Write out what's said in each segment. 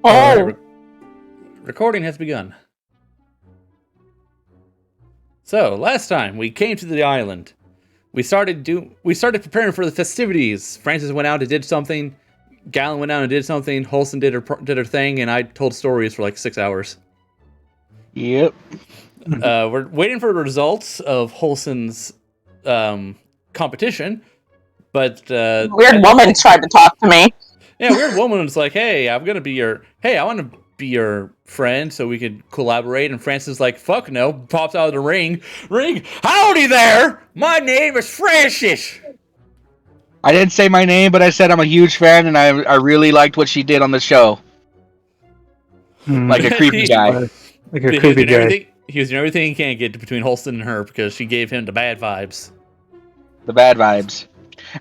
Oh. Recording has begun. So, last time we came to the island, we started preparing for the festivities. Francis went out and did something. Galen went out and did something. Holson did her thing, and I told stories for like 6 hours. Yep. We're waiting for the results of Holson's competition, but Weird woman tried to talk to me. Yeah, weird woman was like, "Hey, I want to be your friend so we could collaborate." And Francis is like, "Fuck no!" Pops out of the ring. Howdy there! My name is Francis. I didn't say my name, but I said I'm a huge fan, and I really liked what she did on the show. Like a creepy guy. Like a creepy guy. He was doing everything he can get between Holston and her because she gave him the bad vibes. The bad vibes.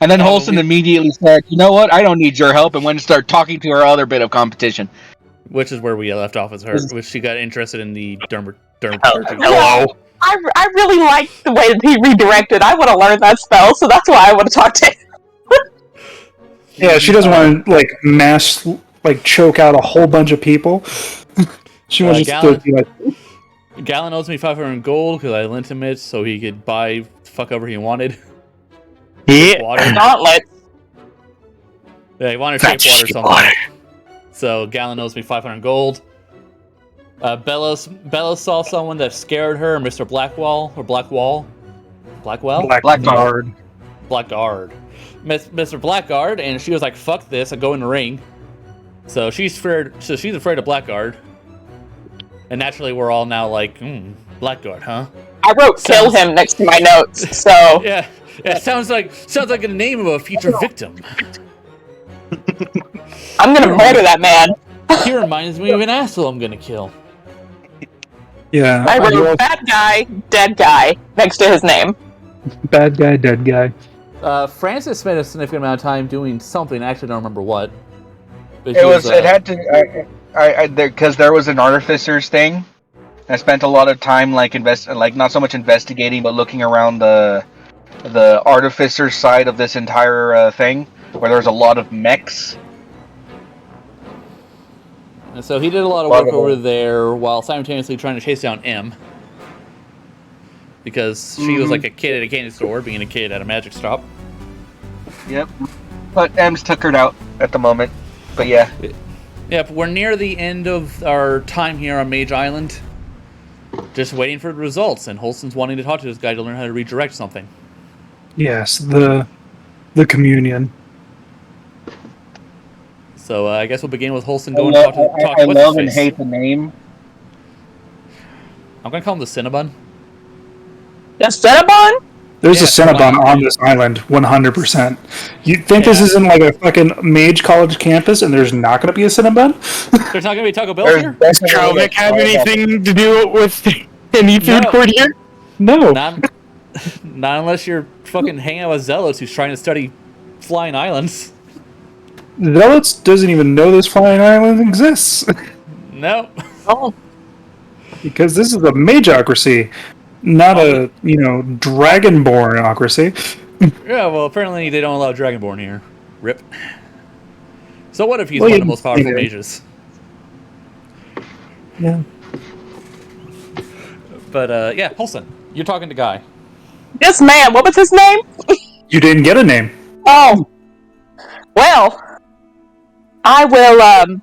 And then Holston immediately said, "You know what? I don't need your help," and went to start talking to her other bit of competition. Which is where we left off as her, which she got interested in the derm. Hello. I really liked the way that he redirected. I would have learned that spell, so that's why I would have talked to him. Yeah, she doesn't want to choke out a whole bunch of people. She wants to be like. Galen owes me 500 gold because I lent him it so he could buy the fuck over he wanted. Yeah. Water. Gauntlet. Yeah, he wanted shape water or something. So Galen owes me 500 gold. Bellos saw someone that scared her, Mr. Blackwell. Blackguard. Mr. Blackguard, and she was like, "Fuck this, I go in the ring." So she's afraid of Blackguard. And naturally we're all now like, Blackguard, huh? I wrote "kill him" next to my notes, so yeah, sounds like the name of a future victim. I'm gonna murder that man. He reminds me of an asshole I'm gonna kill. Yeah. I wrote "bad guy, dead guy" next to his name. Bad guy, dead guy. Francis spent a significant amount of time doing something. I actually don't remember what. But It had to. Because there was an artificer's thing. I spent a lot of time not so much investigating, but looking around the artificer side of this entire thing, where there was a lot of mechs. And so he did a lot of work over there while simultaneously trying to chase down M. Because she was like a kid at a candy store, being a kid at a magic shop. Yep. But M's took her out at the moment. But yeah. Yep, we're near the end of our time here on Mage Island. Just waiting for the results, and Holston's wanting to talk to this guy to learn how to redirect something. Yes, the communion. So I guess we'll begin with Holston going to talk I love and hate the name. I'm going to call him the Cinnabon. The Cinnabon? There's a Cinnabon on this island, 100%. You think this isn't like a fucking mage college campus and there's not going to be a Cinnabon? There's not going to be Taco Bell here? Does Trovic have anything to do with any food court here? No. Not unless you're fucking hanging out with Zealots who's trying to study flying islands. Zealots doesn't even know this flying island exists. No. Oh. Because this is a mageocracy. Not a, dragonbornocracy. Yeah, well, apparently they don't allow Dragonborn here. Rip. So what if he's one of the most powerful mages? Yeah. But, Holston, you're talking to Guy. This man, what was his name? You didn't get a name. Oh. Well, I will,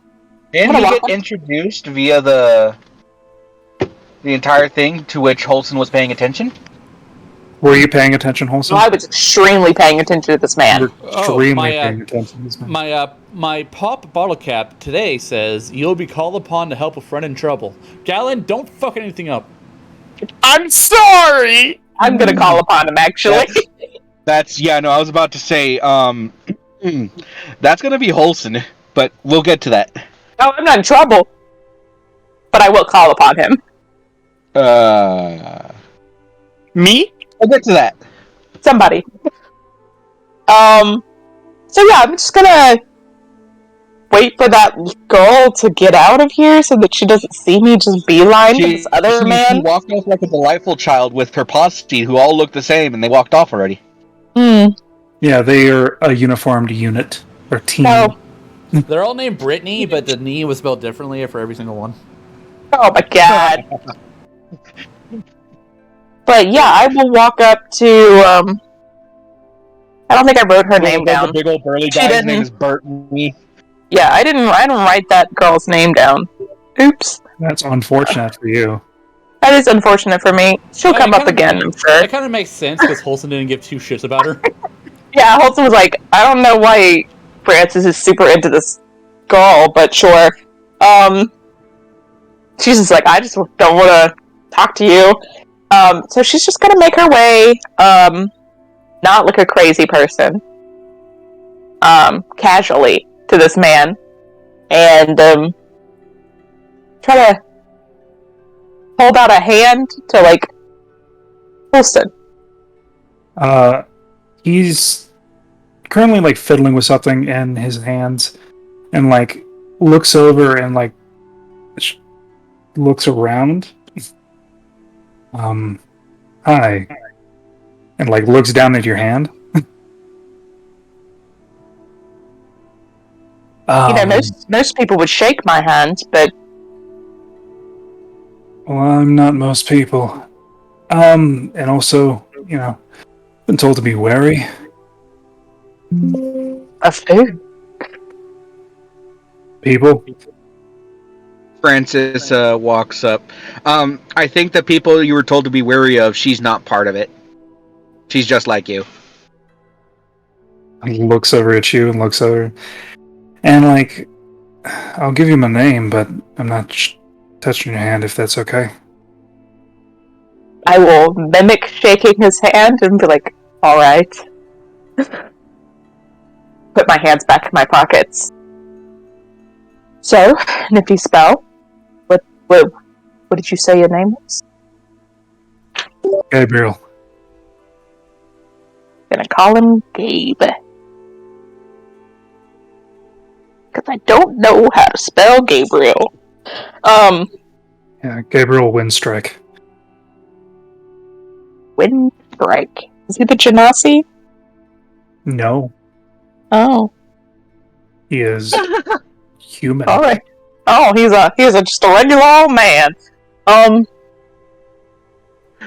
Didn't he get introduced via the entire thing to which Holston was paying attention? Were you paying attention, Holston? I was extremely paying attention to this man. Extremely paying attention to this man. My pop bottle cap today says, "You'll be called upon to help a friend in trouble." Galen, don't fuck anything up. I'm sorry! I'm gonna call upon him, actually. I was about to say, that's gonna be Holston, but we'll get to that. No, I'm not in trouble. But I will call upon him. Me? We'll get to that. Somebody. So yeah, I'm just gonna wait for that girl to get out of here so that she doesn't see me just beeline to this other man. She walked off like a delightful child with her posse who all looked the same, and they walked off already. Yeah, they are a uniformed unit, or team. So, They're all named Brittany, but the knee was spelled differently for every single one. Oh my god. But yeah, I will walk up to, I don't think I wrote her name down. The big old burly She guy, his didn't. name is Brittany. Yeah, I didn't write that girl's name down. Oops. That's unfortunate for you. That is unfortunate for me. She'll come up again, I'm sure. That kind of makes sense because Holson didn't give two shits about her. Yeah, Holson was like, I don't know why Francis is super into this girl, but sure. She's just like, I just don't want to talk to you. So she's just gonna make her way, not like a crazy person, casually to this man, and, try to hold out a hand to, like, Holston. He's currently, like, fiddling with something in his hands, and, like, looks over and, like, looks around. Hi. And, like, looks down at your hand. Most people would shake my hand, but... Well, I'm not most people. And also, been told to be wary. Of who? People. Francis walks up. I think the people you were told to be wary of, she's not part of it. She's just like you. He looks over at you and looks over. And, like, I'll give you my name, but I'm not touching your hand if that's okay. I will mimic shaking his hand and be like, alright. Put my hands back in my pockets. So, nifty spell. What did you say your name was? Gabriel. Gonna call him Gabe. Because I don't know how to spell Gabriel. Yeah, Gabriel Windstrike. Windstrike. Is he the Genasi? No, Oh. he is human. Alright. Oh, he's just a regular old man.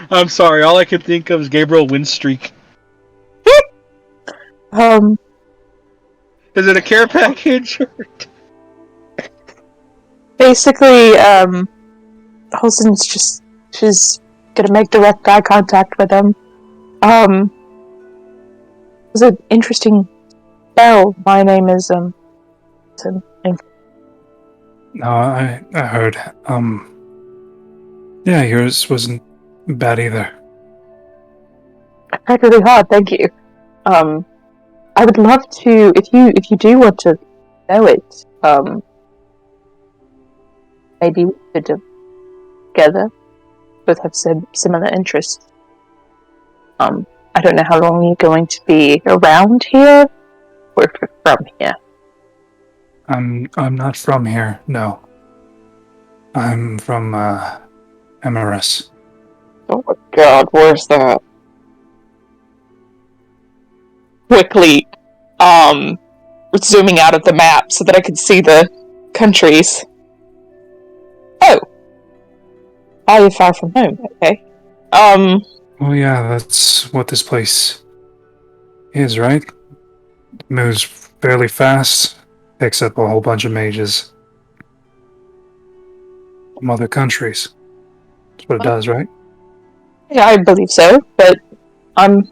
I'm sorry, all I could think of is Gabriel Windstreak. Is it a care package? Basically, Holson's she's gonna make direct eye contact with him. It was an interesting spell. My name is, No, I heard. Yeah, yours wasn't bad either. I tried really hard, thank you. I would love to, if you do want to know it, maybe we could together both have some similar interests. I don't know how long you're going to be around here, or if you're from here. I'm not from here, no. I'm from, MRS. Oh my god, where's that? Quickly, zooming out of the map so that I could see the countries. Oh! Are you far from home? Okay. Well, yeah, that's what this place is, right? It moves fairly fast, picks up a whole bunch of mages from other countries. That's what it does, right? Yeah, I believe so, but I'm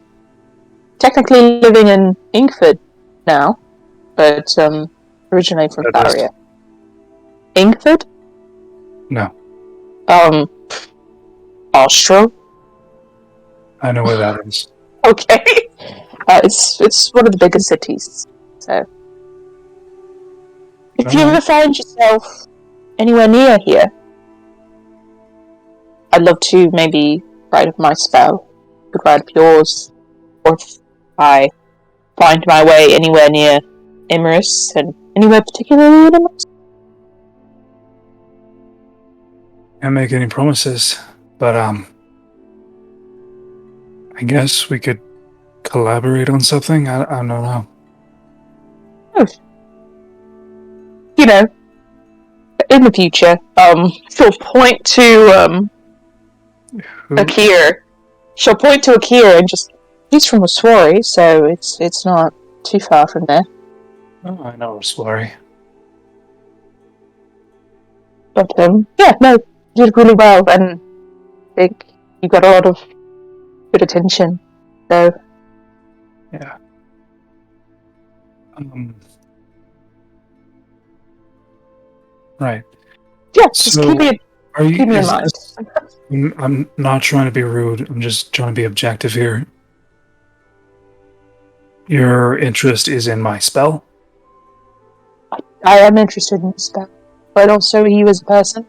technically living in Ingford now, but originally from Faria. Ingford? No. Austro? I know where that is. Okay. It's one of the biggest cities, so... If you ever find yourself anywhere near here, I'd love to maybe write up my spell, could write up yours, or if I find my way anywhere near Imerus, and anywhere particularly in Imerus. Can't make any promises, but I guess we could collaborate on something. I don't know. Oh. you know, in the future, she'll point to Akir. She'll point to Akir and just, he's from Oswari, so it's not too far from there. Oh, I know Slurry. But yeah, no, you did really well, and I think you got a lot of good attention. So Yeah. Right. yeah, just So, keep me in is mind. this- I'm not trying to be rude. I'm just trying to be objective here. Your interest is in my spell? I am interested in the spell, but also you as a person.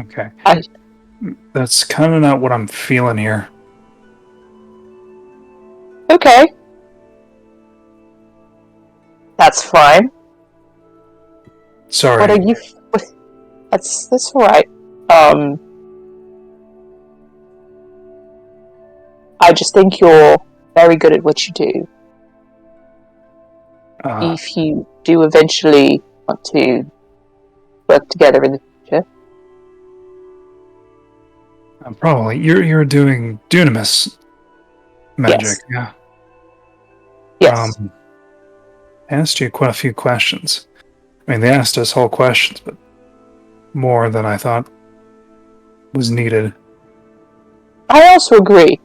Okay. I- That's kind of not what I'm feeling here. Okay, that's fine. Sorry. What are you? That's all right. I just think you're very good at what you do. If you do eventually want to work together in the future, Probably. You're doing dunamis magic, yeah. yes. I asked you quite a few questions. I mean, they asked us whole questions, but more than I thought was needed. I also agree.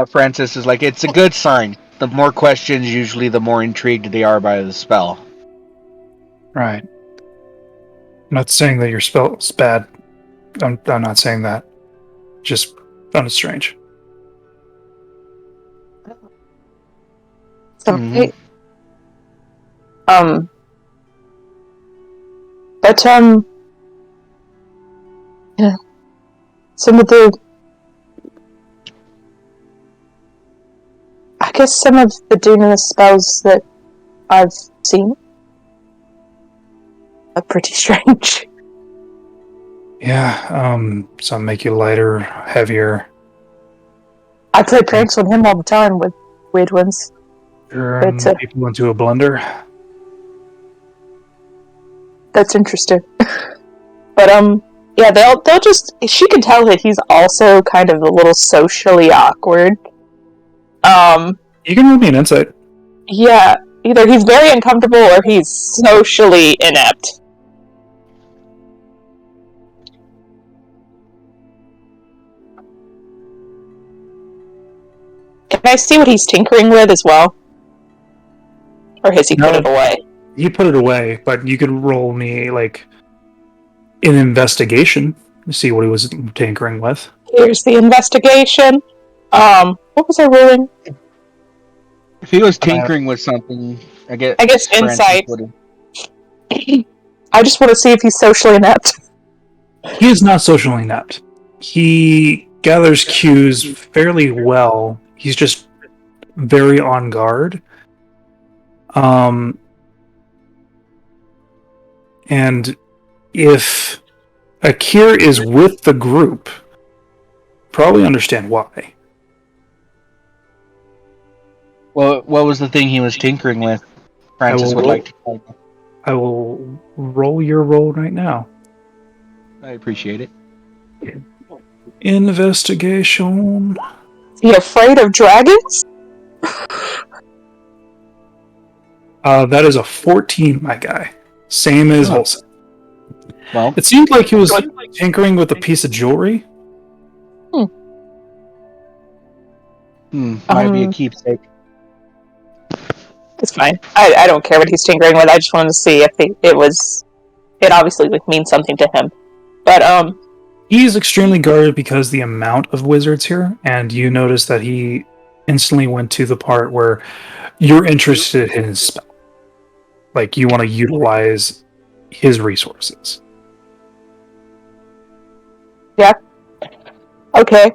Francis is like, it's a good sign. The more questions, usually the more intrigued they are by the spell. Right. I'm not saying that your spell is bad. I'm not saying that. Just found it strange. So, Mhm. but yeah, some of the, I guess some of the dunamis spells that I've seen are pretty strange. Yeah, some make you lighter, heavier. I play pranks on him all the time with weird ones. Turn But, people into a blender. That's interesting. But yeah, they'll just, she can tell that he's also kind of a little socially awkward. You can roll me an insight. Yeah, either he's very uncomfortable or he's socially inept. Can I see what he's tinkering with as well? Or has he put it away? You put it away, but you could roll me like an investigation to see what he was tinkering with. Here's the investigation. What was I rolling? If he was tinkering with something, I guess Francis insight. would've- I just want to see if he's socially inept. He is not socially inept. He gathers cues fairly well. He's just very on guard. And if Akir is with the group, probably understand why. Well, what was the thing he was tinkering with? Francis would like to know. I will roll your roll right now. I appreciate it. Investigation. Is he afraid of dragons? That is a 14, my guy. Same as Holson. Well, It seemed like he was tinkering with a piece of jewelry. might be a keepsake. It's fine. I don't care what he's tinkering with. I just wanted to see if it obviously would mean something to him. But He's extremely guarded because the amount of wizards here, and you notice that he instantly went to the part where you're interested in his spell. Like, you want to utilize his resources. yeah. Okay.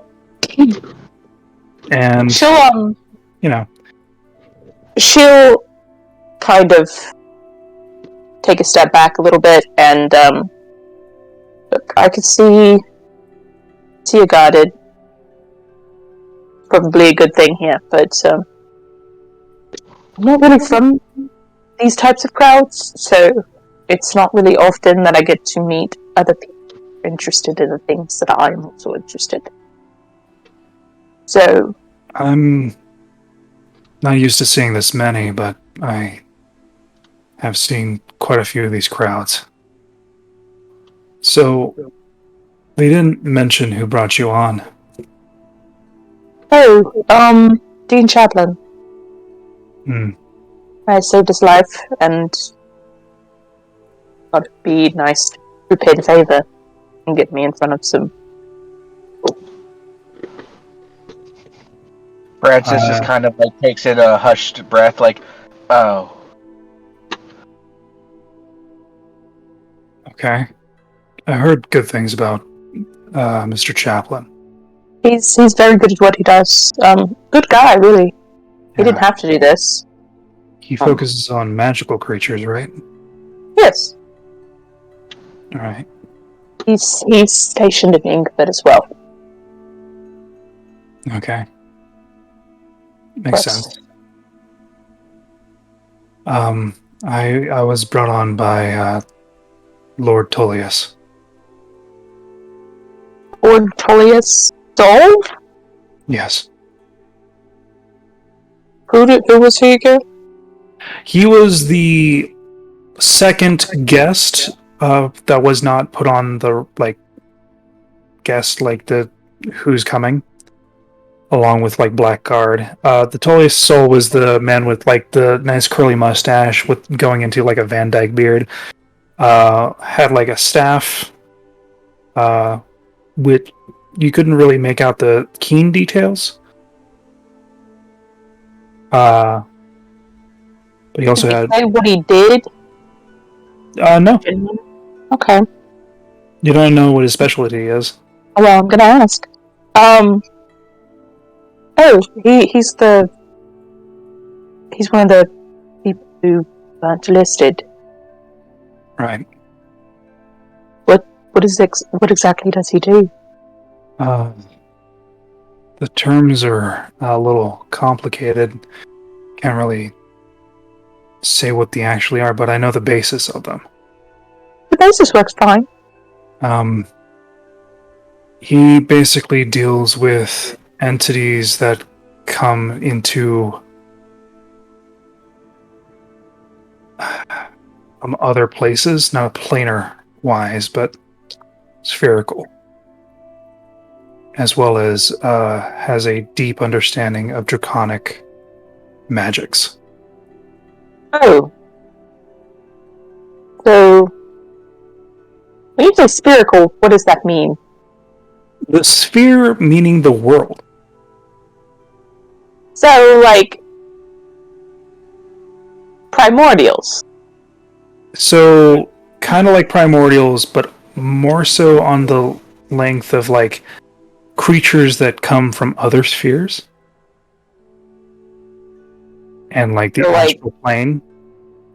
And, She'll she'll kind of take a step back a little bit and look, I could see you guarded. Probably a good thing here, but I'm not really from these types of crowds, so it's not really often that I get to meet other people interested in the things that I'm also interested in. So, I'm not used to seeing this many, but I have seen quite a few of these crowds. So, they didn't mention who brought you on. Dean Chaplin. Hmm. I saved his life, and thought it'd be nice to repay the favor and get me in front of some. Francis just kind of like takes in a hushed breath, like, oh. Okay. I heard good things about Mr. Chaplin. He's very good at what he does. Good guy, really. He didn't have to do this. He focuses on magical creatures, right? Yes. All right. He's stationed in Ingrid as well. Okay. Makes sense. I was brought on by Lord Tullius. Lord Tullius Dole? Yes. Who was he again? He was the second guest that was not put on the guest the who's coming, along with Blackguard. The Tullius Soul was the man with the nice curly mustache with going into a Van Dyke beard. Had a staff, which you couldn't really make out the keen details. But he also had. Say what he did? No. Okay. You don't know what his specialty is. Well, I'm gonna ask. He's one of the people who weren't listed. Right. What exactly does he do? The terms are a little complicated. Can't really say what they actually are, but I know the basis of them. The basis works fine. He basically deals with entities that come into from other places, not planar wise, but spherical, as well as has a deep understanding of draconic magics. Oh. So, when you say spherical, what does that mean? The sphere meaning the world. So, primordials. So, kind of like primordials, but more so on the length of creatures that come from other spheres. And the astral plane.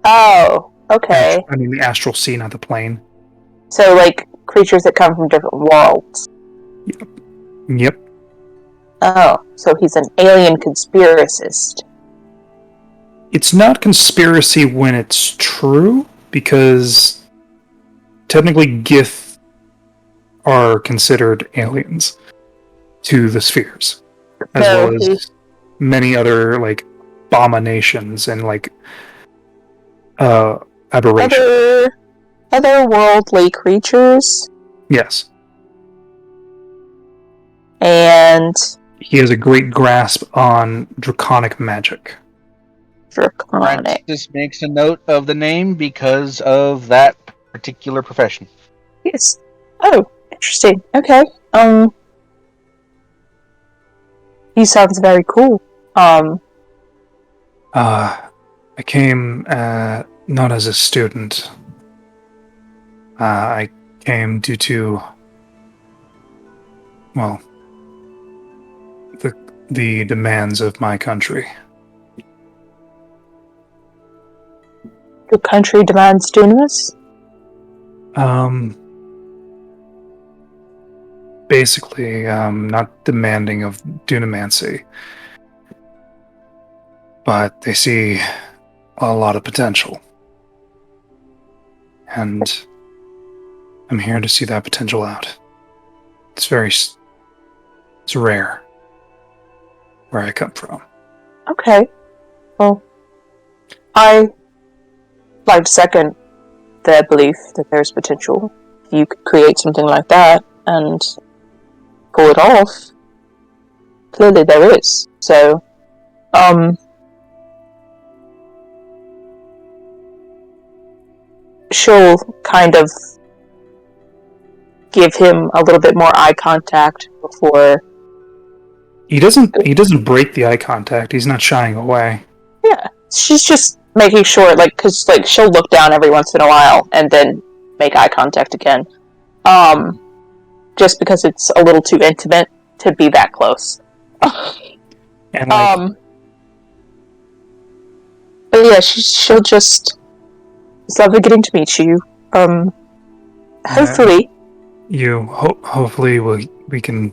Oh, okay. I mean the astral sea, not the plane. So creatures that come from different worlds. Yep. Oh, so he's an alien conspiracist. It's not conspiracy when it's true, because technically Gith are considered aliens to the spheres, as well as many other abominations and aberrations. Otherworldly creatures. Yes. And he has a great grasp on draconic magic. Draconic. Francis makes a note of the name because of that particular profession. Yes. Oh, interesting. Okay. He sounds very cool. I came not as a student. I came due to, well, the demands of my country. Your country demands dunamis? Basically, not demanding of dunamancy. But they see a lot of potential. And I'm here to see that potential out. It's rare where I come from. Okay. Well, I like to second their belief that there's potential. If you could create something like that and pull it off, clearly there is. So, she'll kind of give him a little bit more eye contact before. He doesn't break the eye contact. He's not shying away. Yeah, she's just making sure, because she'll look down every once in a while and then make eye contact again. Just because it's a little too intimate to be that close. And but yeah, she'll just. It's lovely getting to meet you. Hopefully. Hopefully we can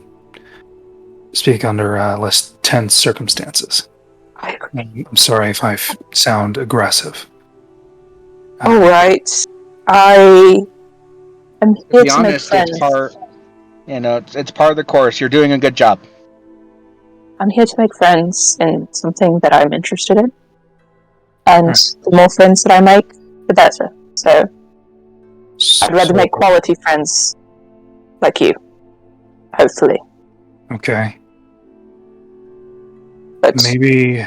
speak under less tense circumstances. I agree. I'm sorry if I sound aggressive. Alright. I am here To be to make honest, friends. it's part of the course. You're doing a good job. I'm here to make friends in something that I'm interested in. And Right. the more friends that I make, the better. So I'd rather make quality friends like you. Hopefully. Okay. But Maybe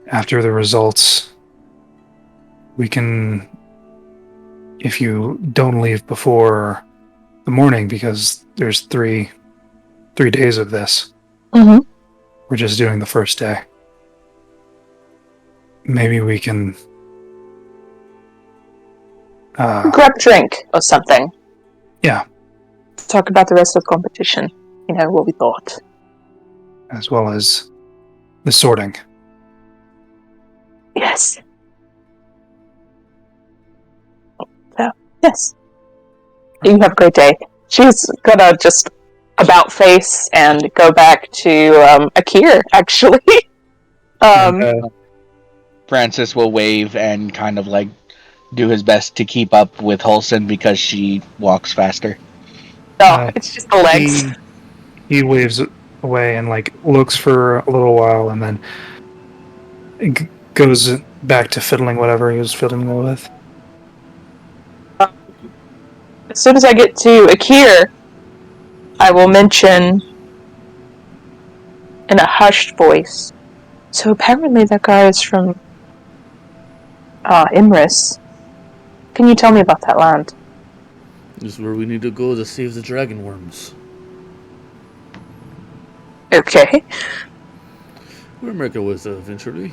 after the results, we can, if you don't leave before the morning, because there's three days of this. Mhm. We're just doing the first day. Maybe we can grab a drink or something. Yeah. Talk about the rest of the competition. What we thought. as well as the sorting. Yes. So, yes. You have a great day. She's gonna just about face and go back to Akir, actually. Francis will wave and kind of do his best to keep up with Holson because she walks faster. It's just the legs. He waves away and looks for a little while and then goes back to fiddling whatever he was fiddling with. As soon as I get to Akir, I will mention in a hushed voice. So apparently that guy is from Imris. Can you tell me about that land? This is where we need to go to save the dragon worms. Okay. We'll make our way there eventually.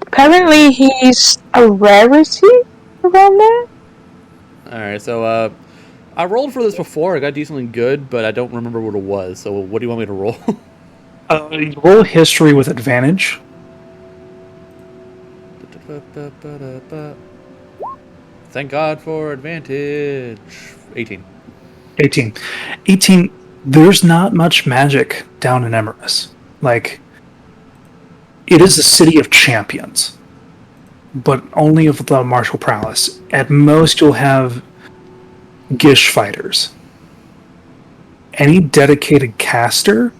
Apparently he's a rarity around there? Alright, so, I rolled for this before. I got decently good, but I don't remember what it was. So what do you want me to roll? Roll history with advantage. Thank God for advantage. 18. 18. There's not much magic down in Emerus. It is a city of champions, but only of the martial prowess. At most, you'll have Gish fighters. Any dedicated caster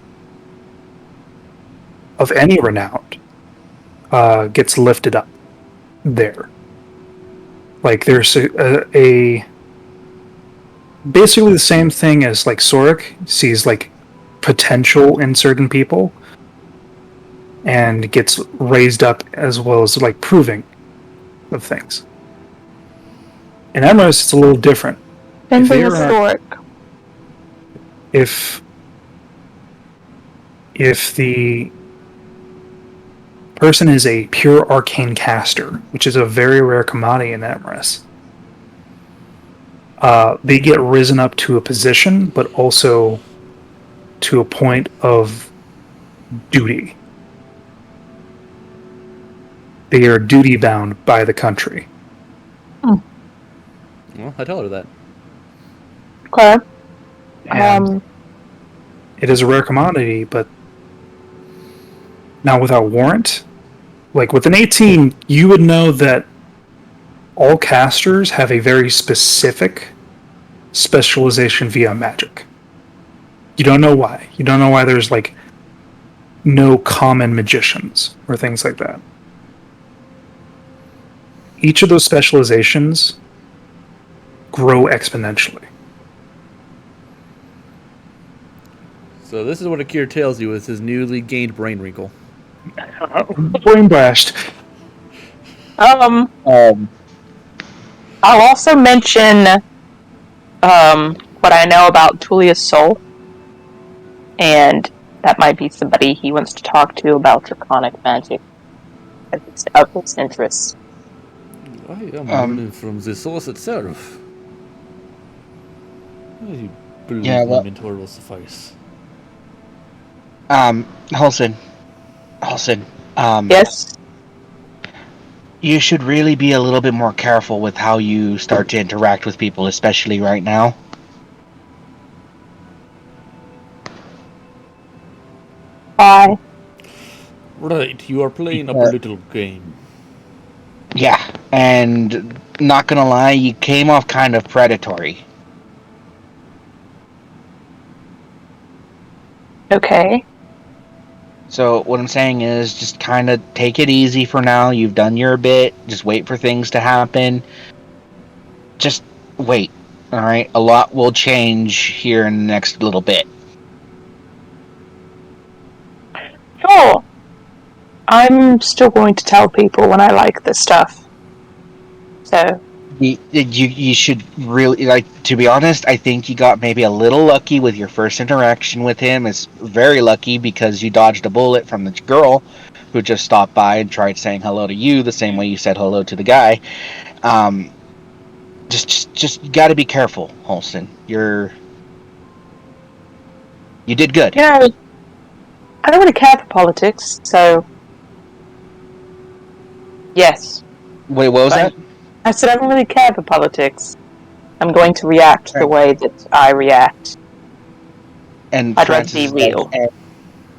of any renown gets lifted up there. There's a basically the same thing as Sorik sees potential in certain people and gets raised up as well as proving of things. In Emerus, it's a little different. If the person is a pure arcane caster, which is a very rare commodity in Emerus, they get risen up to a position, but also to a point of duty. They are duty bound by the country. Well, I told her that. Okay. And it is a rare commodity, but Now, without warrant, like with an 18, you would know that all casters have a very specific specialization via magic. You don't know why. You don't know why there's like no common magicians or things like that. Each of those specializations grow exponentially. So this is what Akir tells you with his newly gained brain wrinkle. Brain blast. I'll also mention what I know about Tullia's soul, and that might be somebody he wants to talk to about draconic magic of his interest. I am learning from the source itself. I believe my mentor will suffice. Holson. Yes? You should really be a little bit more careful with how you start to interact with people, especially right now. Why? Right, you are playing a political game. Yeah, and not gonna lie, you came off kind of predatory. Okay. So what I'm saying is just kind of take it easy for now. You've done your bit. Just wait for things to happen. Just wait. All right? A lot will change here in the next little bit. Sure. I'm still going to tell people when I like this stuff. So... You should really, like, to be honest, I think you got maybe a little lucky with your first interaction with him. It's very lucky because you dodged a bullet from the girl who just stopped by and tried saying hello to you the same way you said hello to the guy. Just you got to be careful, Holston. You did good. You know, I don't really care for politics, so... Yes. Wait, what was that? I said I don't really care for politics. I'm going to react the way that I react. And I'd rather be real.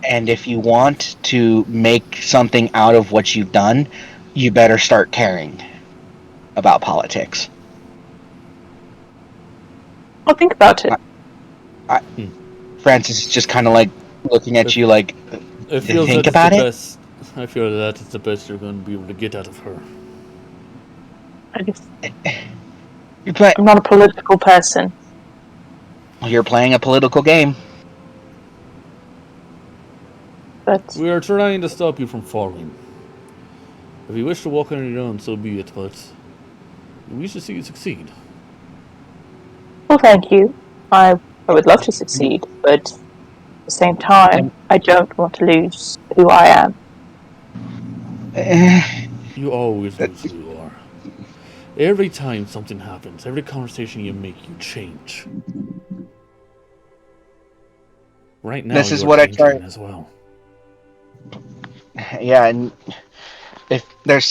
And if you want to make something out of what you've done, you better start caring about politics. I'll think about it. Francis is just kind of like looking at you like, think about it? I feel that it's the best you're going to be able to get out of her. I'm not a political person. You're playing a political game. But we are trying to stop you from falling. If you wish to walk on your own, so be it, but we should see you succeed. Well, thank you. I would love to succeed, but at the same time, I don't want to lose who I am. You always lose who you are. Every time something happens, every conversation you make, you change. Right now, this is what I try as well. Yeah, and if there's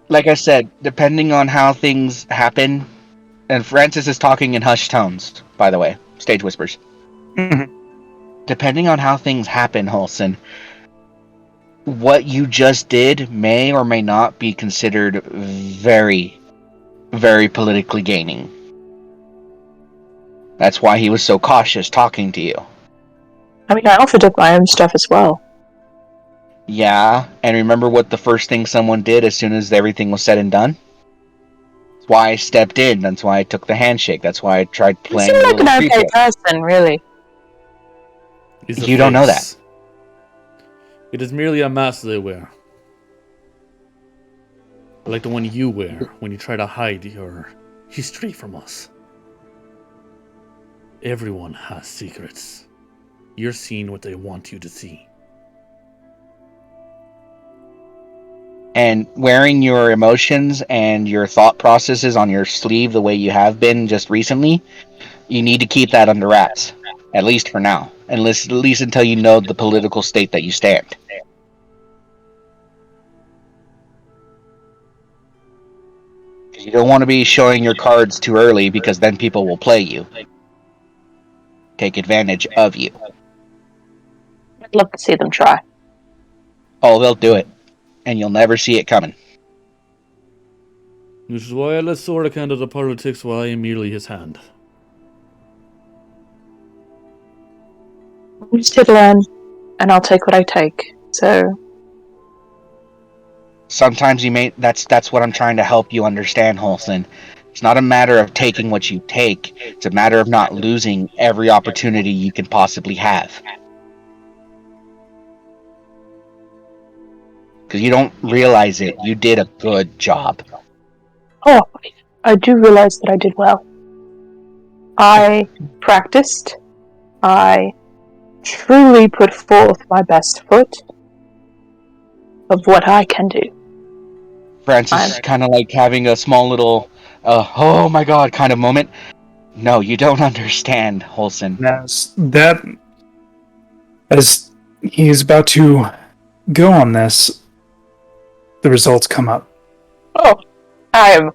like I said, depending on how things happen, and Francis is talking in hushed tones, by the way, stage whispers. Depending on how things happen, Holson, what you just did may or may not be considered very, very politically gaining. That's why he was so cautious talking to you. I mean, I offered up my own stuff as well. Yeah, and remember what the first thing someone did as soon as everything was said and done? That's why I stepped in. That's why I took the handshake. That's why I tried playing. You seem like an okay person, really. You don't know that. It is merely a mask they wear. Like the one you wear when you try to hide your history from us. Everyone has secrets. You're seeing what they want you to see. And wearing your emotions and your thought processes on your sleeve the way you have been just recently, you need to keep that under wraps. At least for now. At least until you know the political state that you stand. You don't want to be showing your cards too early because then people will play you. Take advantage of you. I'd love to see them try. Oh, they'll do it, and you'll never see it coming. This is why I let Sora handle the politics while I am merely his hand. I'm just here to learn, and I'll take what I take. So Sometimes you may. That's what I'm trying to help you understand, Holson. It's not a matter of taking what you take. It's a matter of not losing every opportunity you can possibly have. Because you don't realize it. You did a good job. Oh, I do realize that I did well. I practiced. I truly put forth my best foot of what I can do. Francis is kind of like having a small little, oh my god kind of moment. No, you don't understand, Holson. As he's about to go on this, the results come up. Oh, I am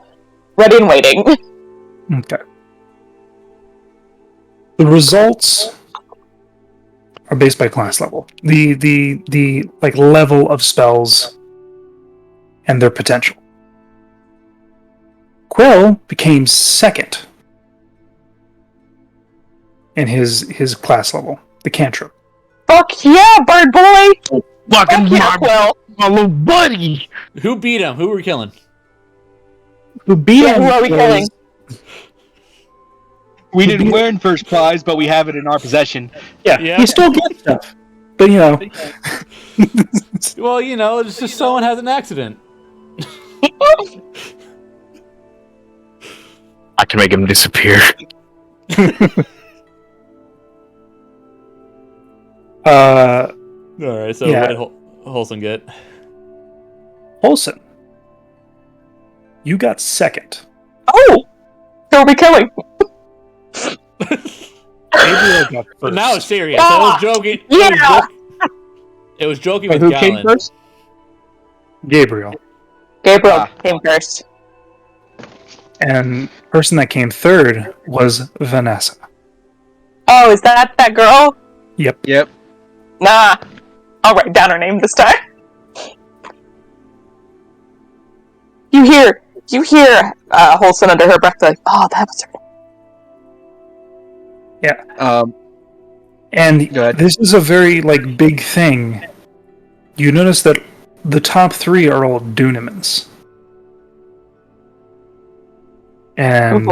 ready and waiting. Okay. The results are based by class level. The like level of spells and their potential. Quill became second in his class level, the cantrip. Fuck yeah, bird boy! Fucking Fuck yeah, Quill! my little buddy. Who beat him? Who were we killing? Who beat Yeah, him who are we killing? We didn't win first prize, but we have it in our possession. Yeah. He still gets stuff. But you know. Well, you know, it's just someone has an accident. I can make him disappear. Alright, so Yeah. what did Holson get? Holson, you got second. Oh! Who are we killing? Gabriel got first. But now it's serious. I was joking. Yeah! It was joking Wait, with who came Galen. first? Gabriel. Gabriel came first. And the person that came third was Vanessa. Oh, is that girl? Yep. Nah. I'll write down her name this time. You hear Holson under her breath like, oh, that was her. And Go ahead. this is a very big thing. You notice that the top three are all Dunamans. And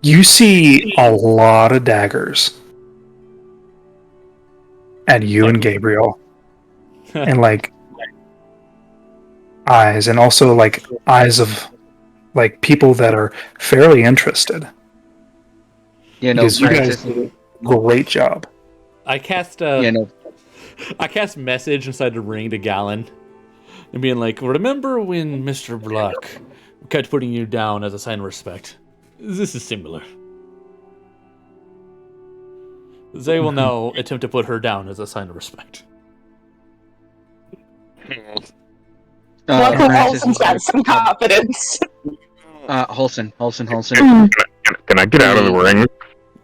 you see a lot of daggers. At you and Gabriel. And eyes, and also eyes of people that are fairly interested. You know, Because you guys Francis. did a great job. I cast I cast message inside the ring to Galen and being like, remember when Mr. Block kept putting you down as a sign of respect? This is similar. They will now attempt to put her down as a sign of respect. Welcome, Francis Holson's got some confidence. Holson. Can I get out of the ring?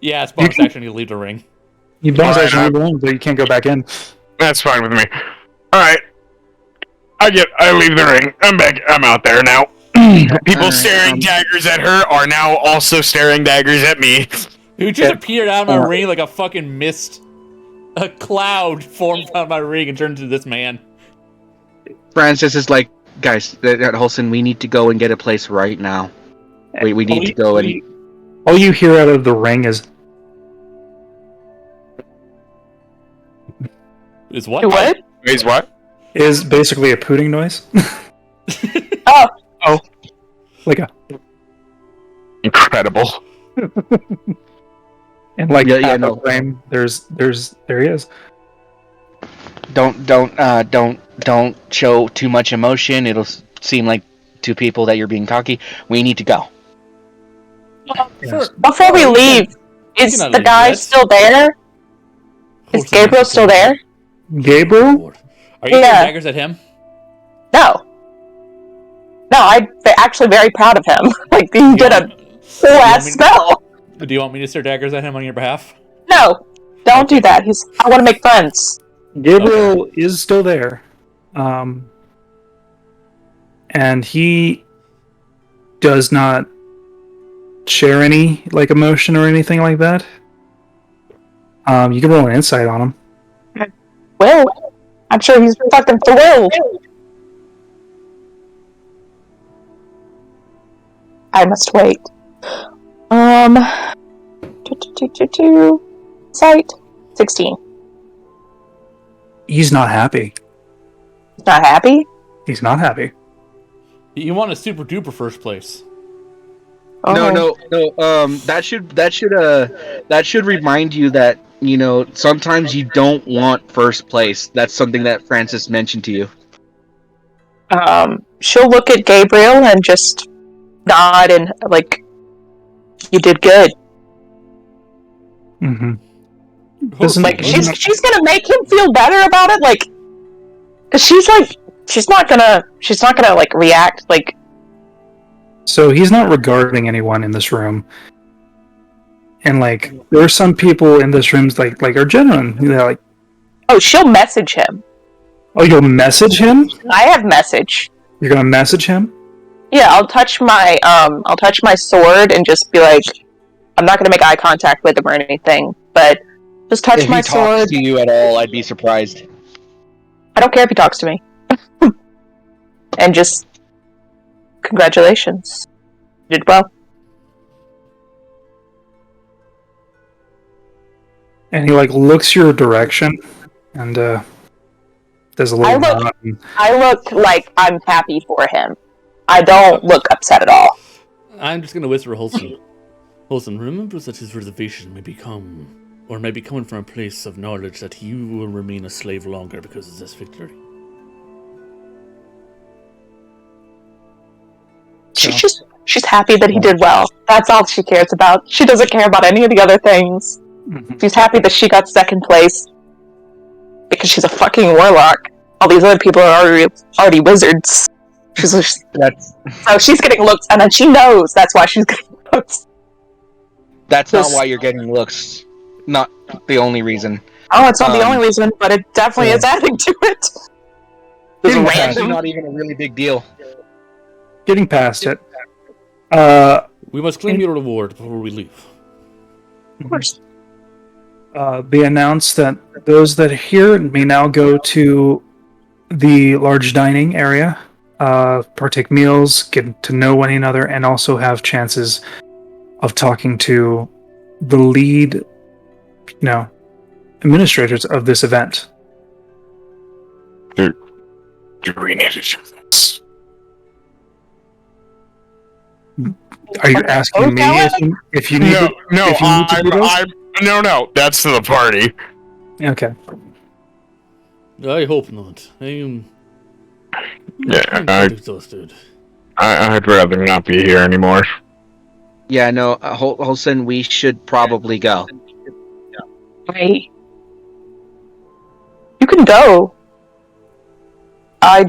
Yeah, it's bonus action to leave the ring. You bonus Alright, action leave the ring, but you can't go back in. That's fine with me. Alright. I leave the ring. I'm back. I'm out there now. People staring daggers at her are now also staring daggers at me. Who just appeared out of my ring like a fucking mist. A cloud formed out of my ring and turned into this man. Francis is like, guys, Holson, we need to go and get a place right now. We need to go and... All you hear out of the ring is... Is what? What? Is what? Is basically a pooting noise. Oh. Like a... Incredible. And Yeah, no frame, there he is. Don't show too much emotion. It'll seem like to people that you're being cocky. We need to go. Before we leave, is cannot the leave guy yet. still there? Is Holson Gabriel has to still say- there? Gabriel? Are you throwing Yeah. daggers at him? No. No, I'm actually very proud of him. He did a cool ass spell. Do you want me to start daggers at him on your behalf? No, don't do that. I want to make friends. Gabriel is still there. And he does not share any like emotion or anything like that. You can roll an insight on him. Well, I'm sure he's fucking thrilled. I must wait. Sight 16. He's not happy. Not happy? He's not happy. You want a super duper first place. Oh. No. That should remind you that sometimes you don't want first place. That's something that Francis mentioned to you. She'll look at Gabriel and just nod and like, you did good. Mm-hmm. Like she's gonna make him feel better about it. Like, cause she's not gonna like react like. So he's not regarding anyone in this room, and like there are some people in this room like are genuine. They're like, oh, she'll message him. Oh, you'll message him? I have message. You're gonna message him? Yeah, I'll touch my sword and just be like, I'm not gonna make eye contact with him or anything, but just touch my sword. If he talks to you at all, I'd be surprised. I don't care if he talks to me. And just congratulations. You did well. And he like looks your direction and does a little nod. I look like I'm happy for him. I don't look upset at all. I'm just gonna whisper Holson. Holson, remember that his reservation may be coming from a place of knowledge that you will remain a slave longer because of this victory. She's happy that he did well. That's all she cares about. She doesn't care about any of the other things. Mm-hmm. She's happy that she got second place because she's a fucking warlock. All these other people are already wizards. So she's getting looks, and then she knows that's why she's getting looks. That's not why you're getting looks. Not the only reason. Oh, it's not the only reason, but it definitely is adding to it. It's actually not even a really big deal. Getting past it. We must claim your reward before we leave. Of course. They announce that those that are here may now go to the large dining area, partake meals, get to know one another, and also have chances of talking to the lead, administrators of this event. Do we need to do this? Are you asking me if you need to? No, that's to the party. Okay. I hope not. I'm exhausted. I'd rather not be here anymore. Yeah, no, Holson, we should probably go. Right. You can go. I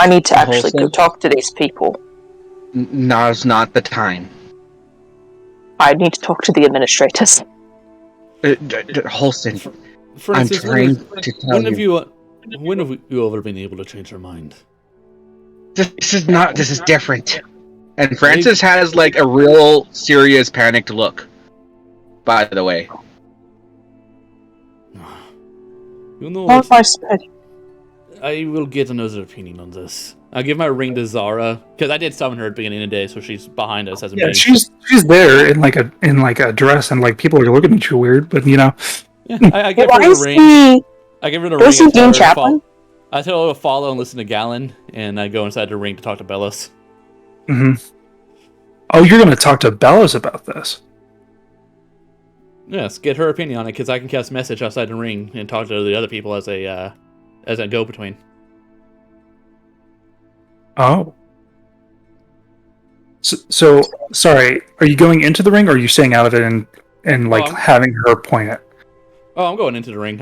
need to actually go talk to these people. Now's not the time. I need to talk to the administrators. Holson, Francis, I'm trying to tell you. When have you ever been able to change your mind? This is different. And Francis has like a real serious panicked look. By the way. I will get another opinion on this. I'll give my ring to Zara because I did summon her at the beginning of the day, so she's behind us as a maid. she's there in like a dress, and like people are looking at you weird, but Yeah, I give her the ring. I give her the ring. Dean Chaplin? I tell her to follow and listen to Galen, and I go inside the ring to talk to Bellos. Mm-hmm. Oh, you're going to talk to Bellos about this? Yes, get her opinion on it, because I can cast message outside the ring and talk to the other people as a go-between. Oh. So, sorry, are you going into the ring, or are you staying out of it and having her point it? Oh, I'm going into the ring.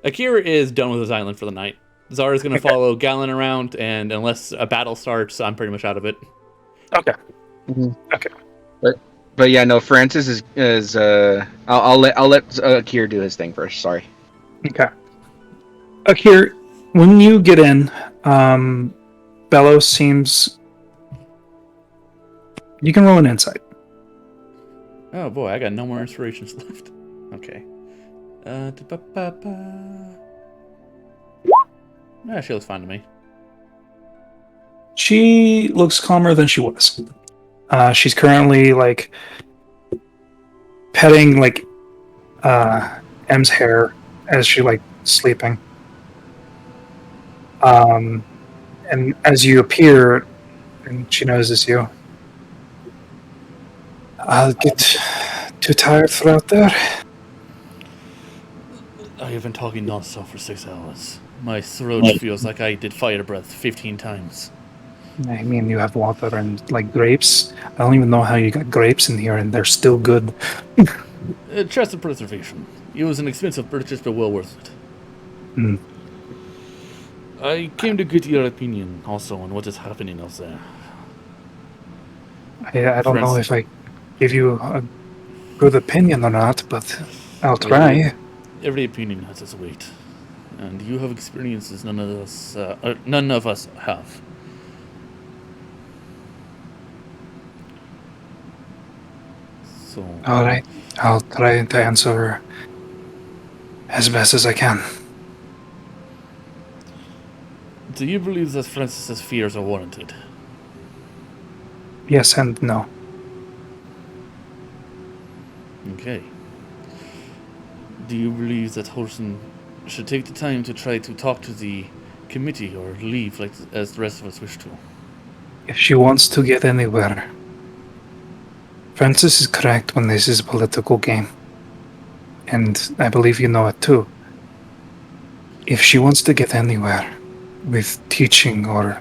Akira is done with his island for the night. Zara's going to follow Galen around, and unless a battle starts, I'm pretty much out of it. Okay. Mm-hmm. Okay. But yeah, no. Francis is. I'll let Akira do his thing first. Sorry. Okay. Here, when you get in, Bellows seems. You can roll an insight. Oh boy, I got no more inspirations left. Okay. Yeah, she looks fine to me. She looks calmer than she was. She's currently like petting like M's hair as she like sleeping. And as you appear, and she notices you. I'll get too tired for out there. I have been talking nonstop for 6 hours. My throat feels like I did fire breath 15 times. I mean, you have water and like grapes. I don't even know how you got grapes in here, and they're still good. Chest of preservation. It was an expensive purchase, but well worth it. Mm. I came to get your opinion also on what is happening out there. I don't know if I give you a good opinion or not, but I'll try. Every opinion has its weight, and you have experiences none of us have. So, All right, I'll try to answer as best as I can. do you believe that Francis's fears are warranted? Yes and no. Okay. Do you believe that Holson should take the time to try to talk to the committee or leave like as the rest of us wish to? If she wants to get anywhere, Francis is correct when this is a political game. And I believe you know it too. If she wants to get anywhere with teaching or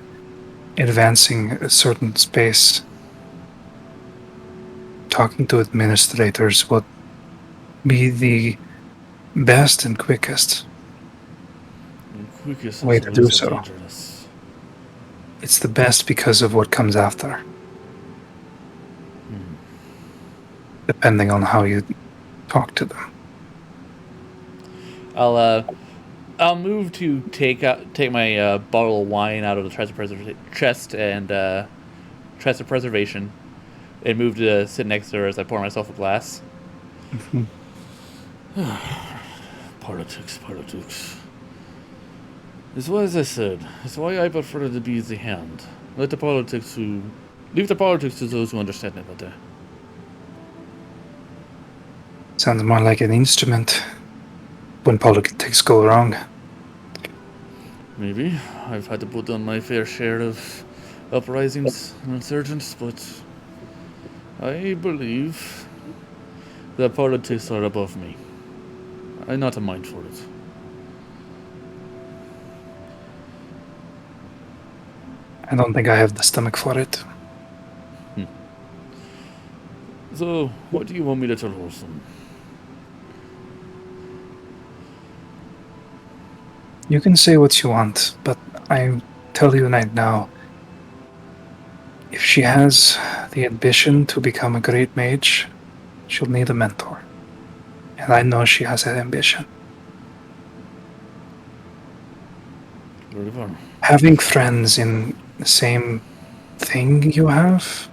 advancing a certain space, talking to administrators would be the best and quickest way to do so. Dangerous. It's the best because of what comes after. Depending on how you talk to them. I'll move to take my bottle of wine out of the chest of preservation, and move to sit next to her as I pour myself a glass. Mhm. Politics. It's why, as I said, it's why I prefer to be the hand. Leave the politics to those who understand it better. Sounds more like an instrument when politics go wrong. Maybe. I've had to put on my fair share of uprisings and insurgents, but I believe that politics are above me. I'm not a mind for it. I don't think I have the stomach for it. So, what do you want me to tell Holson? You can say what you want, but I tell you right now, if she has the ambition to become a great mage, she'll need a mentor. And I know she has that ambition. Very well. Having friends in the same thing you have,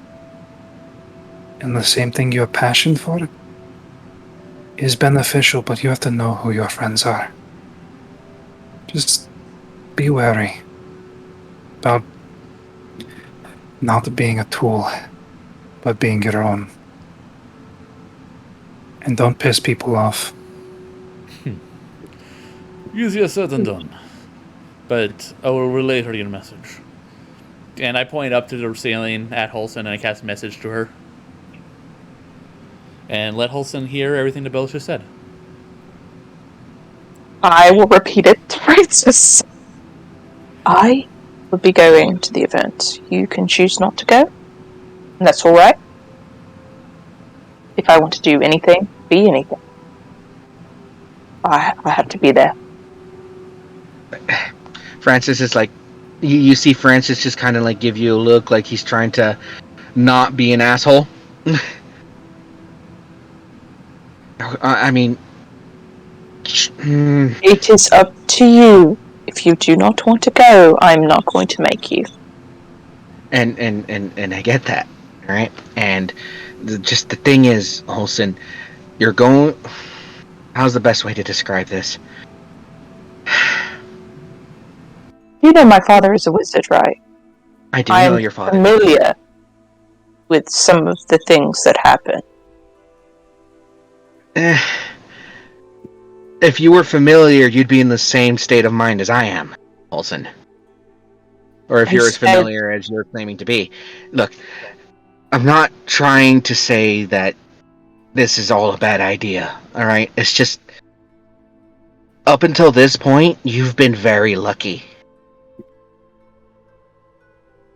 and the same thing you have passion for, is beneficial, but you have to know who your friends are. Just be wary about not being a tool, but being your own. And don't piss people off. Easier said than done. But I will relay her your message. And I point up to the ceiling at Holson and I cast a message to her. And let Holson hear everything the Bells just said. I will repeat it to Francis. I will be going to the event. You can choose not to go, and that's all right. If I want to do anything, be anything, I have to be there. Francis is like, you see Francis just kind of like give you a look like he's trying to not be an asshole. I mean, It is up to you. If you do not want to go, I'm not going to make you. And I get that, all right. And just the thing is, Olsen, you're going. How's the best way to describe this? You know my father is a wizard, right? I do I know am your father. familiar with some of the things that happen. If you were familiar, you'd be in the same state of mind as I am, Olsen. Or if I you're as said, familiar as you're claiming to be. Look, I'm not trying to say that this is all a bad idea, alright? It's just, up until this point, you've been very lucky.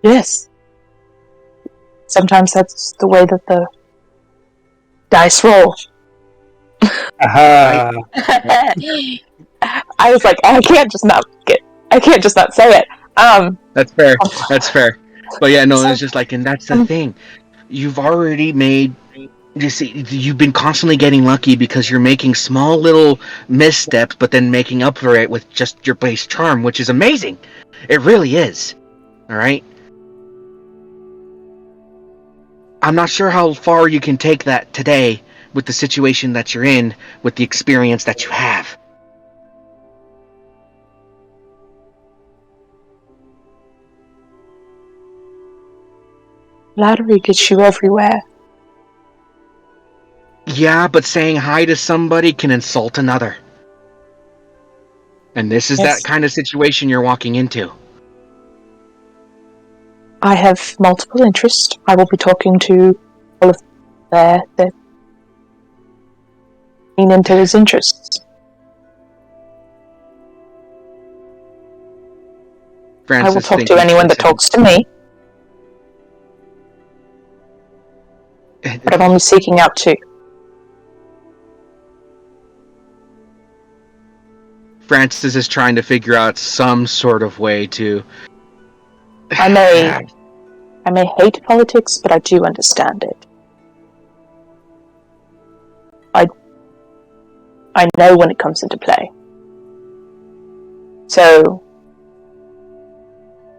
yes. Sometimes that's the way that the dice roll. Aha! I was like, I can't just not say it. That's fair. That's fair. But yeah, no, So- it's just like, and that's the thing. You've already made. You see, you've been constantly getting lucky because you're making small little missteps, but then making up for it with just your base charm, which is amazing. It really is. All right. I'm not sure how far you can take that today with the situation that you're in, with the experience that you have. Flattery gets you everywhere. Yeah, but saying hi to somebody can insult another. And this is Yes. that kind of situation you're walking into. I have multiple interests. I will be talking to all of that lean into his interests. Francis, I will talk think to for anyone a that second. talks to me, but I'm only seeking out two. Francis is trying to figure out some sort of way to. I may hate politics, but I do understand it. I know when it comes into play. So,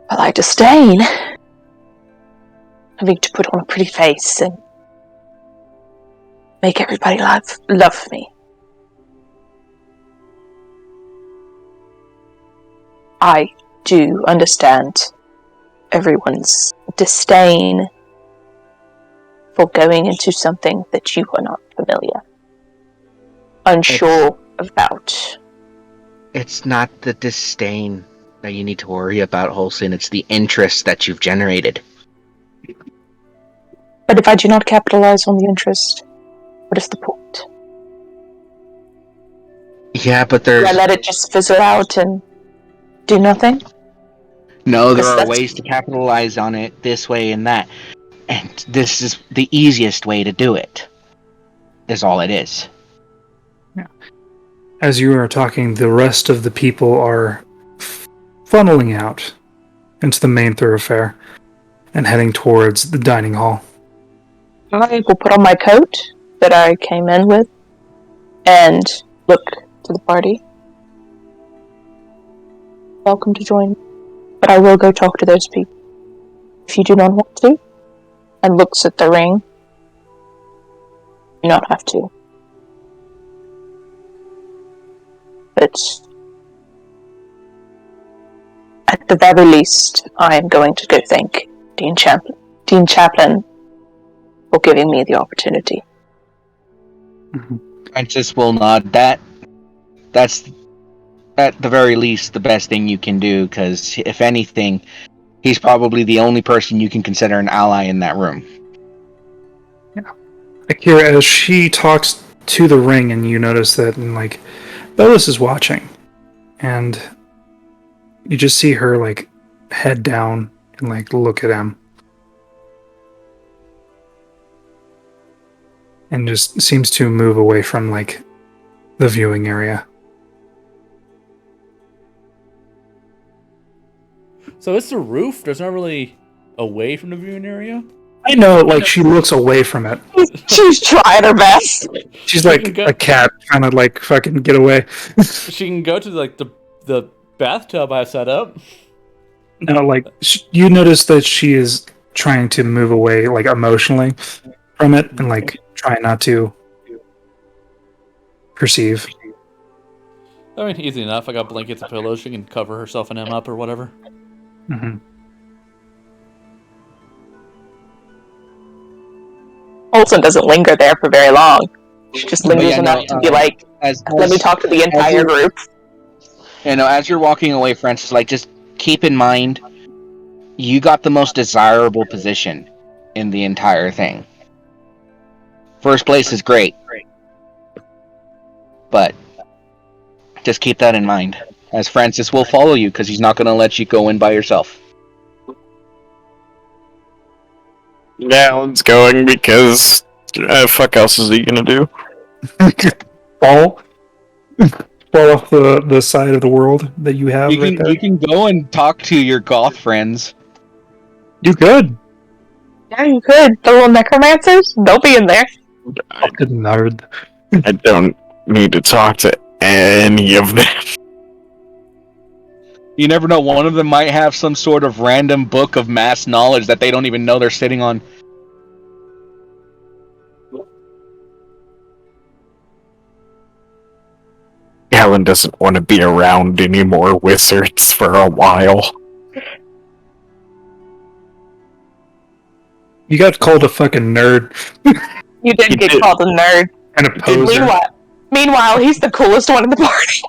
I like disdain. Having to put on a pretty face and make everybody love me. I do understand everyone's disdain for going into something that you are not familiar, unsure about. It's not the disdain that you need to worry about, Holson. It's the interest that you've generated. But if I do not capitalize on the interest, what is the point? Yeah, but Do there's. I let it just fizzle out and do nothing? No, there Because are that's- ways to capitalize on it this way and that. And this is the easiest way to do it. Is all it is. As you are talking, the rest of the people are funneling out into the main thoroughfare and heading towards the dining hall. I will put on my coat that I came in with and look to the party. Welcome to join, but I will go talk to those people. If you do not want to, and looks at the ring, you do not have to. But at the very least, I am going to go thank Dean Chaplin for giving me the opportunity. Francis will nod. That's at the very least the best thing you can do, because if anything, he's probably the only person you can consider an ally in that room. Akira, as she talks to the ring, and you notice that, and like, Bellis is watching, and you just see her like head down and like look at him, and just seems to move away from like the viewing area. So it's the roof. There's not really away from the viewing area. I know, like, she looks away from it. She's trying her best. She's like a cat trying to, like, fucking get away. She can go to like the bathtub I set up. No, like, you notice that she is trying to move away, like, emotionally from it, and, like, try not to perceive. I mean, easy enough. I got blankets and pillows. She can cover herself in them up or whatever. Mm-hmm. Olsen doesn't linger there for very long. She just lingers enough to be like, let me talk to the entire group. You know, as you're walking away, Francis, like, just keep in mind, you got the most desirable position in the entire thing. First place is great, but just keep that in mind, as Francis will follow you because he's not going to let you go in by yourself. Galen's going because fuck else is he gonna do? Fall off the side of the world that you have right there. You can go and talk to your goth friends. You could. Yeah, you could. The little necromancers, they'll be in there. Good nerd. I don't need to talk to any of them. You never know, one of them might have some sort of random book of mass knowledge that they don't even know they're sitting on. Galen doesn't want to be around any more wizards for a while. You got called a fucking nerd. You did get called a nerd. And a poser. Meanwhile, he's the coolest one in the party.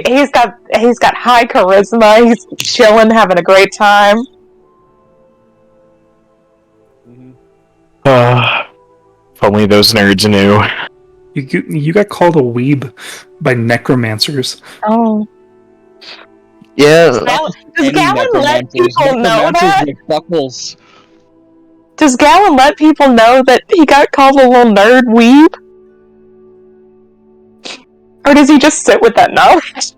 He's got high charisma. He's chilling, having a great time. If only those nerds knew. You got called a weeb by necromancers. Oh. Yeah. Does Galen let people know that? Buckles. Does Galen let people know that he got called a little nerd weeb? Or does he just sit with that knowledge?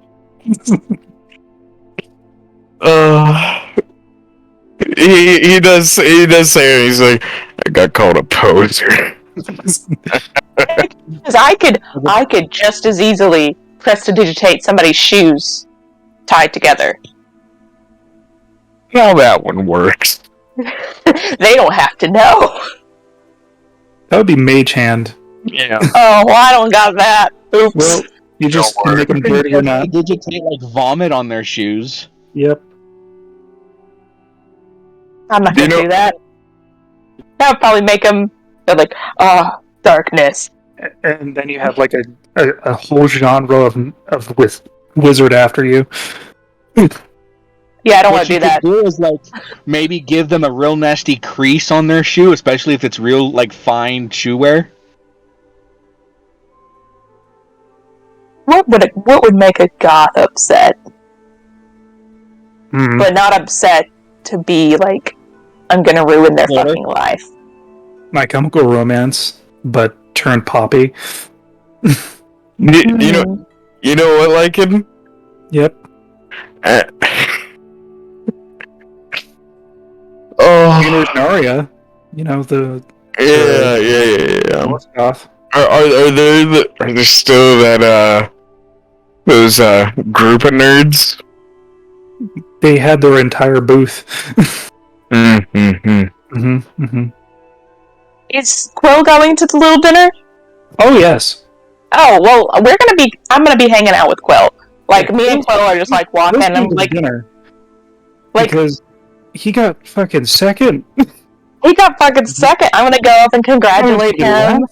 He does say it. He's like, I got called a poser. Because I could just as easily prestidigitate somebody's shoes tied together. How that one works. They don't have to know. That would be mage hand. Yeah. Oh, well, I don't got that. Oops. Well, you just can make them dirty or not. Digitate like vomit on their shoes. Yep. I'm not gonna do that. That would probably make them. They're like, darkness. And then you have like a whole genre of wizard after you. Yeah, I don't want to do that. What you could do is like maybe give them a real nasty crease on their shoe, especially if it's real like fine shoe wear. What would make a goth upset? Mm-hmm. But not upset to be like, I'm gonna ruin their fucking life. My Chemical Romance, but turned poppy. You know what, Lycan? Yep. Oh, Naria. You know the. Yeah. Goth. Are there still that those group of nerds? They had their entire booth. Is Quill going to the little dinner? Oh yes. Oh well, I'm gonna be hanging out with Quill. Like me and Quill are just like walking and like dinner. Like because he got fucking second. He got fucking second. I'm gonna go up and congratulate him.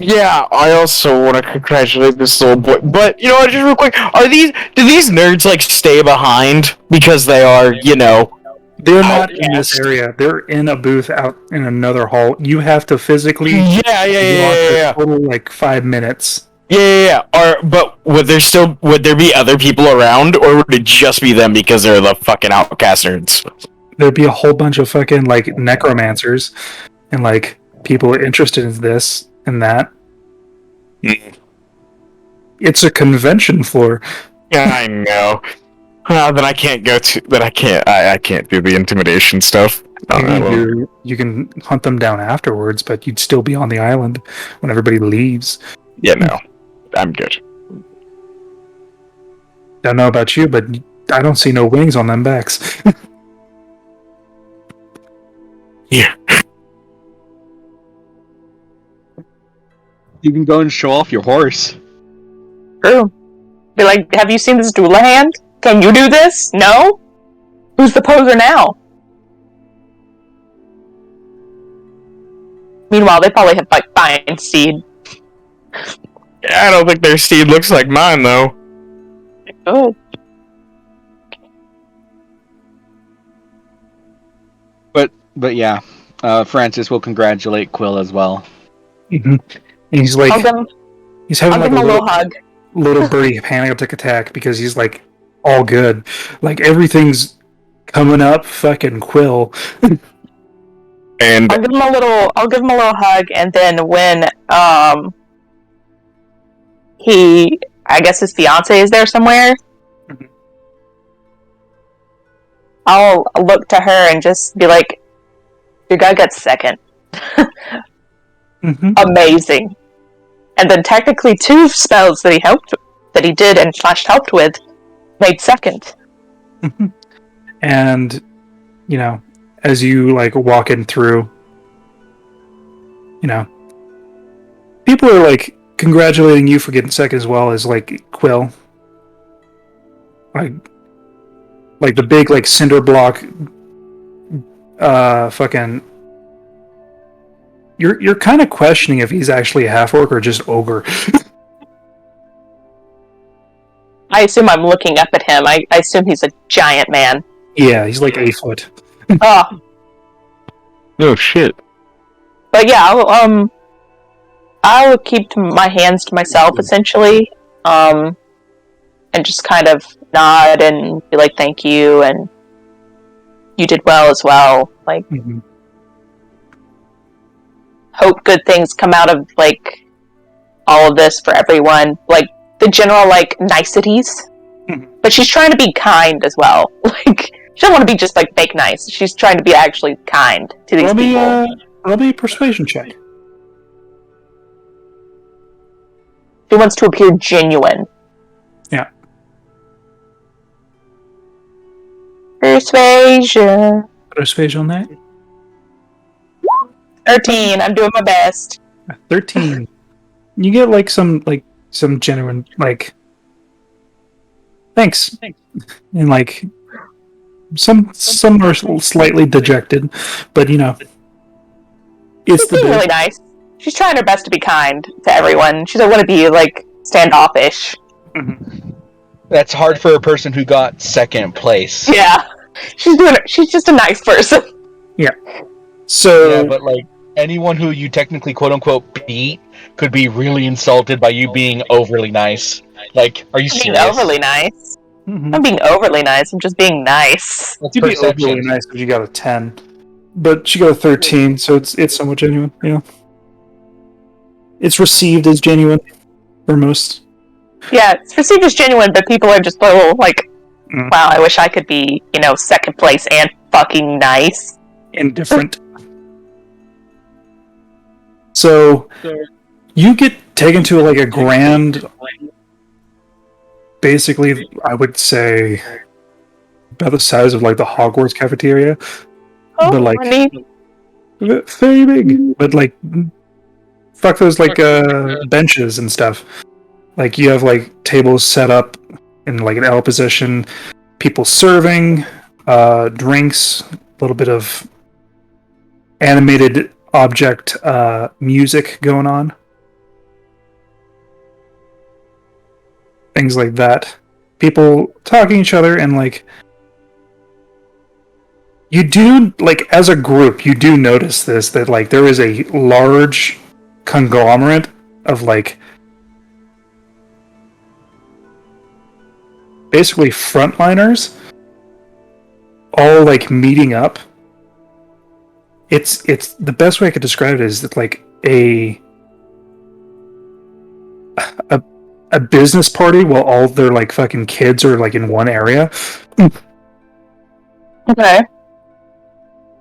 Yeah, I also want to congratulate this little boy. But you know what? Just real quick, do these nerds like stay behind because they are, They're not in this area. They're in a booth out in another hall. You have to physically. Yeah. Total like 5 minutes. Yeah. But would there be other people around, or would it just be them because they're the fucking outcast nerds? There'd be a whole bunch of fucking like necromancers and like people interested in this and that. It's a convention floor. Yeah, I know. Then I can't go to. Then I can't do the intimidation stuff. You can hunt them down afterwards, but you'd still be on the island when everybody leaves. Yeah, no. I'm good. Don't know about you, but I don't see no wings on them backs. Yeah. You can go and show off your horse. True. Be like, have you seen this doula hand? Can you do this? No? Who's the poser now? Meanwhile, they probably have like fine seed. I don't think their steed looks like mine, though. Good. But yeah, Francis will congratulate Quill as well. And he's like, he's having I'll like give him a little hug. little birdie panic attack because he's like all good. Like everything's coming up fucking Quill. And I'll give him a little hug, and then when I guess his fiance is there somewhere, I'll look to her and just be like, your guy got second. Amazing. And then technically 2 spells that he did and / helped with made second. And you know, as you like walking through, you know, people are like congratulating you for getting second as well as like Quill. Like the big like cinder block fucking you're kind of questioning if he's actually a half orc or just ogre. I assume I'm looking up at him. I assume he's a giant man. Yeah, he's like 8 foot. Oh. oh shit. But yeah, I'll keep my hands to myself essentially, and just kind of nod and be like, "Thank you," and you did well as well. Like, hope good things come out of like all of this for everyone. Like the general like niceties, but she's trying to be kind as well. Like she doesn't want to be just like fake nice. She's trying to be actually kind to these people. Roll me a persuasion check. She wants to appear genuine. Yeah. Persuasion. Persuasion on that? 13. I'm doing my best. 13. You get like some genuine like thanks. And like some are slightly dejected, but you know, it's She's being really nice. She's trying her best to be kind to everyone. She doesn't want to be like standoffish. That's hard for a person who got second place. Yeah, she's just a nice person. Yeah. So yeah, but like anyone who you technically quote unquote beat could be really insulted by you being overly nice. Like, are you serious? Being overly nice. I'm being overly nice. I'm just being nice. You'd be overly nice if you got a 10, but she got a 13, so it's somewhat genuine. You know, it's received as genuine for most. Yeah, it's received as genuine, but people are just a little like, wow, I wish I could be, you know, second place and fucking nice. Indifferent. So you get taken to like a grand, basically, I would say about the size of like the Hogwarts cafeteria, but like very big. But like, fuck those like benches and stuff. Like you have like tables set up in like an L position, people serving, drinks, a little bit of animated object music going on. Things like that. People talking to each other, and like you do, like as a group, you do notice this, that like there is a large conglomerate of like basically frontliners all like meeting up. It's the best way I could describe it is that like a business party while all their like fucking kids are like in one area. Okay.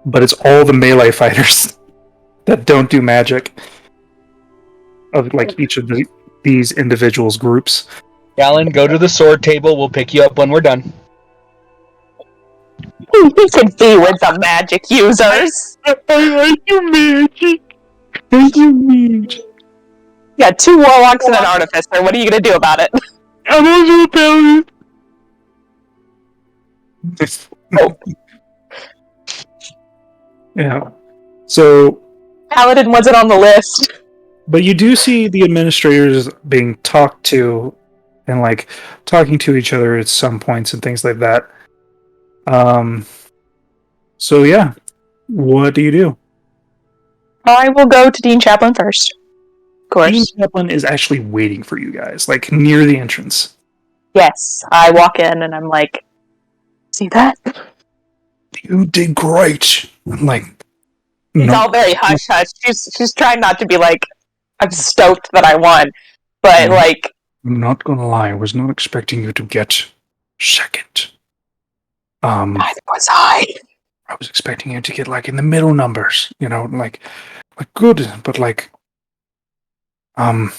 but it's all the melee fighters that don't do magic of like each of these individuals groups. Alan, go to the sword table. We'll pick you up when we're done. You could be with the magic users. I like your magic. Thank you, Mage. Yeah, 2 warlocks and an artificer. What are you gonna do about it? I'm also a paladin. Yeah. So, Paladin wasn't on the list. but you do see the administrators being talked to and like talking to each other at some points and things like that. So yeah, what do you do? I will go to Dean Chaplin first. Of course. Dean Chaplin is actually waiting for you guys, like near the entrance. Yes, I walk in and I'm like, see that? You did great. I'm like, It's all very hush hush. She's trying not to be like, I'm stoked that I won, but like, I'm not gonna lie, I was not expecting you to get second. neither was I. I was expecting you to get like in the middle numbers, you know, like good, but like, I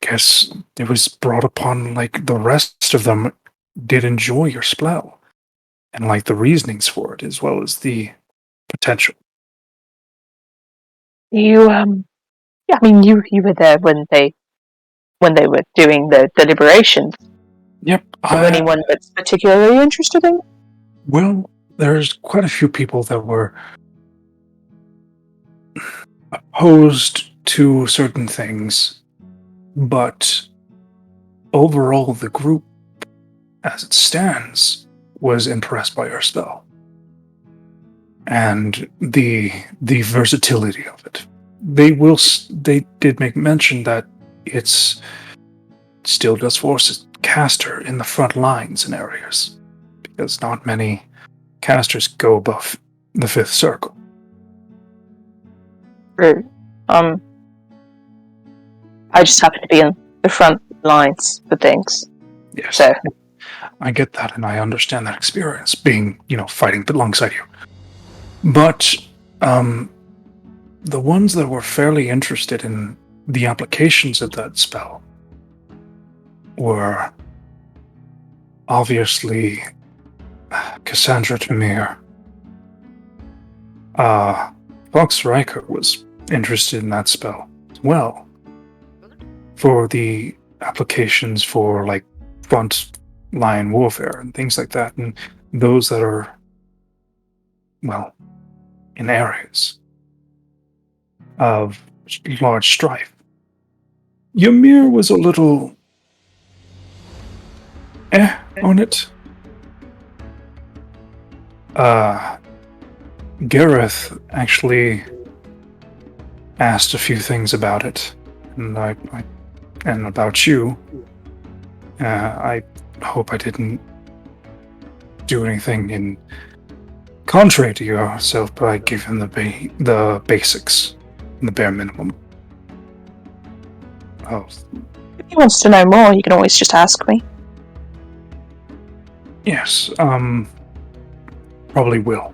guess it was brought upon like the rest of them did enjoy your spell and like the reasonings for it as well as the potential. You yeah, I mean you were there when they were doing the deliberations. Yep. Anyone that's particularly interested in? Well, there's quite a few people that were opposed to certain things, but overall the group, as it stands, was impressed by your spell. And the versatility of it. They did make mention that it still does force a caster in the front lines in areas, because not many casters go above the 5th circle. True. I just happen to be in the front lines for things. Yes, So I get that, and I understand that experience, being, fighting alongside you. But, the ones that were fairly interested in the applications of that spell were obviously Cassandra Tamir. Fox Riker was interested in that spell as well, for the applications for like front line warfare and things like that, and those that are, well, in areas of large strife. Ymir was a little on it. Gareth actually asked a few things about it, and and about you. I hope I didn't do anything in contrary to yourself, but I gave him the basics, the bare minimum. Oh, if he wants to know more, you can always just ask me. yes, probably will.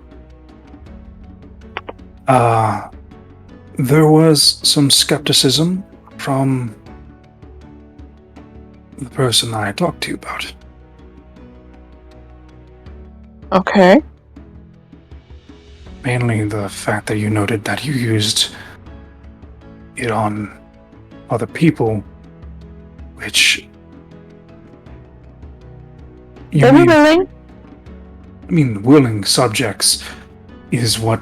There was some skepticism from the person that I talked to you about it. Okay. Mainly the fact that you noted that you used it on other people, which They were willing. willing subjects is what,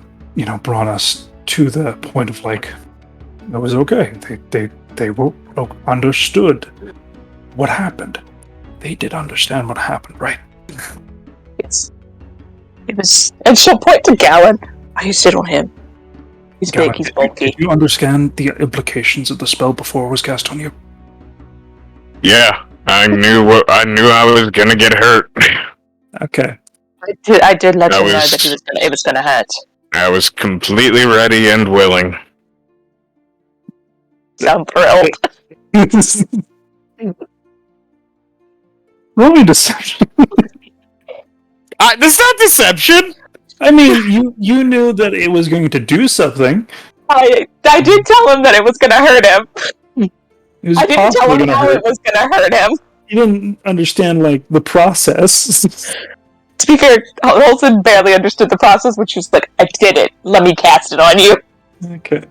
brought us to the point of like, it was okay. They were understood what happened. They did understand what happened, right? Yes. It was, and she'll point to Gallon. I used it on him. He's big, he's bulky. Did you understand the implications of the spell before it was cast on you? Yeah, I knew I was gonna get hurt. Okay. I did let That him know was- that it was gonna hurt. I was completely ready and willing. So I'm thrilled. Roll me deception. That's not deception. I mean, you knew that it was going to do something. I did tell him that it was going to hurt him. It was I didn't tell possibly him going to how hurt. it was going to hurt him. You didn't understand like the process. To be fair, Olsen barely understood the process, which was like, I did it. Let me cast it on you. Okay,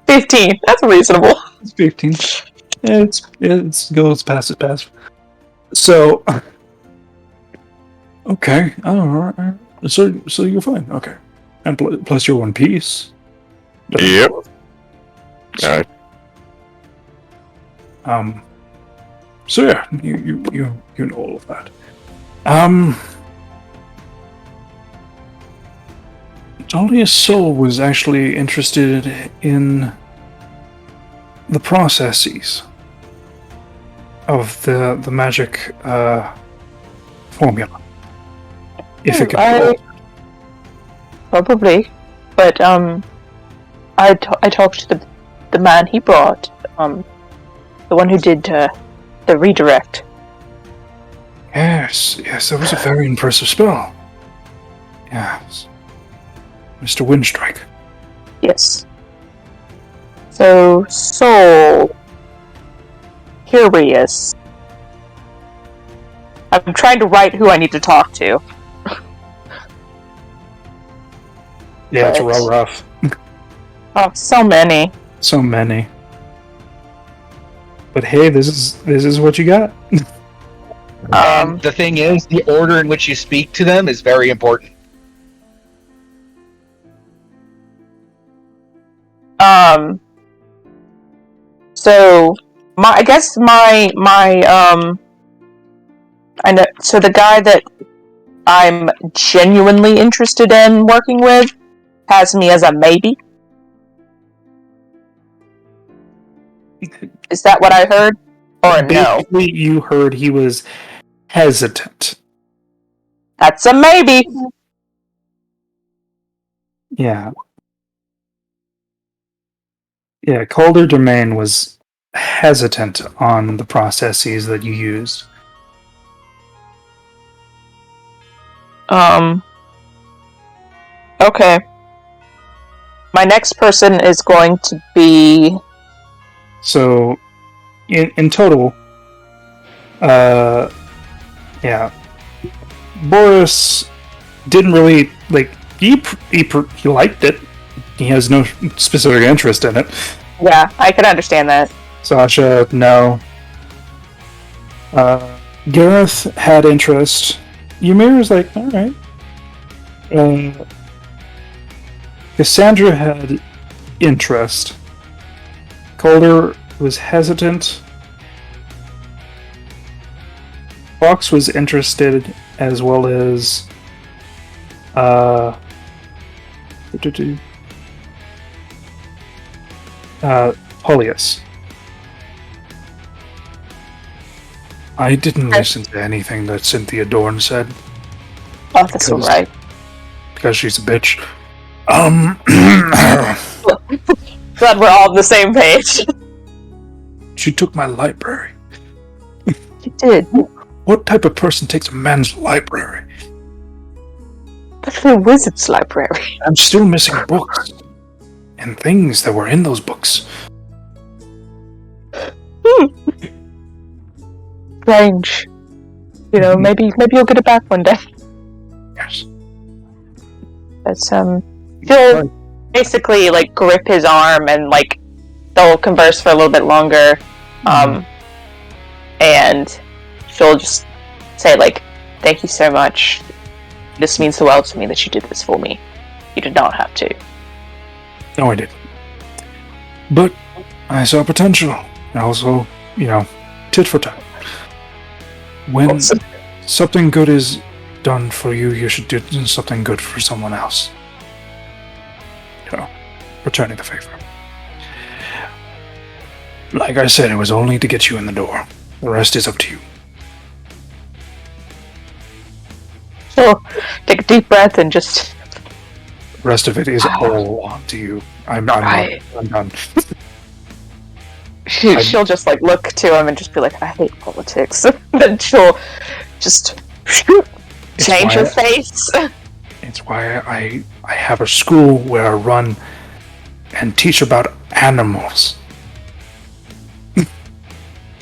15. That's reasonable. it's 15. Yeah, it's goes past it pass. So, okay, all right. So you're fine. Okay, and plus you're one piece. Yep. Alright. So yeah, you know all of that. Dahlia's soul was actually interested in the processes of the magic formula. If it could be altered. Probably. But, I talked to the man he brought, the one who did, the redirect. Yes, that was a very impressive spell. Yes. Mr. Windstrike. Yes. So, Soul. Curious. I'm trying to write who I need to talk to. Yeah, it's But- real rough. Oh, so many. So many. But hey, this is what you got. And the thing is, the order in which you speak to them is very important. So I know. So the guy that I'm genuinely interested in working with has me as a maybe. Is that what I heard? Or no? Basically, you heard he was hesitant. That's a maybe. Yeah. Yeah, Calder Domain was hesitant on the processes that you used. Okay. My next person is going to be... So, in total, yeah, Boris didn't really like. He liked it. He has no specific interest in it. Yeah, I can understand that. Sasha, no. Gareth had interest. Ymir was like, all right. Cassandra had interest. Calder was hesitant. Fox was interested, as well as Polius. I didn't listen to anything that Cynthia Dorn said Oh, that's alright. because she's a bitch. Glad we're all on the same page. She took my library. You did. What type of person takes a man's library? That's the wizard's library. I'm still missing books and things that were in those books. Strange. You know, maybe you'll get it back one day. Yes. But he'll basically like grip his arm and like they'll converse for a little bit longer. And she'll just say like, "Thank you so much. This means the world to me that you did this for me. You did not have to." No, I didn't. But I saw potential. And also, tit for tat. When Awesome. something good is done for you, you should do something good for someone else. Returning the favor. Like I said, it was only to get you in the door. The rest is up to you. She'll take a deep breath and just... The rest of it is all on to you. I'm done. She'll just like look to him and just be like, "I hate politics." Then she'll just change her face. It's why I have a school where I run and teach about animals.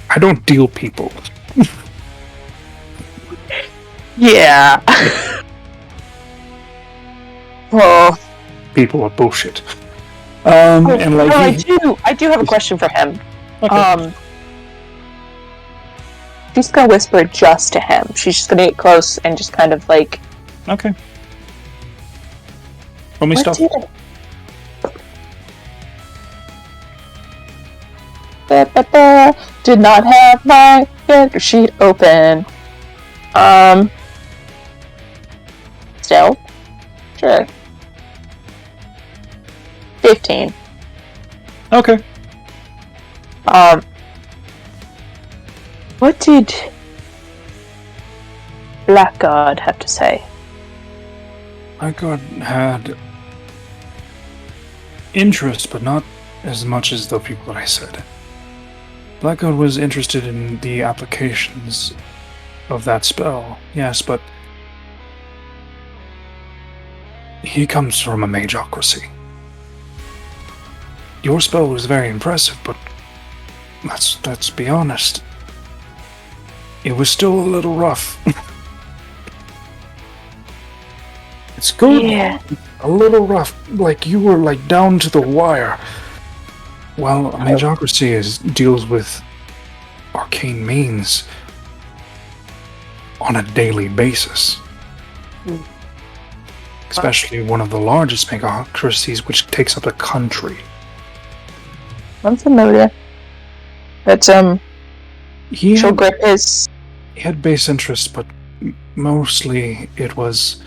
I don't deal people. Yeah. Well, People are bullshit. And like I do have a question for him. Okay. She's gonna whisper just to him. She's just gonna get close and just kind of like. Okay. Let me stop. Did not have my character sheet open. Stealth? Sure. 15. Okay. What did Blackguard have to say? Blackguard had interest, but not as much as the people that I said. Blackguard was interested in the applications of that spell, yes, but he comes from a magocracy. Your spell was very impressive, but let's be honest. It was still a little rough. It's good. Yeah. A little rough. Like you were like down to the wire. Well, magocracy deals with arcane means on a daily basis. Especially one of the largest magocracies, which takes up a country. I'm familiar. That's He she'll grip his. He had base interest, but mostly it was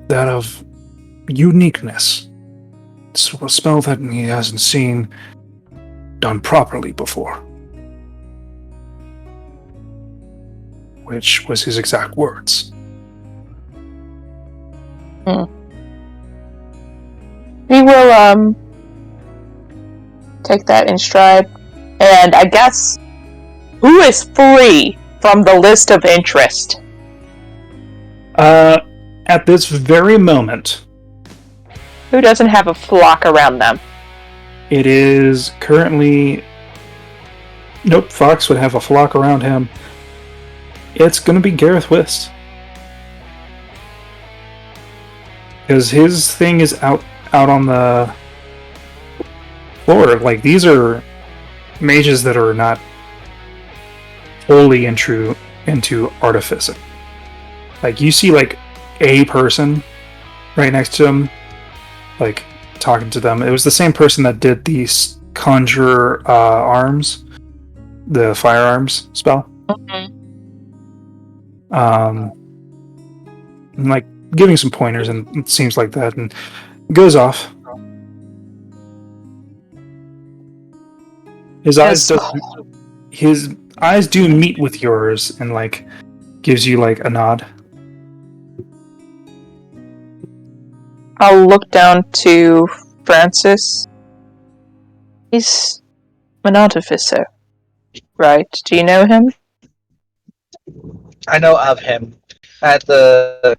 that of uniqueness. It's a spell that he hasn't seen done properly before. Which was his exact words. We will take that in stride. And I guess who is free from the list of interest? At this very moment, Who doesn't have a flock around them? it is currently... Nope, Fox would have a flock around him. It's gonna be Gareth Wist. Because his thing is out on the floor. Like, these are mages that are not wholly into artificing. Like, you see, like, a person right next to him, like, talking to them. It was the same person that did these conjure arms, the firearms spell. And, like, giving some pointers, and it seems like that, and goes off. His eyes do meet with yours, and like gives you like a nod. I'll look down to Francis. He's an artificer, right? Do you know him? I know of him. I had the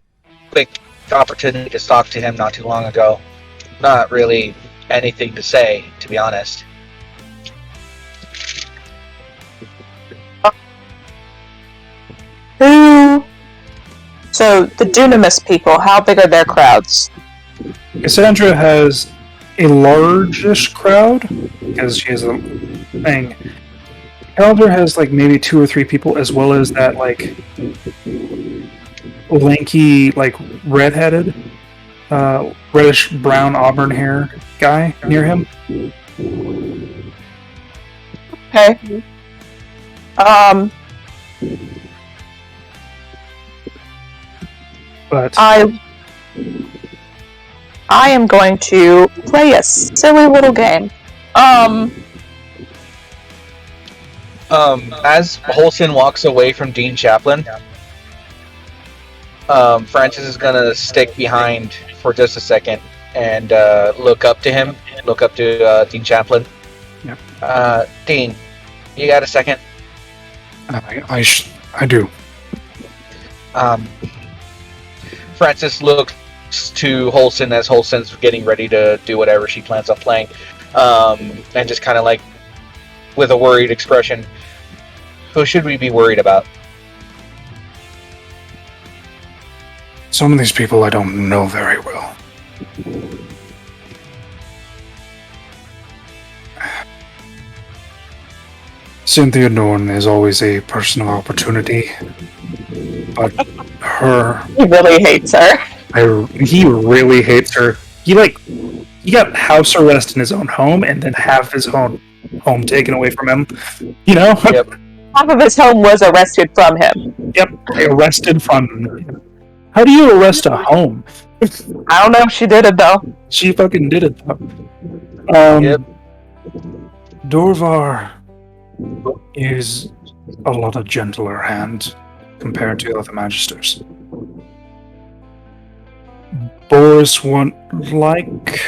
quick opportunity to talk to him not too long ago. Not really anything to say, to be honest. Who? So, the Dunamis people, how big are their crowds? Cassandra has a largish crowd because she has a thing. Calder has like maybe 2 or 3 people, as well as that like lanky, like redheaded, reddish brown auburn hair guy near him. Okay. But I am going to play a silly little game. As Holson walks away from Dean Chaplin, Francis is gonna stick behind for just a second and look up to him. Look up to Dean Chaplin. Yep. Dean, you got a second? I do. Francis looks to Holson as Holson's getting ready to do whatever she plans on playing, and just kind of like, with a worried expression, who should we be worried about? Some of these people I don't know very well. Cynthia Norn is always a personal opportunity, but He really hates her. he really hates her. He got house arrest in his own home and then have his own home taken away from him. You know? Yep. Half of his home was arrested from him. Yep. Arrested from him. How do you arrest a home? I don't know if she did it though. She fucking did it though. Yep. Dorvar is a lot of gentler hand compared to other magisters. Boris would like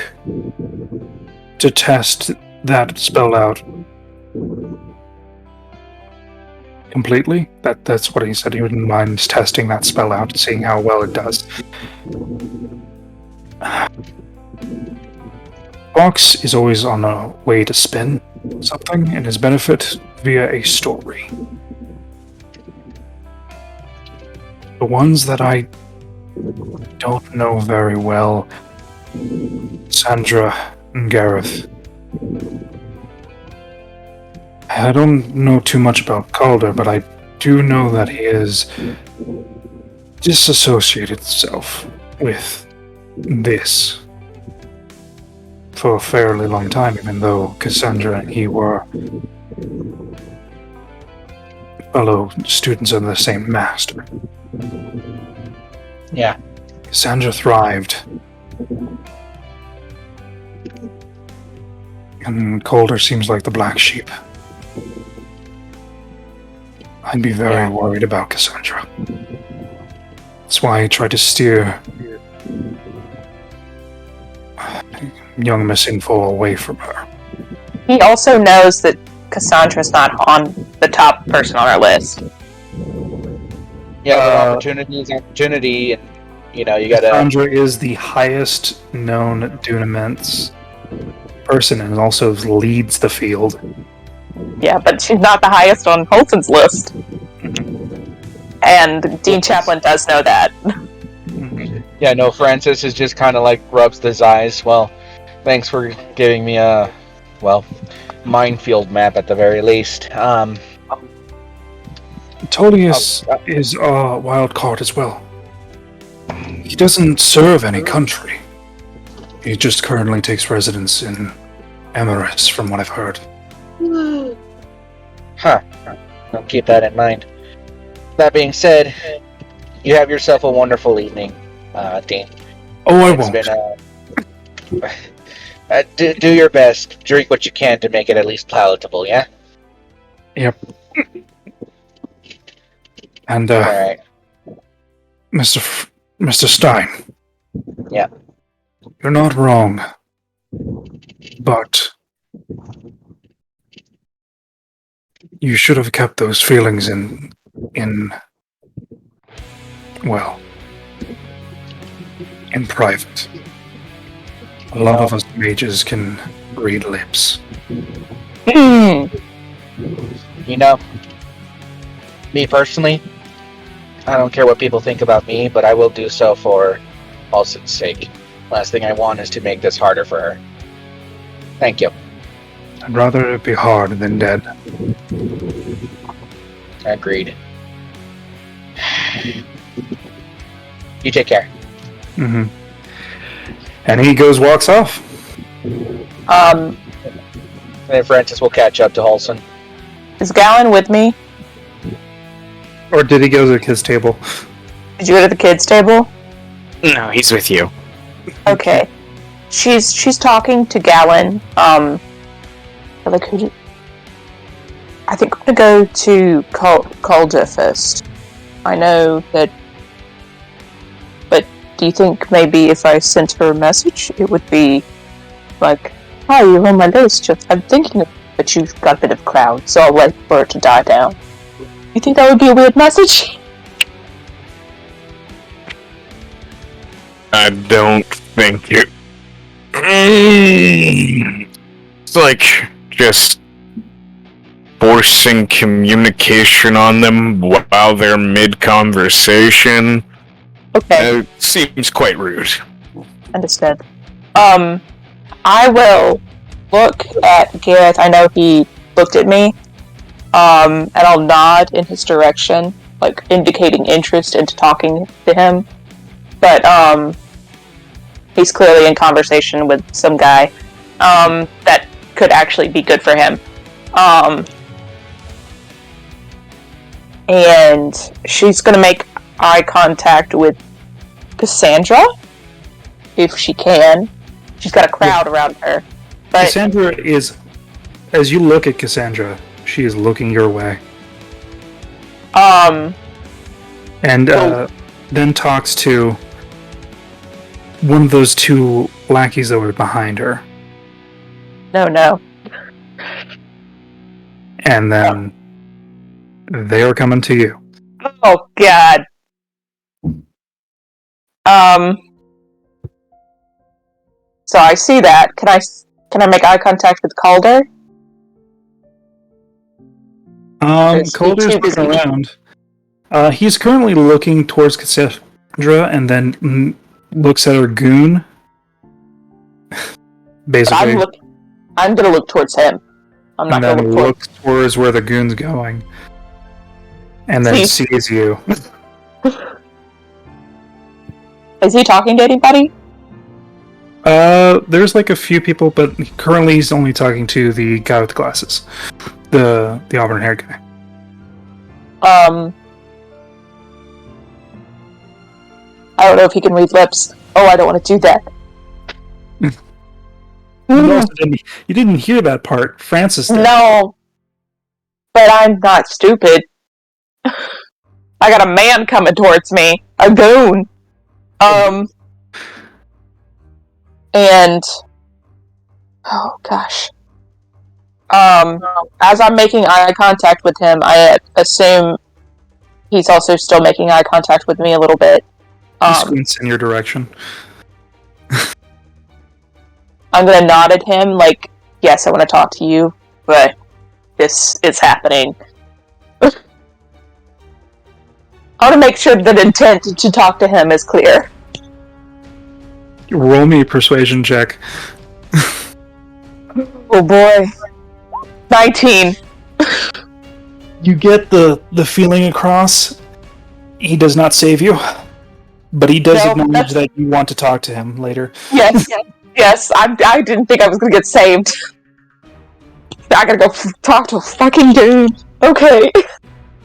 to test that spell out completely. That's what he said. He wouldn't mind testing that spell out, seeing how well it does. Fox is always on a way to spin something in his benefit via a story. The ones that I don't know very well, Sandra and Gareth. I don't know too much about Calder, but I do know that he has disassociated himself with this for a fairly long time, even though Cassandra and he were fellow students of the same master. Yeah. Cassandra thrived. And Calder seems like the black sheep. I'd be very worried about Cassandra. That's why I tried to steer young Miss Info away from her. He also knows that Cassandra's not on the top person on our list. Yeah, but opportunity is opportunity, and you gotta. Cassandra is the highest known Dunaments person and also leads the field. Yeah, but she's not the highest on Holton's list. And Dean Chaplin does know that. Yeah, no, Francis is just kind of like rubs his eyes. Well, thanks for giving me a, minefield map at the very least. Tolius is a wild card as well. He doesn't serve any country. He just currently takes residence in Emeris, from what I've heard. Huh. I'll keep that in mind. That being said, you have yourself a wonderful evening, Dean. Oh, I It's won't. been do your best. Drink what you can to make it at least palatable, yeah? Yep. And, Alright. Mr. Stein. Yeah. You're not wrong. But you should have kept those feelings in private. A lot of us mages can read lips. Me personally, I don't care what people think about me, but I will do so for Alston's sake. Last thing I want is to make this harder for her. Thank you. I'd rather it be hard than dead. Agreed. You take care. Mm-hmm. And he walks off. And then Francis will catch up to Holson. Is Gallon with me? Or did he go to his table? Did you go to the kids' table? No, he's with you. Okay. She's talking to Gallon. I think I'm gonna go to Calder first. I know that, but do you think maybe if I sent her a message, it would be like, "Hi, you're on my list. I'm thinking, but you've got a bit of crowd, so I'll wait for it to die down." You think that would be a weird message? I don't think it. It's like just forcing communication on them while they're mid-conversation. Okay, It seems quite rude. understood. I will look at Gareth. I know he looked at me. And I'll nod in his direction, like indicating interest into talking to him. But he's clearly in conversation with some guy that could actually be good for him. And she's gonna make eye contact with Cassandra if she can. She's got a crowd around her. But Cassandra is, as you look at Cassandra, she is looking your way. And then talks to one of those two lackeys that were behind her. No. And then they are coming to you. Oh God. So I see that. Can I make eye contact with Calder? Calder's looking around. He's currently looking towards Cassandra and then looks at her goon. Basically. I'm gonna look towards him. I'm not and gonna then look looks towards where the goon's going. And then Please. sees you. Is he talking to anybody? There's like a few people, but currently he's only talking to the guy with the glasses. The auburn-haired guy. I don't know if he can read lips. Oh, I don't want to do that. You didn't hear that part. Francis did. No. But I'm not stupid. I got a man coming towards me. A goon. And... Oh, gosh. As I'm making eye contact with him, I assume he's also still making eye contact with me a little bit. He squints in your direction. I'm gonna nod at him, like, yes, I want to talk to you, but this is happening. I want to make sure that intent to talk to him is clear. Roll me a persuasion check. Oh boy. 19. You get the feeling across. He does not save you, but he does acknowledge that you want to talk to him later. Yes, I didn't think I was gonna get saved. I gotta go talk to a fucking dude. Okay.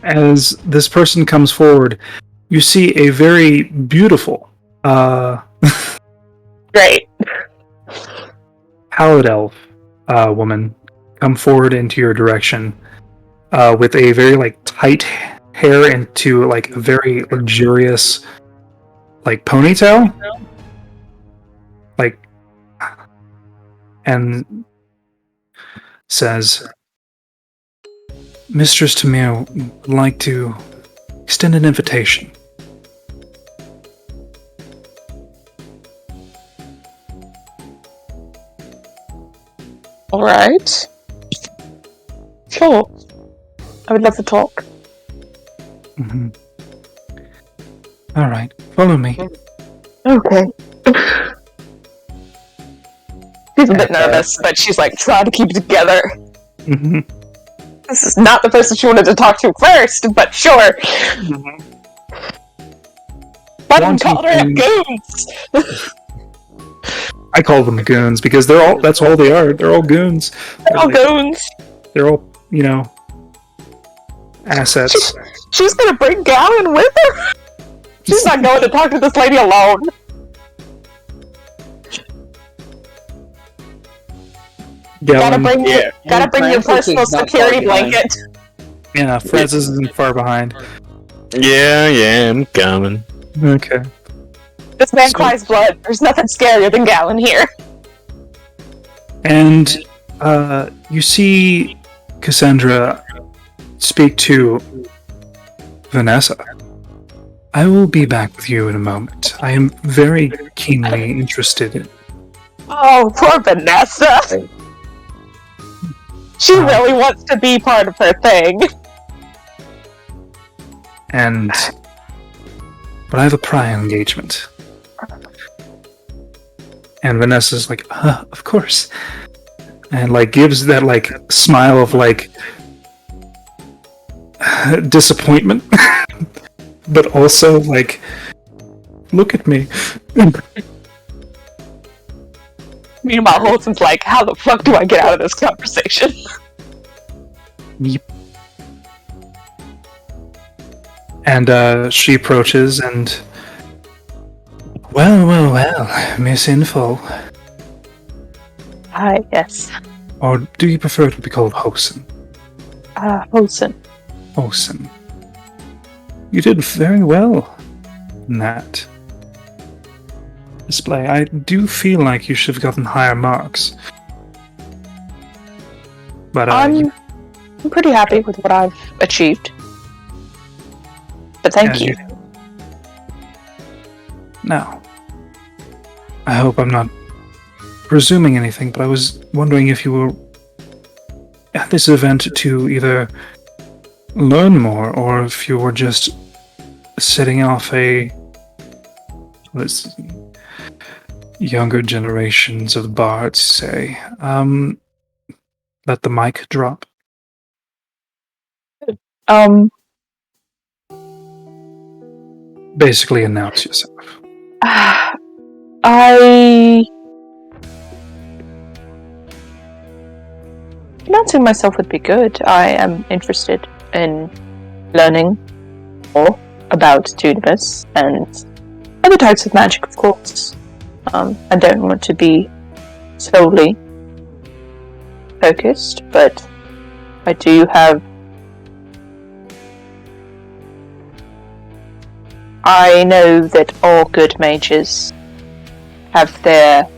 As this person comes forward, you see a very beautiful, Great. pallid elf woman come forward into your direction with a very like tight hair into like a very luxurious like ponytail, like, and says, Mistress Tamir would like to extend an invitation. Alright. Sure. I would love to talk. Mm-hmm. All right, follow me. Okay. She's a bit nervous, but she's like trying to keep it together. Mm-hmm. This is not the person she wanted to talk to first, but sure. Mm-hmm. Fucking called her goons! I call them goons because that's all they are. They're all goons. They're all goons. They're all, assets. She's gonna bring Gallon with her? She's not going to talk to this lady alone. Gallon, gotta bring your personal security blanket. Yeah, Francis isn't far behind. Yeah, I'm coming. Okay. This man cries blood. There's nothing scarier than Gallon here. And you see Cassandra speak to Vanessa. I will be back with you in a moment. I am very keenly interested in. Oh, poor Vanessa. She really wants to be part of her thing. But I have a prior engagement. And Vanessa's like, of course. And like gives that like smile of like disappointment. But also like, look at me. Meanwhile, Holton's like, how the fuck do I get out of this conversation? Yep. And she approaches and... Well, Miss Info. Hi, yes. Or do you prefer to be called Hosen? Holson. Hosen. You did very well in that display. I do feel like you should have gotten higher marks. But I'm pretty happy with what I've achieved. But thank you. Now, I hope I'm not presuming anything, but I was wondering if you were at this event to either learn more, or if you were just setting off a younger generations of bards say, let the mic drop. Basically announce yourself. Announcing myself would be good. I am interested in learning more about Dunamis and other types of magic, of course. I don't want to be solely focused, but I do have... I know that all good mages have their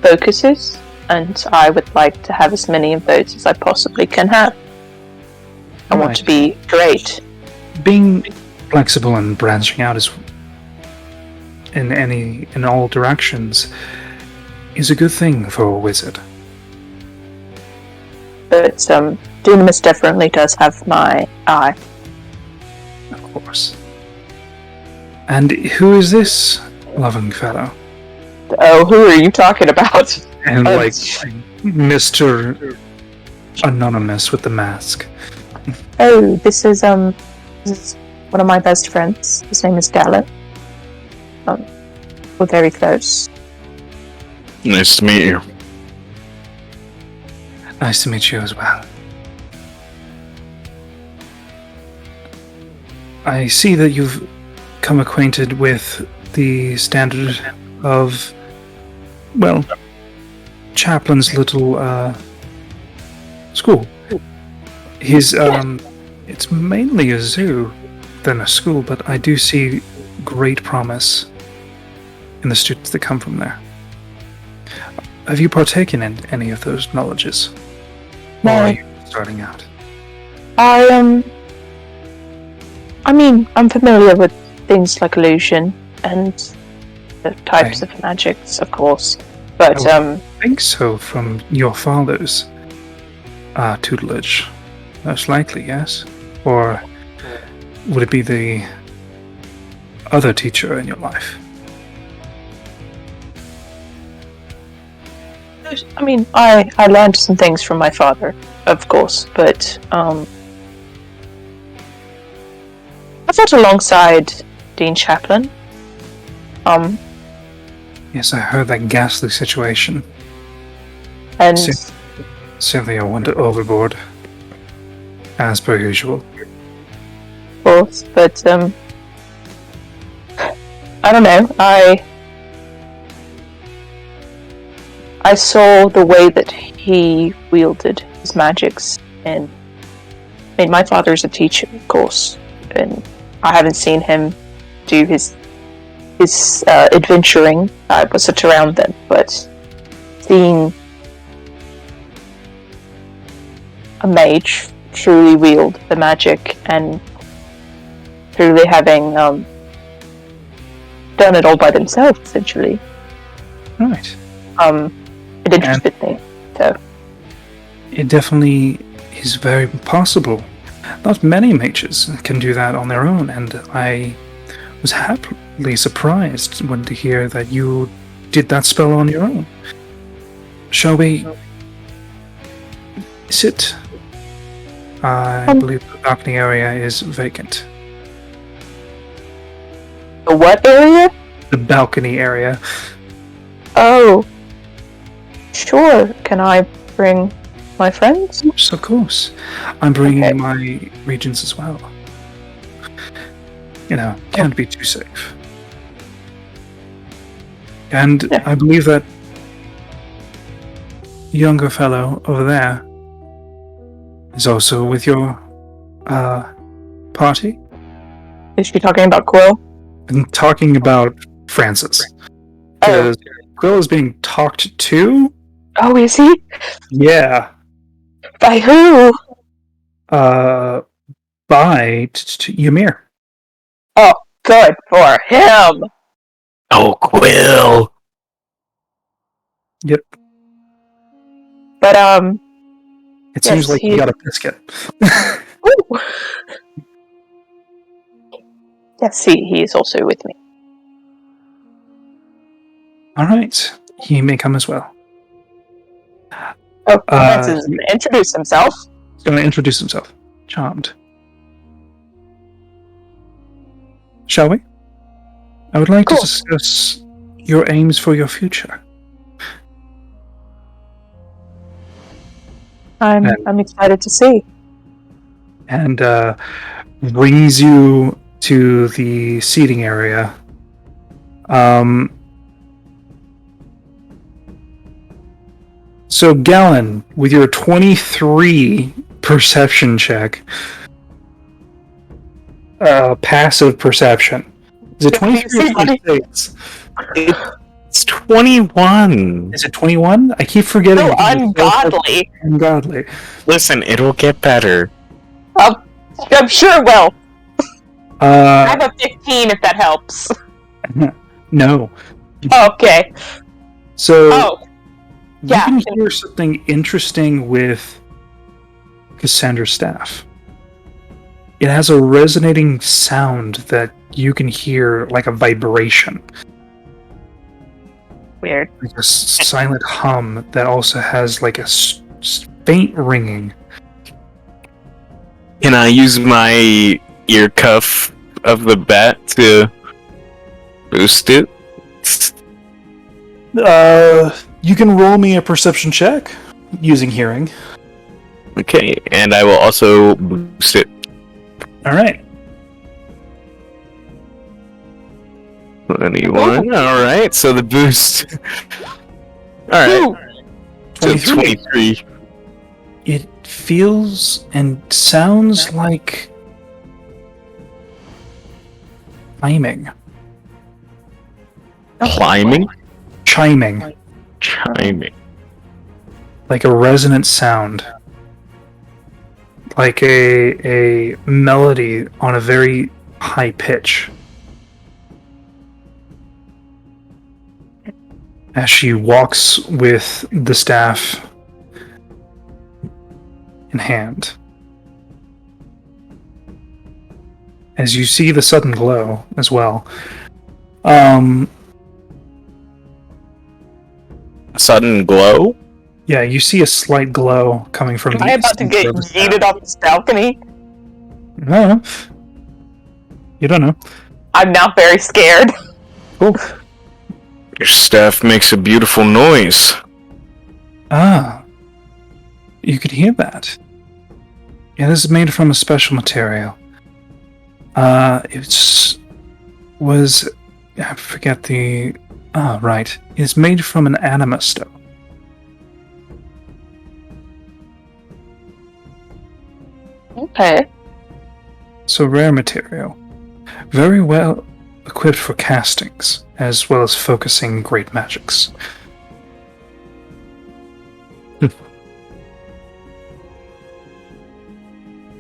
focuses, and I would like to have as many of those as I possibly can have. I want to be great. Being flexible and branching out in all directions is a good thing for a wizard. But Dunamis definitely does have my eye. Of course. And who is this loving fellow? Oh, who are you talking about? And like Mr. Anonymous with the mask. Oh, this is one of my best friends. His name is Gaslight. We're very close. Nice to meet you. Nice to meet you as well. I see that you've come acquainted with the standard of, well, Chaplin's little school. It's mainly a zoo than a school, but I do see great promise in the students that come from there. Have you partaken in any of those knowledges? No. Or are you starting out? I mean, I'm familiar with things like illusion and the types of magics, of course. But I think so from your father's tutelage. Most likely, yes. Or would it be the other teacher in your life? I mean, I learned some things from my father, of course, but I fought alongside Dean Chaplin. Yes, I heard that ghastly situation. And Cynthia went overboard, as per usual. Of course, but I don't know. I saw the way that he wielded his magics, and I mean, my father is a teacher, of course, and I haven't seen him do his adventuring. I wasn't around then, but seeing a mage truly wield the magic and truly having done it all by themselves, essentially. Right. It interested me. So It definitely is very possible. Not many mages can do that on their own, and I was happily surprised when to hear that you did that spell on your own. Shall we sit? I believe the balcony area is vacant. the what area? The balcony area. Oh, sure. Can I bring my friends? Of course. I'm bringing Okay. my regents as well. You know, can't be too safe. And Yeah. I believe that younger fellow over there is also with your party. Is she talking about Quill? I'm talking about Francis. Oh, Because Quill is being talked to? oh, is he? Yeah. By who? By Ymir. Oh, good for him. Oh, Quill. Yep. But It seems Yes, like you he- got a biscuit. ooh. Yes, he is also with me. Alright. He may come as well. Oh, Francis is going to introduce himself. He's going to introduce himself. Charmed. Shall we? I would like Cool. to discuss your aims for your future. I'm excited to see. And brings you to the seating area. So, Galen, with your 23 perception check, passive perception. Is it 23 or 26? It's 21. Is it 21? I keep forgetting. So ungodly. Ungodly. Listen, it'll get better. I'm sure it will. I Uh, have a 15 if that helps. no. Okay. So, Oh, yeah. you can hear something interesting with Cassandra's staff. It has a resonating sound that you can hear like a vibration, Weird. like a silent hum that also has like a faint ringing. Can I use my ear cuff of the bat to boost it? You can roll me a perception check using hearing. Okay, and I will also boost it. All right. 21. Alright, so the boost. Alright, Ooh, so 23. 23. It feels and sounds like chiming. Climbing? Chiming. Chiming. Like a resonant sound. Like a melody on a very high pitch. As she walks with the staff in hand. As you see the sudden glow as well. Sudden glow? Yeah, you see a slight glow coming from am I about to get yeeted off this balcony? No. You don't know. I'm now very scared. Cool. Your staff makes a beautiful noise. Ah. You could hear that. Yeah, this is made from a special material. I forget the... Ah, right. It's made from an anima stone. Okay. So rare material. Very well equipped for castings, as well as focusing great magics.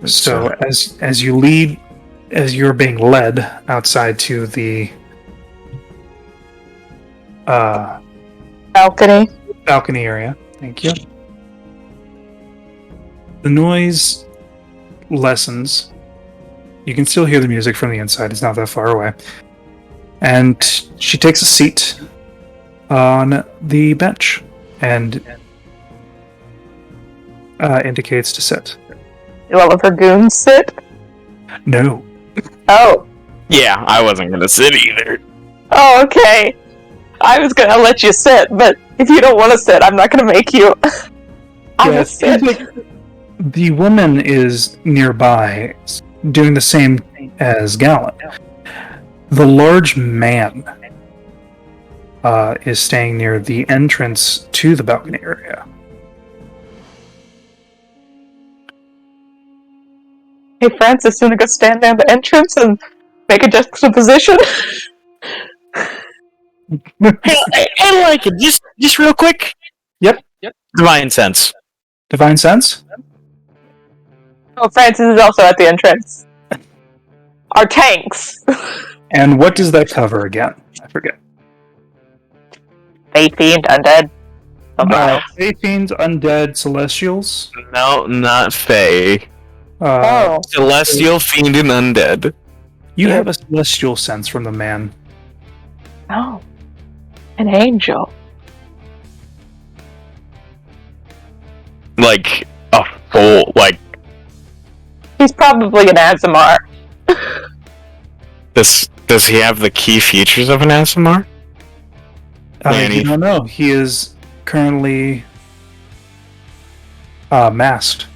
So as you lead as you're being led outside to the Balcony. balcony area. Thank you. The noise lessens. You can still hear the music from the inside. It's not that far away. And she takes a seat on the bench and indicates to sit. Do all of her goons sit? No. Oh. Yeah, I wasn't gonna sit either. Oh, okay. I was gonna let you sit, but if you don't want to sit, I'm not gonna make you. I'm gonna sit. The woman is nearby, doing the same as Gallant. The large man is staying near the entrance to the balcony area. Hey, Francis, you wanna go stand there at the entrance and make a juxtaposition? I like it. Just real quick. Yep. Divine sense. Divine sense? Oh, Francis is also at the entrance. Our tanks. And what does that cover again? I forget. Fae fiend, undead. Fae fiends, undead, celestials. No, not Fae. Oh. Celestial, fiend, and undead. You have a celestial sense from the man. Oh. An angel. Like a full, like He's probably an Azamar. Does he have the key features of an ASMR? You don't know. He is currently masked.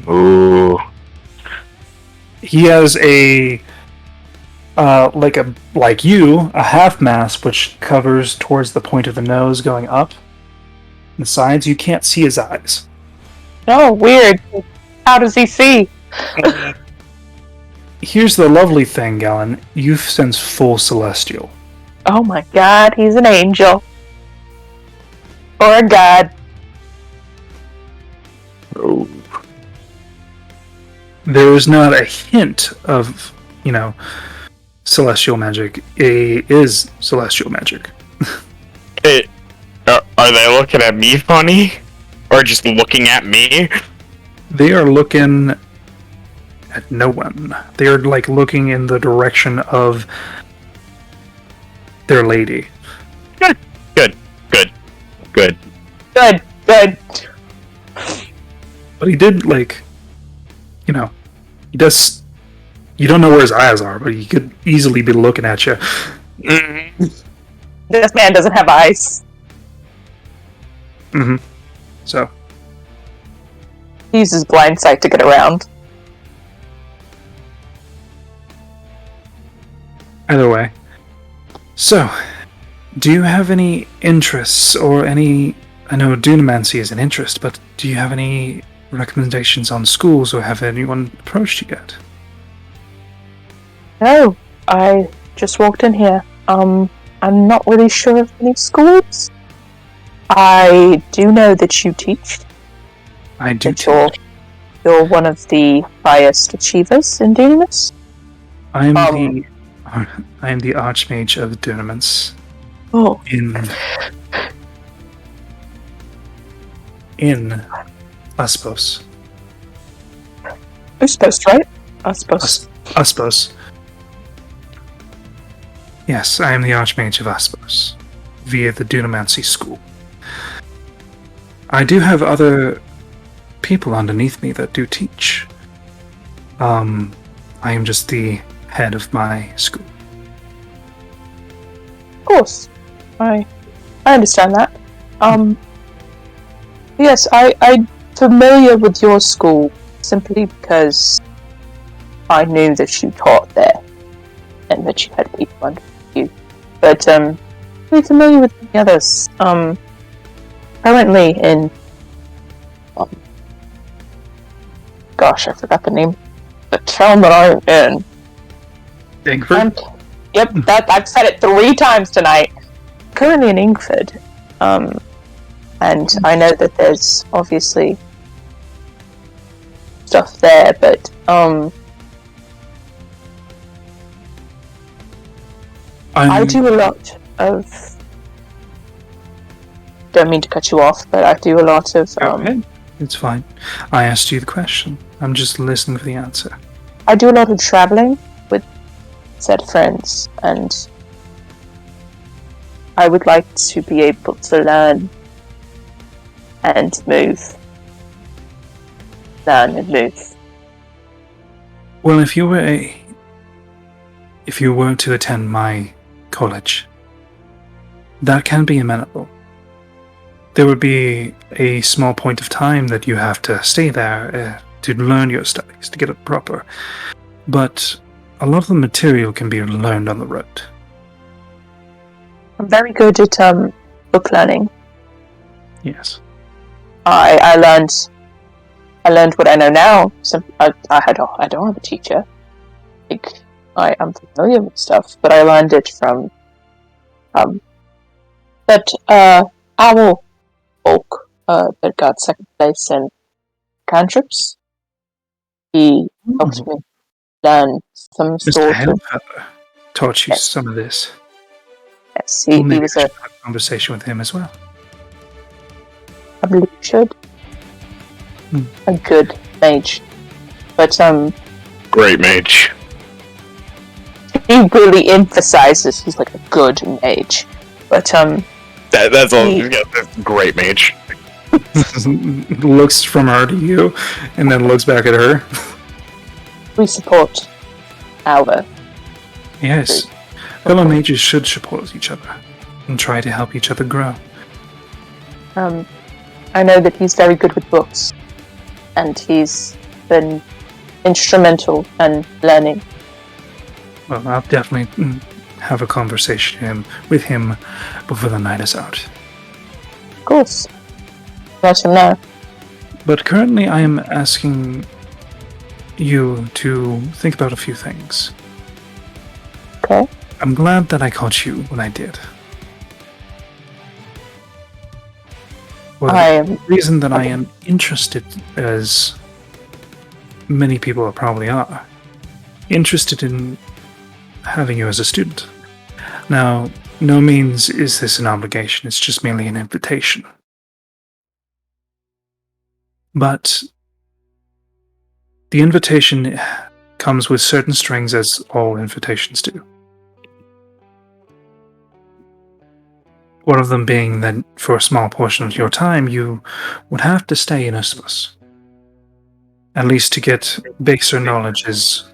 Ooh. He has a like you, a half mask which covers towards the point of the nose going up. The sides, you can't see his eyes. Oh, weird. How does he see? Here's the lovely thing, Galen. You sense full celestial. Oh my god, he's an angel. Or a god. Oh. There is not a hint of, celestial magic. It is celestial magic. Are they looking at me funny? Or just looking at me? They are looking at no one. They are looking in the direction of their lady. Good. Good. But he did he does. You don't know where his eyes are, but he could easily be looking at you. Mm-hmm. This man doesn't have eyes. Mm-hmm. So He uses blind sight to get around. either way. So, do you have any interests or any? I know dunamancy is an interest, but do you have any recommendations on schools, or have anyone approached you yet? No, I just walked in here. I'm not really sure of any schools. I do know that you teach. I do. That you're one of the highest achievers in Dunamis. I am the Archmage of Dunamance. Oh. In Uspos. Uspos, right? Uspos. Uspos. Yes, I am the Archmage of Uspos, via the Dunamancy School. I do have other people underneath me that do teach. I am just the head of my school. Of course. I understand that. Yes, I'm familiar with your school simply because I knew that you taught there and that you had people under you. But I'm really familiar with the others. Currently in gosh, I forgot the name. The town that I'm in. Ingford? Yep, I've said it 3 times tonight. Currently in Ingford. And I know that there's obviously stuff there, but I do a lot of. Don't mean to cut you off, but I do a lot of. Go ahead. It's fine. I asked you the question. I'm just listening for the answer. I do a lot of traveling with said friends, and I would like to be able to learn and move. Learn and move. Well, if you were to attend my college, that can be amenable. There would be a small point of time that you have to stay there to learn your studies, to get it proper. But a lot of the material can be learned on the road. I'm very good at book learning. Yes. I learned what I know now. So I don't have a teacher. Like, I am familiar with stuff, but I learned it from Owl Folk that got second place in cantrips. He helped me learn some Mr. sort of. Hellfeather taught you Yes. some of this. Yes, Well, he maybe was I should have a conversation with him as well. I believe you should. Hmm. A good mage, but Great mage. he really emphasizes he's like a good mage, but That's all. Yeah, that's great mage. Looks from her to you, and then looks back at her. we support our. Yes. Fellow mages should support each other and try to help each other grow. I know that he's very good with books, and he's been instrumental in learning. Well, I'll definitely have a conversation with him before the night is out. Of course. Let him know. But currently I am asking you to think about a few things. Okay. I'm glad that I caught you when I did. Well, the reason that I am interested, as many people probably are, interested in having you as a student. Now, no means is this an obligation, it's just merely an invitation. But the invitation comes with certain strings, as all invitations do. One of them being that for a small portion of your time, you would have to stay in Uspus. At least to get baser knowledges.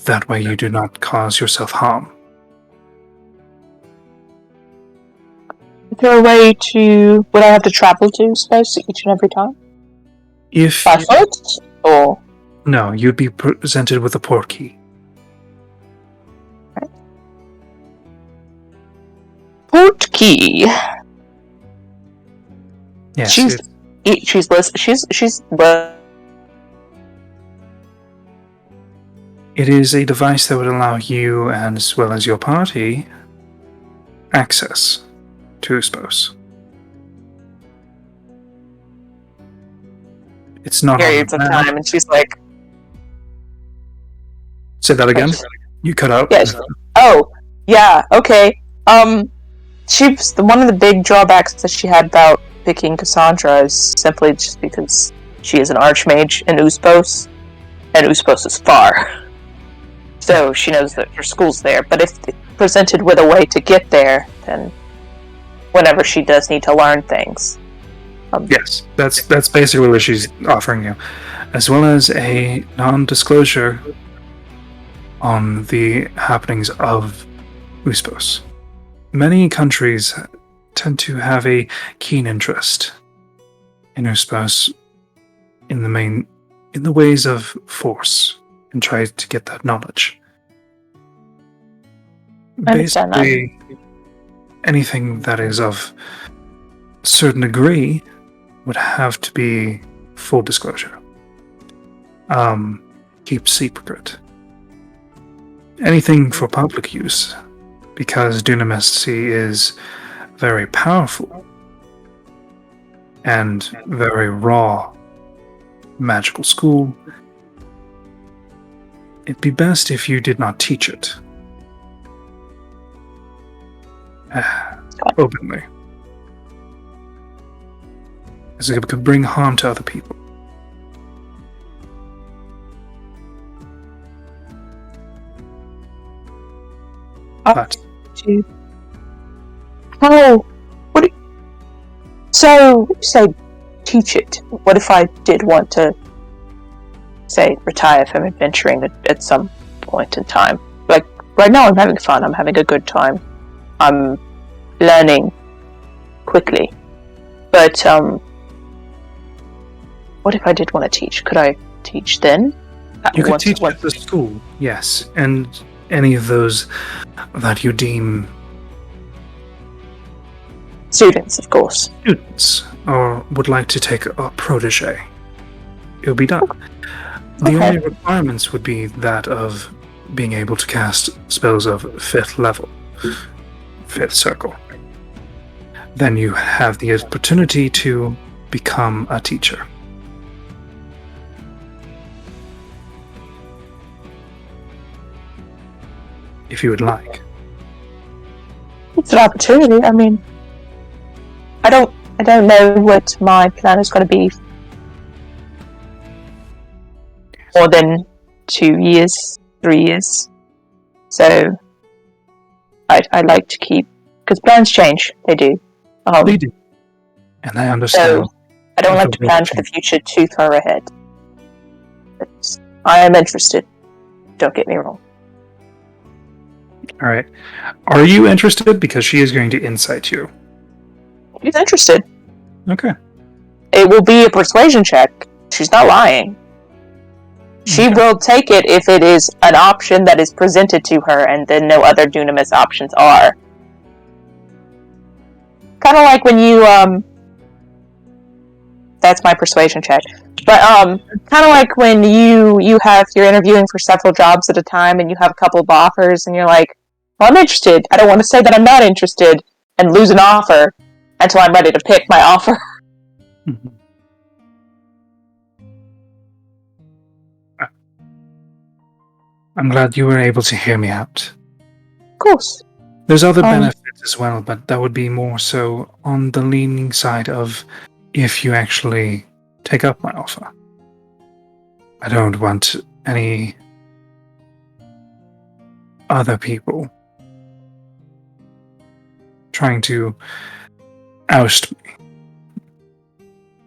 That way you do not cause yourself harm. Is there a way to... Would I have to travel to space each and every time? If... By foot? Or... No, you'd be presented with a port key. Port key. Yes, She's it is a device that would allow you, and as well as your party, access to Uspos. It's not periods of time, and she's like, Say that again? You cut out? yes. Oh, yeah, okay. She's one of the big drawbacks that she had about picking Cassandra is simply just because she is an archmage in Uspos, and Uspos is far. So she knows that her school's there, but if presented with a way to get there, then whenever she does need to learn things. Yes, that's basically what she's offering you, as well as a non-disclosure on the happenings of Uspos. Many countries tend to have a keen interest in Uspos in the ways of force and try to get that knowledge. I understand that. Basically, anything that is of a certain degree would have to be full disclosure. Keep secret. Anything for public use, because Dunamisty is very powerful and very raw magical school. It'd be best if you did not teach it. openly. As it could bring harm to other people. But How? So, say, teach it. What if I did want to, say, retire from adventuring at some point in time? Like, right now I'm having fun, I'm having a good time. I'm learning quickly. But, what if I did want to teach? Could I teach then? You could teach at the school, yes, and any of those that you deem students, of course. Students, or would like to take a protege. It'll be done. The Okay. only requirements would be that of being able to cast spells of 5th level, 5th circle. Then you have the opportunity to become a teacher. If you would like. It's an opportunity. I mean, I don't know what my plan is going to be. More than 2 years, 3 years. So, I like to keep, because plans change. They do. They do. And I understand. So, I don't like to plan for the future too far ahead. But I am interested. Don't get me wrong. Alright. Are you interested? Because she is going to insight you. She's interested. Okay. It will be a persuasion check. She's not lying. She will take it if it is an option that is presented to her and then no other dunamis options are. Kind of like when you, that's my persuasion check. But, kind of like when you're interviewing for several jobs at a time and you have a couple of offers and you're like, well, I'm interested. I don't want to say that I'm not interested and lose an offer until I'm ready to pick my offer. Mm-hmm. I'm glad you were able to hear me out. Of course. There's other benefits as well, but that would be more so on the leaning side of if you actually take up my offer. I don't want any other people trying to oust me.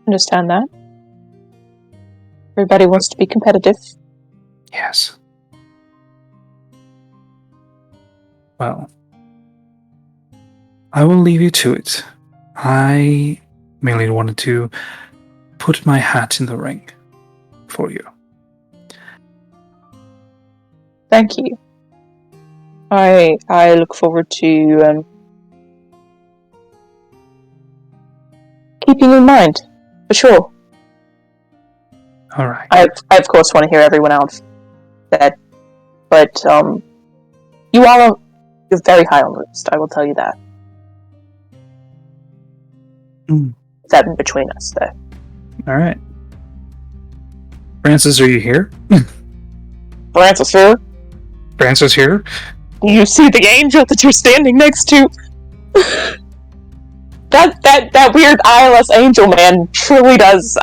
Understand that. Everybody wants to be competitive. Yes. Well, I will leave you to it. I merely wanted to put my hat in the ring for you. Thank you. I look forward to keeping you in mind, for sure. All right. I of course want to hear everyone else said, but you all are very high on the list. I will tell you that. That in between us, though. All right. Francis, are you here? Francis here. Francis here? Do you see the angel that you're standing next to? that weird eyeless angel man truly does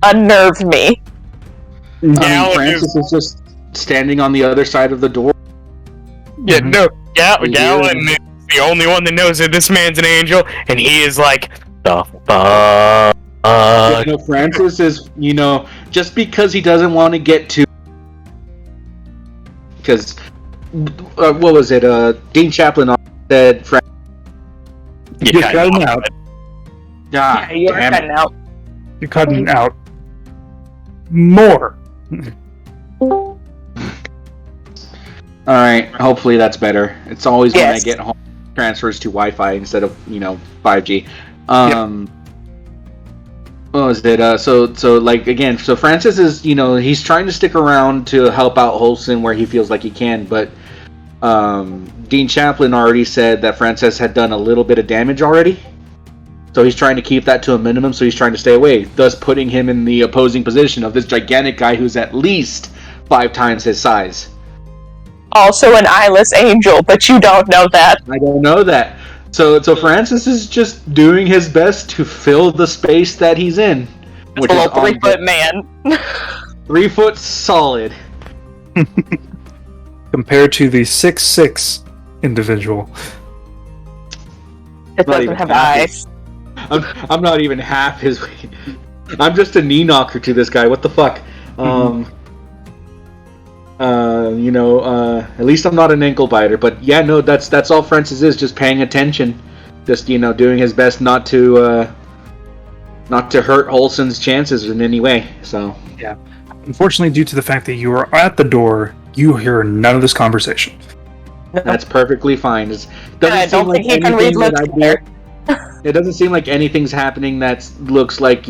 unnerve me. Francis is just standing on the other side of the door. Yeah, no, Galen is the only one that knows that this man's an angel, and he is like, the fuck? Francis is, just because he doesn't want to get too... Because, what was it, Dean Chaplin said... You're cutting out. Yeah, you're cutting out. You're cutting out. More. Alright, hopefully that's better. It's always when I get home, transfers to Wi-Fi instead of, 5G. What was it? So Francis is, he's trying to stick around to help out Holson where he feels like he can, but Dean Chaplin already said that Francis had done a little bit of damage already. So he's trying to keep that to a minimum, so he's trying to stay away, thus putting him in the opposing position of this gigantic guy who's at least 5 times his size. also an eyeless angel, but you don't know that. I don't know that. So Francis is just doing his best to fill the space that he's in, which is Little 3-foot man. 3 foot solid. Compared to the 6'6" individual. It Not doesn't even have half eyes. I'm not even half his weight. I'm just a knee knocker to this guy. What the fuck? At least I'm not an ankle biter. But yeah, no, that's all Francis is. Just paying attention. Just doing his best not to hurt Olsen's chances in any way. So yeah. Unfortunately, due to the fact that you are at the door, you hear none of this conversation. that's perfectly fine. I don't think he can read lips either. It doesn't seem like anything's happening that looks like,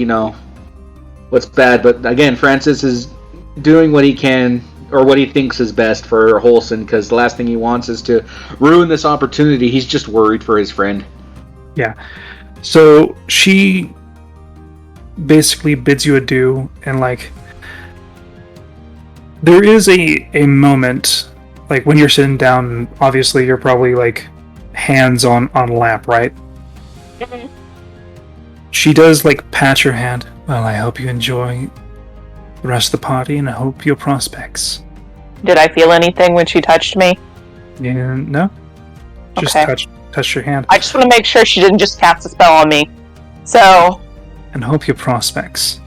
what's bad. But again, Francis is doing what he can, or what he thinks is best for Holson, because the last thing he wants is to ruin this opportunity. He's just worried for his friend. Yeah. So she basically bids you adieu, and there is a moment, when you're sitting down, obviously you're probably hands on lap, right? Mm-hmm. She does pat your hand. Well, I hope you enjoy the rest of the party, and I hope your prospects. Did I feel anything when she touched me? Yeah, no. Just Okay. touch your hand. I just want to make sure she didn't just cast a spell on me. So, And hope your prospects.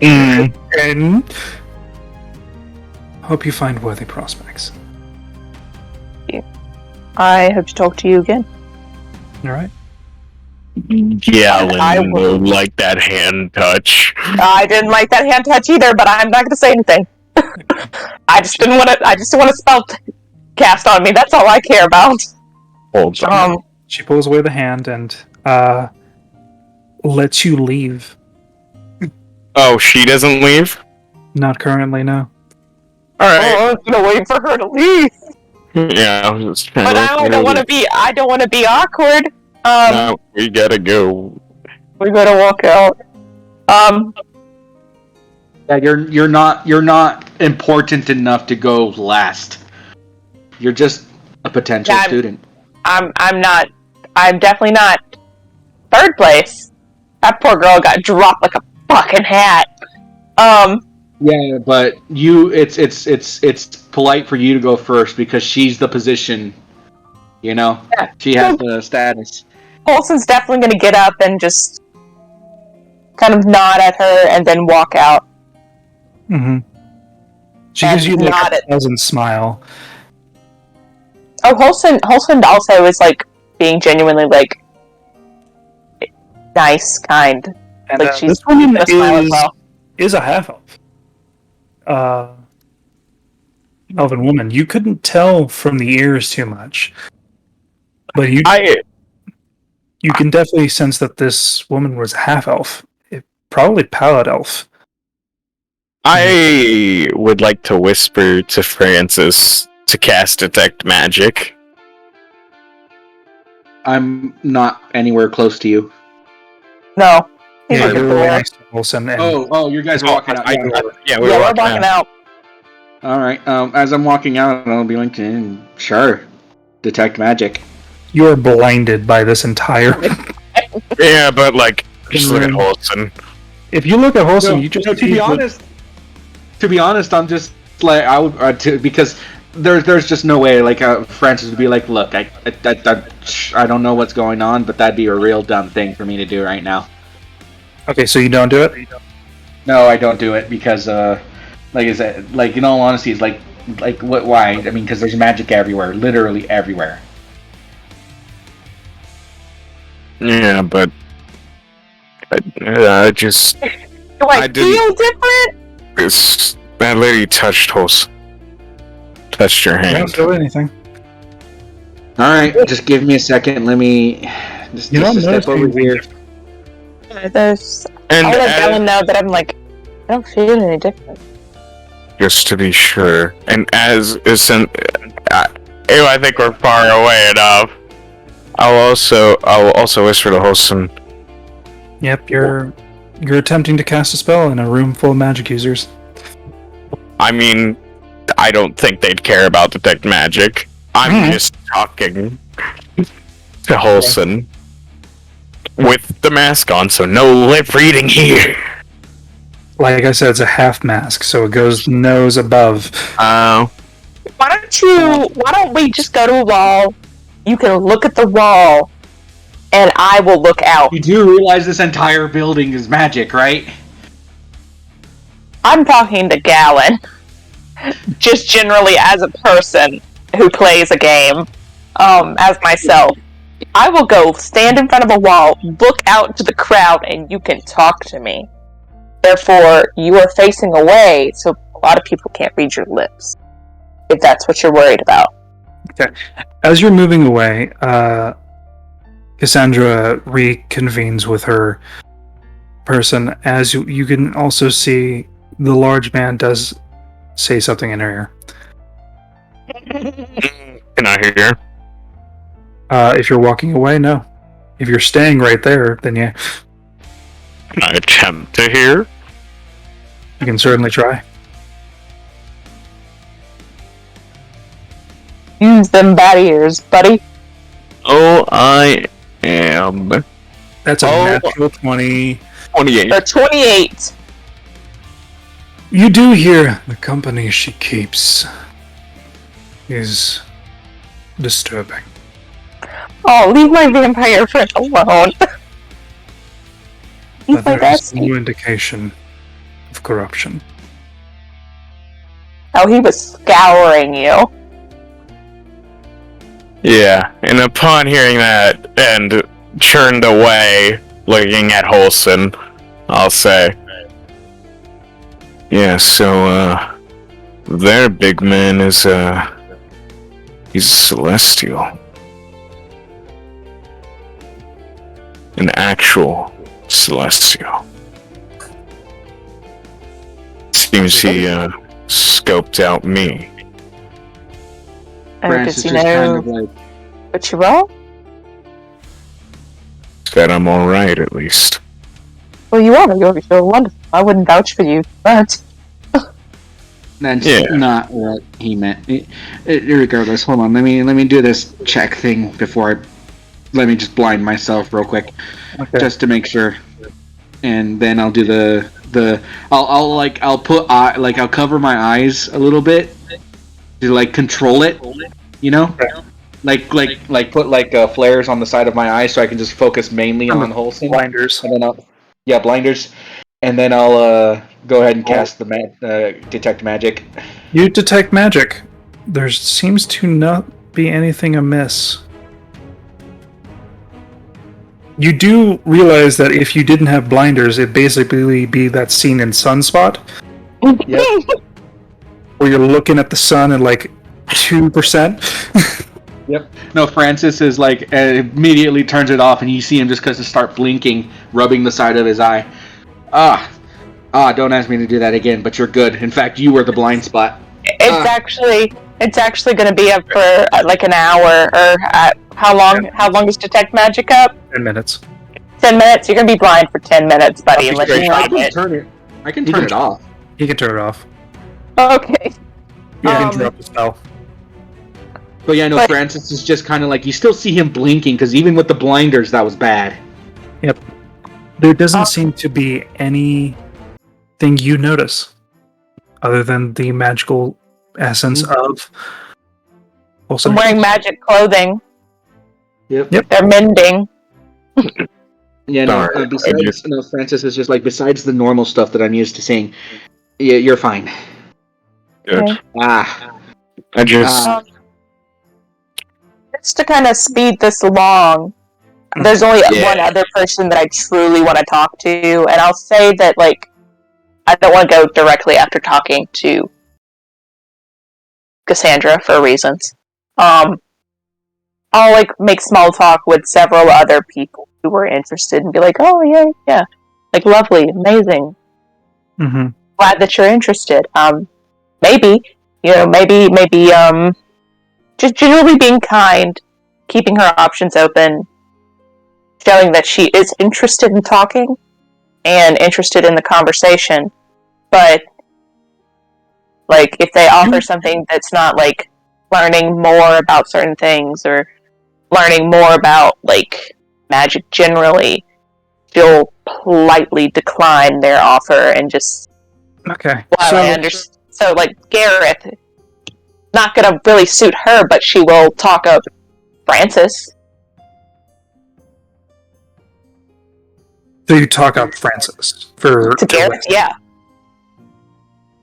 And hope you find worthy prospects. I hope to talk to you again. All right. Yeah, I Lynn will- would like that hand touch. I didn't like that hand touch either, but I'm not going to say anything. I just didn't want to. I just want a spell cast on me. That's all I care about. Hold on. She pulls away the hand and lets you leave. Oh, she doesn't leave? Not currently, no. Alright. Oh, I was going to wait for her to leave. Yeah, I was just trying But now I don't want to be. I don't want to be awkward. No, we gotta go. We gotta walk out. Yeah, you're not important enough to go last. You're just a potential student. I'm not. I'm definitely not third place. That poor girl got dropped like a fucking hat. Yeah, but it's polite for you to go first because she's the position. Yeah. She has the status. Olsen's definitely gonna get up and just kind of nod at her and then walk out. Mm-hmm. She And gives you nod a it. pleasant smile. Oh, Holson also is being genuinely nice, kind. And, She's this woman gonna smile as well. is a half elf. Elven woman. You couldn't tell from the ears too much, but you can definitely sense that this woman was half elf, probably pallid elf. I would like to whisper to Francis to cast Detect Magic. I'm not anywhere close to you. No. He's Yeah, looking you're for right her. next to Wilson. And You guys are walking out. Yeah, We're walking out. All right. As I'm walking out, I'll be like, sure, detect magic. you're blinded by this entire. Yeah, but just look at Holson. If you look at Holson, you just to see be honest, I'm just I would because there's just no way Francis would be like, look, I don't know what's going on, but that'd be a real dumb thing for me to do right now. Okay, so you don't do it. No, I don't do it because in all honesty, it's what? Why? I mean, because there's magic everywhere, literally everywhere. Yeah, but I just Do I I didn't- feel different? that lady touched Holson. Touched your I don't hand. feel anything. All right, just give me a second. Let me just You don't step notice over anything here. There's. And I'll let Galen know that I don't feel any different. just to be sure, and as isn't, I think we're far away enough. I will also whisper to Holson. Yep, you're attempting to cast a spell in a room full of magic users. I mean, I don't think they'd care about detect magic. I'm just talking to Holson with the mask on, so no lip reading here. Like I said, it's a half mask, so it goes nose above. Why don't we just go to a wall? You can look at the wall, and I will look out. You do realize this entire building is magic, right? I'm talking to Gallon. Just generally as a person who plays a game, as myself. I will go stand in front of a wall, look out to the crowd, and you can talk to me. Therefore, you are facing away, so a lot of people can't read your lips. If that's what you're worried about. Okay. As you're moving away, Cassandra reconvenes with her person. As you can also see, the large man does say something in her ear. Can I hear? If you're walking away, no. If you're staying right there, then yeah. Can I attempt to hear? You can certainly try. Use them bad ears, buddy. Oh, I am. That's a natural 20. 28. Or 28. You do hear the company she keeps is disturbing. Oh, leave my vampire friend alone. He's But my there is bestie. no indication of corruption. Oh, he was scouring you. Yeah, and upon hearing that and turned away, looking at Holson, I'll say, yeah, so, their big man is, he's celestial. An actual celestial. Seems he, scoped out me. Does he know what you roll? That I'm alright, at least. Well, you are. You're wonderful. I wouldn't vouch for you, but... That's not what he meant. Regardless, hold on. Let me do this check thing before let me just blind myself real quick, just to make sure, and then I'll do I'll cover my eyes a little bit to control it, you know, like put flares on the side of my eyes so I can just focus mainly on Holson. Blinders. And then blinders, and then I'll go ahead and cast the detect magic. You detect magic. There seems to not be anything amiss. You do realize that if you didn't have blinders, it'd basically be that scene in Sunspot. Yep. Where you're looking at the sun at 2%. Yep. No, Francis is immediately turns it off, and you see him just start blinking, rubbing the side of his eye. Don't ask me to do that again, but you're good. In fact, you were the blind spot. It's actually going to be up for an hour, or how long? How long is detect magic up? 10 minutes. 10 minutes. You're going to be blind for 10 minutes, buddy. Unless you I like can it. turn it. I can turn it off. You can turn it off. Okay. You can drop the spell. But yeah, no, Francis is just kind of you still see him blinking, because even with the blinders, that was bad. Yep. There doesn't seem to be anything you notice other than the magical essence of. Also, I'm wearing magic clothing. Yep. They're mending. Yeah, no, Francis is just besides the normal stuff that I'm used to seeing, yeah, you're fine. Good. Okay. I just... Just to kind of speed this along, there's only one other person that I truly want to talk to, and I'll say that, I don't want to go directly after talking to Cassandra for reasons. I'll, make small talk with several other people who were interested and be like, oh, yeah. Lovely, amazing. Mm-hmm. Glad that you're interested. Maybe, just generally being kind, keeping her options open, showing that she is interested in talking and interested in the conversation, but Like, if they offer something that's not, like, learning more about certain things or learning more about, like, magic generally, she'll politely decline their offer and just... Okay. While I understand... So, like, Gareth, not gonna really suit her, but she will talk up Francis. So you talk up Francis To Gareth, yeah.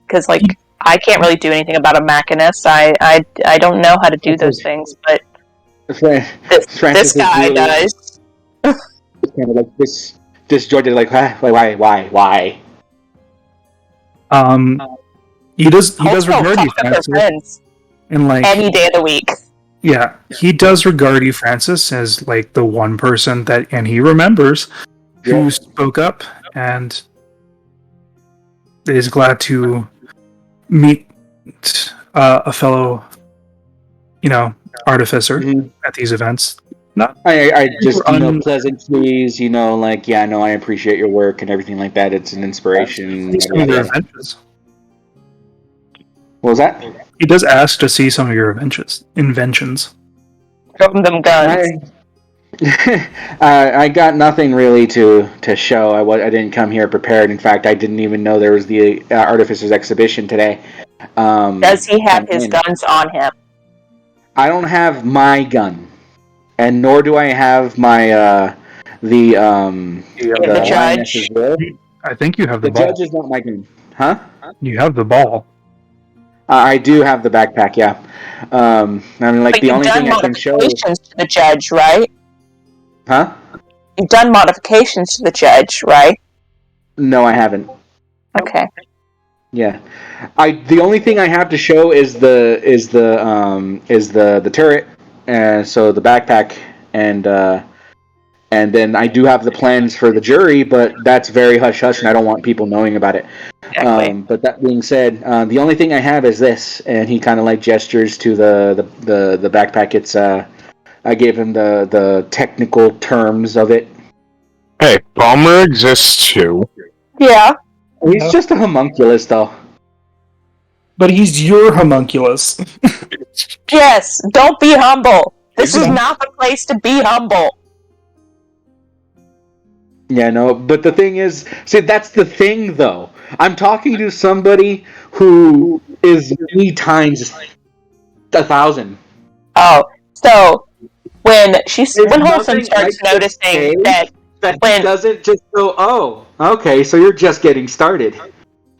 Because, like, I can't really do anything about a machinist. I don't know how to do those things, but this guy really does. Kind of like disjointed, like, why? He does regard you, Francis, and like any day of the week. Yeah, he does regard you, Francis, as like the one person and he remembers who spoke up and is glad to meet a fellow, artificer at these events. I just, pleasantries, like, yeah, no, I appreciate your work and everything like that. It's an inspiration. What was that? He does ask to see some of your inventions. Show them guns. I got nothing really to show. I didn't come here prepared. In fact, I didn't even know there was the Artificers exhibition today. Does he have his guns on him? I don't have my gun, and nor do I have my the judge. I think you have the ball. The judge is not my gun, huh? You have the ball. I do have the backpack, yeah. I mean, like, the only thing I can show is... modifications to the judge, right? Huh? You've done modifications to the judge, right? No, I haven't. Okay. Yeah. The only thing I have to show is the turret, so the backpack, and then I do have the plans for the jury, but that's very hush-hush, and I don't want people knowing about it. Exactly. But that being said, the only thing I have is this, and he kind of like gestures to the backpack. It's I gave him the technical terms of it. Hey, Palmer exists too. Yeah. He's just a homunculus, though. But he's your homunculus. Yes, don't be humble. This is not the place to be humble. Yeah, no, but the thing is, see, that's the thing, though. I'm talking to somebody who is many times 1,000. Oh, so when Wholesome starts noticing that when doesn't just go, oh, okay, so you're just getting started.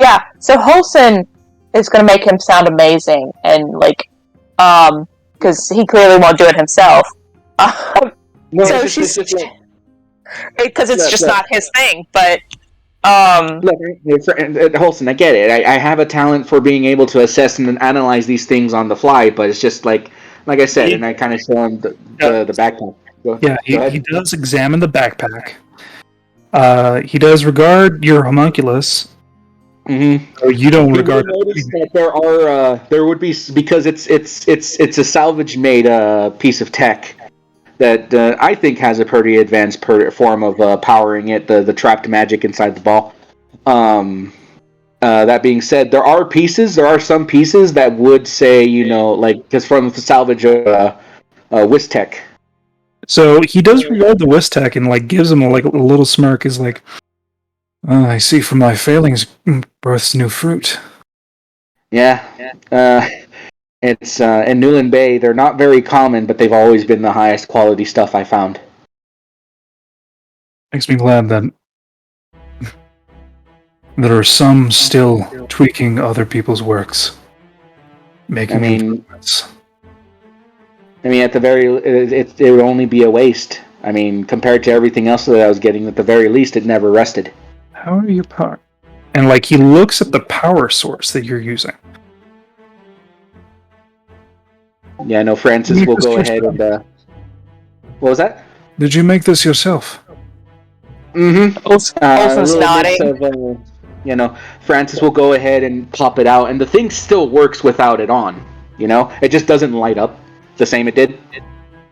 Yeah, so Wholesome is going to make him sound amazing, and because he clearly won't do it himself. No, so she's because it's just not his thing, but. Look, Holston, I get it. I have a talent for being able to assess and analyze these things on the fly, but it's just like I said, and I kind of show him the backpack. He does examine the backpack. He does regard your homunculus. Mm-hmm. You don't regard. Notice that there would be, because it's a salvage made piece of tech that I think has a pretty advanced form of powering it, the trapped magic inside the ball. That being said, there are some pieces that would say, because from the salvage Wistech. So he does regard the Wistech and gives him a little smirk. Is like, I see from my failings births new fruit. Yeah. It's in Newland Bay. They're not very common, but they've always been the highest quality stuff I found. Makes me glad that there are some still tweaking other people's works, making improvements. I mean, at the very, it would only be a waste. I mean, compared to everything else that I was getting, at the very least, it never rested. How are you power? And he looks at the power source that you're using. Yeah, no, Francis will go ahead and... what was that? Did you make this yourself? Mm-hmm. Olsen's nodding. Francis will go ahead and pop it out, and the thing still works without it on. It just doesn't light up the same it did.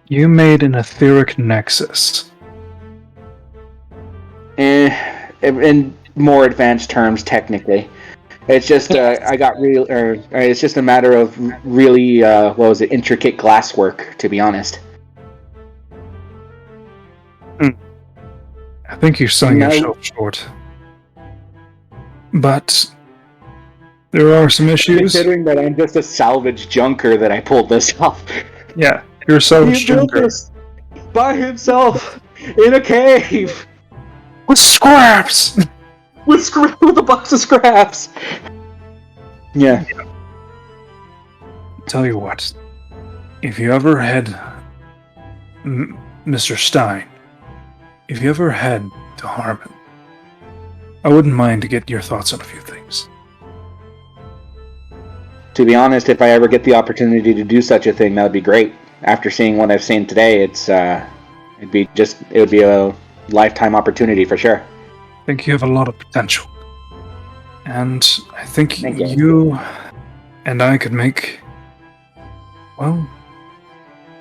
You made an etheric nexus. In more advanced terms, technically. It's just I got real. It's just a matter of really intricate glasswork. To be honest. I think you're selling yourself short. But there are some issues. Considering that I'm just a salvage junker, that I pulled this off. Yeah, you're a salvage junker. This by himself in a cave With scraps! with a box of scraps. Yeah. Tell you what, if you ever head, Mr. Stein, if you ever head to Harmon, I wouldn't mind to get your thoughts on a few things. To be honest, if I ever get the opportunity to do such a thing, that would be great. After seeing what I've seen today, it would be a lifetime opportunity for sure. I think you have a lot of potential. And I think Thank you. you and I could make, well,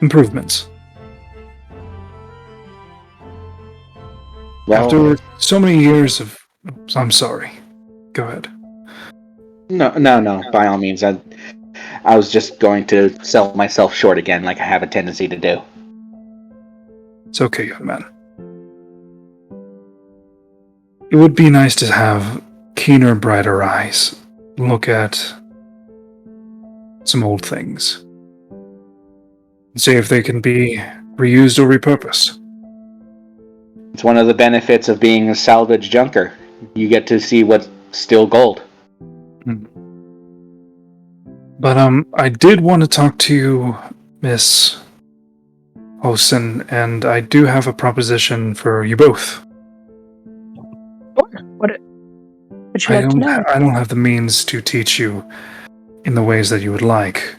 improvements. Well, After so many years of... I'm sorry. Go ahead. no. By all means, I was just going to sell myself short again, like I have a tendency to do. It's okay, young man. It would be nice to have keener, brighter eyes. Look at some old things. And see if they can be reused or repurposed. It's one of the benefits of being a salvage junker. You get to see what's still gold. But I did want to talk to you, Miss Olsen, and I do have a proposition for you both. What would you like to know? I don't have the means to teach you in the ways that you would like,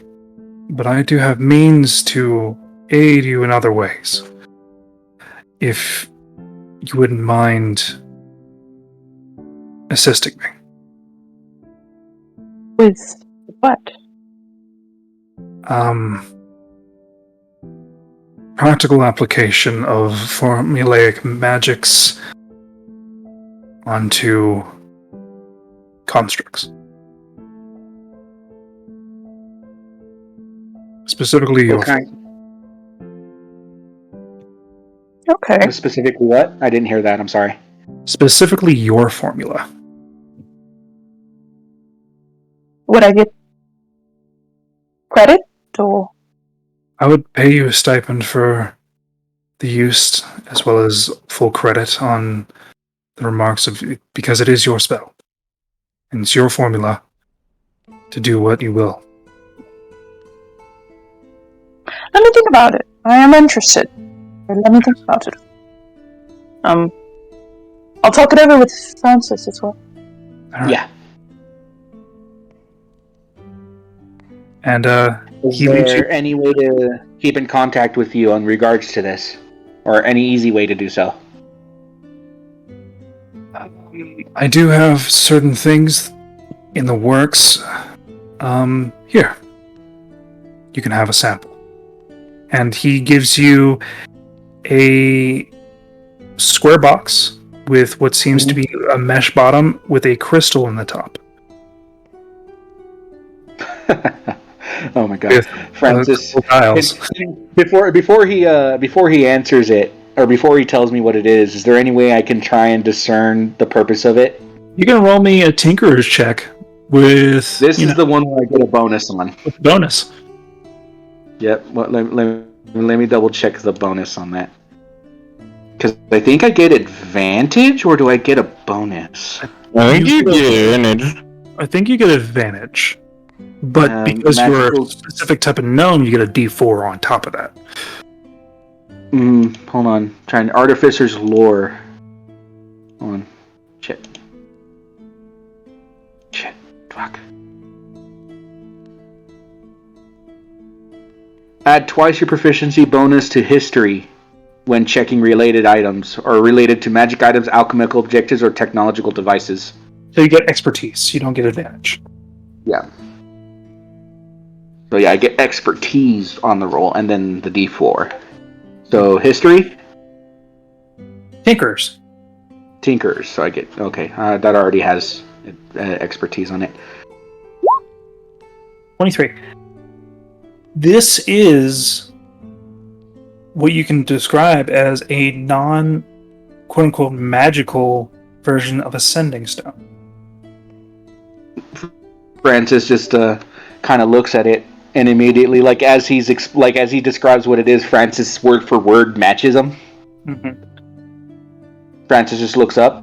but I do have means to aid you in other ways. If you wouldn't mind assisting me. With what? Practical application of formulaic magics onto constructs. Specifically your Okay. Specifically what? I didn't hear that, I'm sorry. Specifically your formula. Would I get credit or? I would pay you a stipend for the use as well as full credit on the remarks of because it is your spell. And it's your formula to do what you will. Let me think about it. I am interested. Let me think about it. I'll talk it over with Francis as well. All right. Yeah. And Is he leaves you. there any way to keep in contact with you in regards to this? Or any easy way to do so? I do have certain things in the works. Here. You can have a sample. And he gives you a square box with what seems to be a mesh bottom with a crystal in the top. Oh my god, With, Francis! tiles. Before he answers it, or before he tells me what it is there any way I can try and discern the purpose of it? You can roll me a tinkerer's check with This is the one where I get a bonus on. with bonus. Yep. Well, let me double check the bonus on that. Because I think I get advantage, or do I get a bonus? I think you get advantage. I think you get advantage. But because you're a magical- specific type of gnome, you get a D4 on top of that. Hold on. Trying Artificer's Lore. Hold on. Shit. Fuck. Add twice your proficiency bonus to history when checking related items, or related to magic items, alchemical objectives, or technological devices. So you get expertise. You don't get advantage. Yeah. So yeah, I get expertise on the roll, and then the D4. So history, Tinkers. tinkers. So I get okay. That already has expertise on it. 23. This is what you can describe as a non, quote-unquote, magical version of a sending stone. Francis just kind of looks at it, and immediately, like as he describes what it is, Francis word for word matches him. Mm-hmm. Francis just looks up.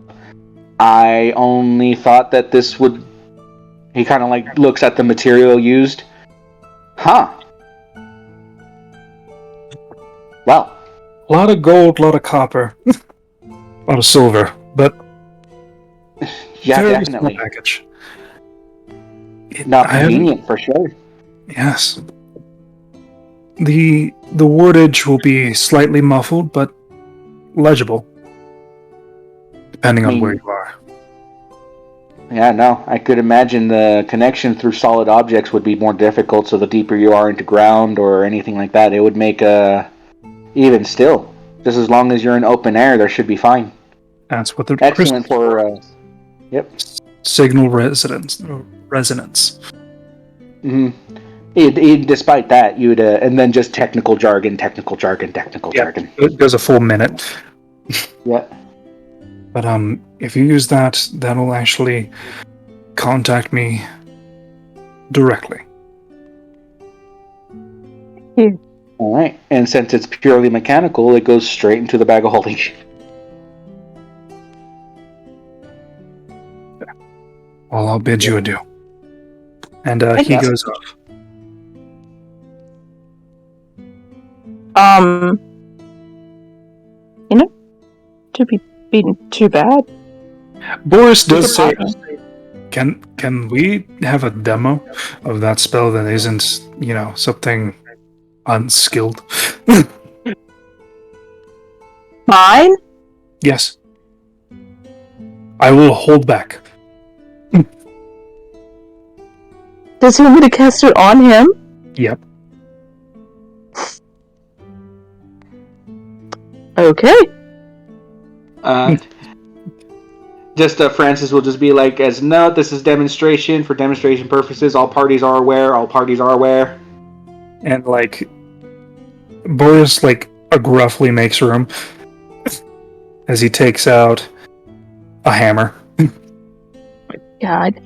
I only thought that this would. He kind of like looks at the material used. Huh. Well. A lot of gold, a lot of copper, a lot of silver, but Yeah, very definitely. small package. Not convenient for sure. Yes. The wordage will be slightly muffled, but legible, depending on where you are. Yeah, no, I could imagine the connection through solid objects would be more difficult, so the deeper you are into ground or anything like that, it would make even still, just as long as you're in open air, there should be fine. That's what the Excellent for, yep. Signal resonance. Mm-hmm. Despite that, you'd, and then just technical jargon. It goes a full minute. Yeah. But if you use that, that'll actually contact me directly. All right, and since it's purely mechanical, it goes straight into the bag of holding. Well, I'll bid you adieu. And he goes off. To be beaten too bad. Boris does say, can we have a demo of that spell that isn't, something unskilled? Mine? Yes. I will hold back. Does he want me to cast it on him? Yep. Okay. Just Francis will just be like, as note, this is demonstration. For demonstration purposes, all parties are aware. And, Boris, gruffly makes room as he takes out a hammer. God.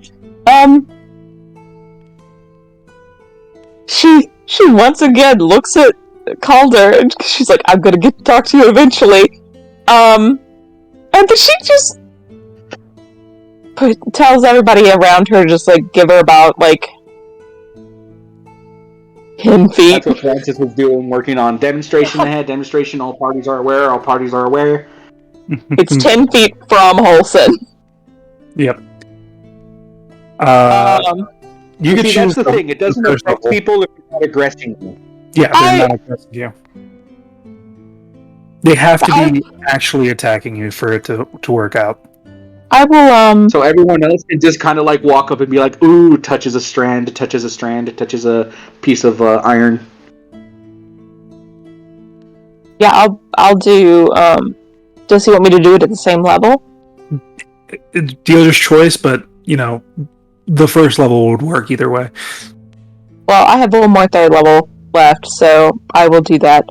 She once again looks at Calder, and she's like, I'm gonna get to talk to you eventually. And then she just tells everybody around her, just, give her about, 10 feet. That's what Francis was doing, working on demonstration ahead, demonstration, all parties are aware. It's 10 feet from Holson. Yep. You can choose. That's the thing, it doesn't affect people if you're not aggressing them. Yeah, they're not aggressing you. They have to be actually attacking you for it to work out. I will, So everyone else can just kind of, walk up and be like, ooh, touches a strand, touches a piece of iron. Yeah, I'll do, does he want me to do it at the same level? It's dealer's choice, but, the first level would work either way. Well, I have one more third level left, so I will do that.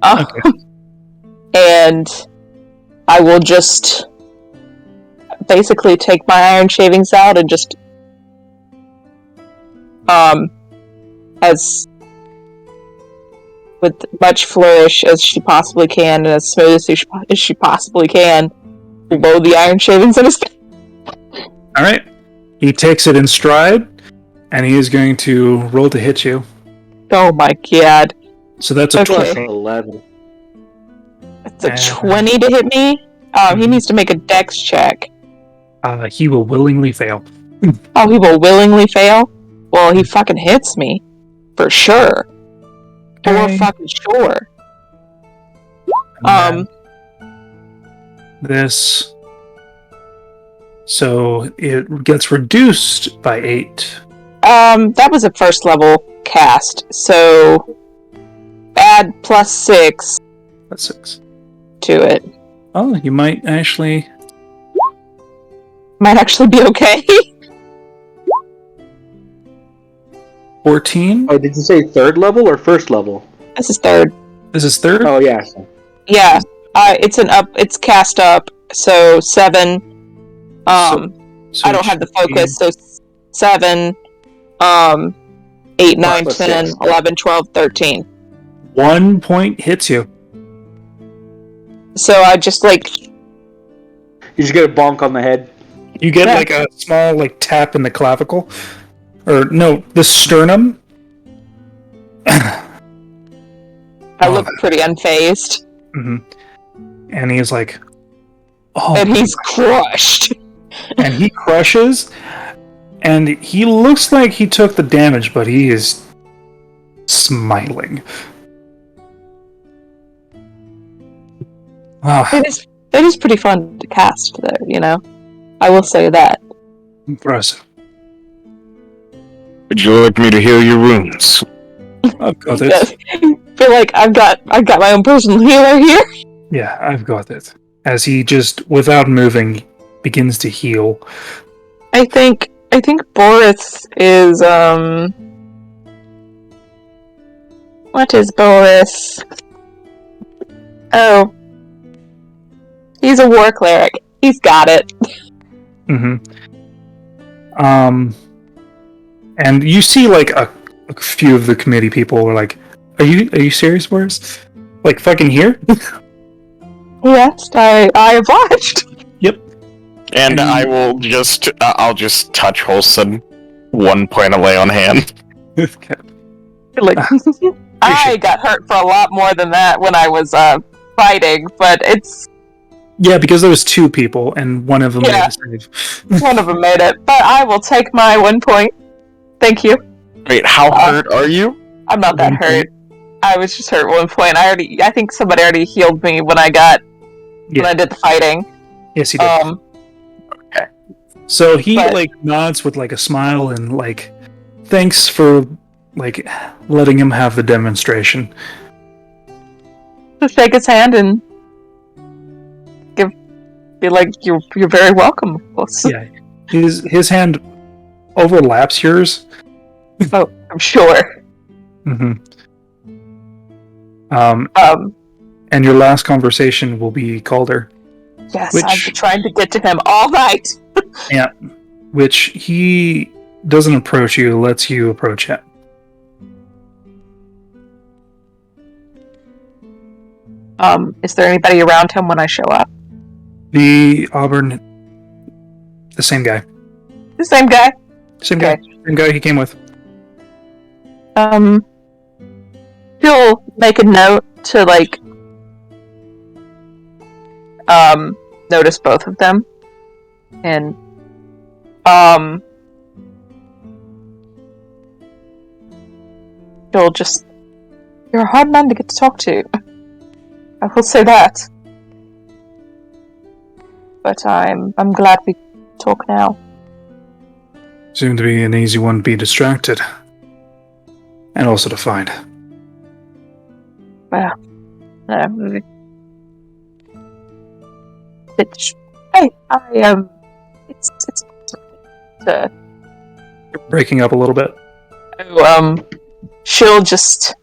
Okay. And I will just basically take my iron shavings out and just as with much flourish as she possibly can and as smooth as she possibly can blow the iron shavings in his face. Alright. He takes it in stride, and he is going to roll to hit you. Oh my god. So that's a Okay. 11. It's a 20 to hit me? He needs to make a dex check. He will willingly fail. Oh, he will willingly fail? Well, he fucking hits me. For sure. For fucking sure. This. So it gets reduced by 8. That was a first level cast, so add +6 That's 6. to it. Oh, you might actually. Might actually be okay. 14. Oh, did you say third level or first level? This is third. This is third? Oh, yeah. Yeah. It's cast up, so 7. So I don't have the focus, so 7, 8, 9, 10, 11, 12, 13. 1 point hits you. So I just like... You just get a bonk on the head. You get like a small like tap in the clavicle. Or no, the sternum. I look pretty unfazed. Mm-hmm. And he's like, oh. And he's crushed. And he crushes, and he looks like he took the damage, but he is smiling. It is pretty fun to cast, though, you know? I will say that. Impressive. Would you like me to heal your wounds? I've got it. Yes. I feel like I've got my own personal healer here. Yeah, I've got it. As he just, without moving, begins to heal. I think Boris is what is Boris? Oh. He's a war cleric. He's got it. Mm-hmm. And you see like a few of the committee people were like, Are you serious, Boris? Like fucking here? Yes, I have watched. Yep. And I will just, I'll just touch Holson 1 point away on hand. Okay. Like, I got hurt for a lot more than that when I was fighting, but it's... Yeah, because there was 2 people, and one of them made a save. One of them made it, but I will take my 1 point. Thank you. Wait, how hurt are you? I'm not that hurt. I was just hurt 1 point. I think somebody already healed me when I did the fighting. Yes, he did. Okay. So he like nods with like a smile and like thanks for like letting him have the demonstration. Just shake his hand and be like, you're very welcome, of course. Yeah, his hand overlaps yours. Oh, I'm sure. Mm-hmm. And your last conversation will be Calder. Yes, I've been trying to get to him all night. Yeah, which he doesn't approach you, lets you approach him. Is there anybody around him when I show up? The Auburn, the same guy. The same guy? Same guy he came with. He'll make a note to, like, notice both of them. And, he'll just... You're a hard man to get to talk to. I will say that. But I'm glad we talk now. Seemed to be an easy one to be distracted. And also to find. Well, hey, it's You're breaking up a little bit. She'll just...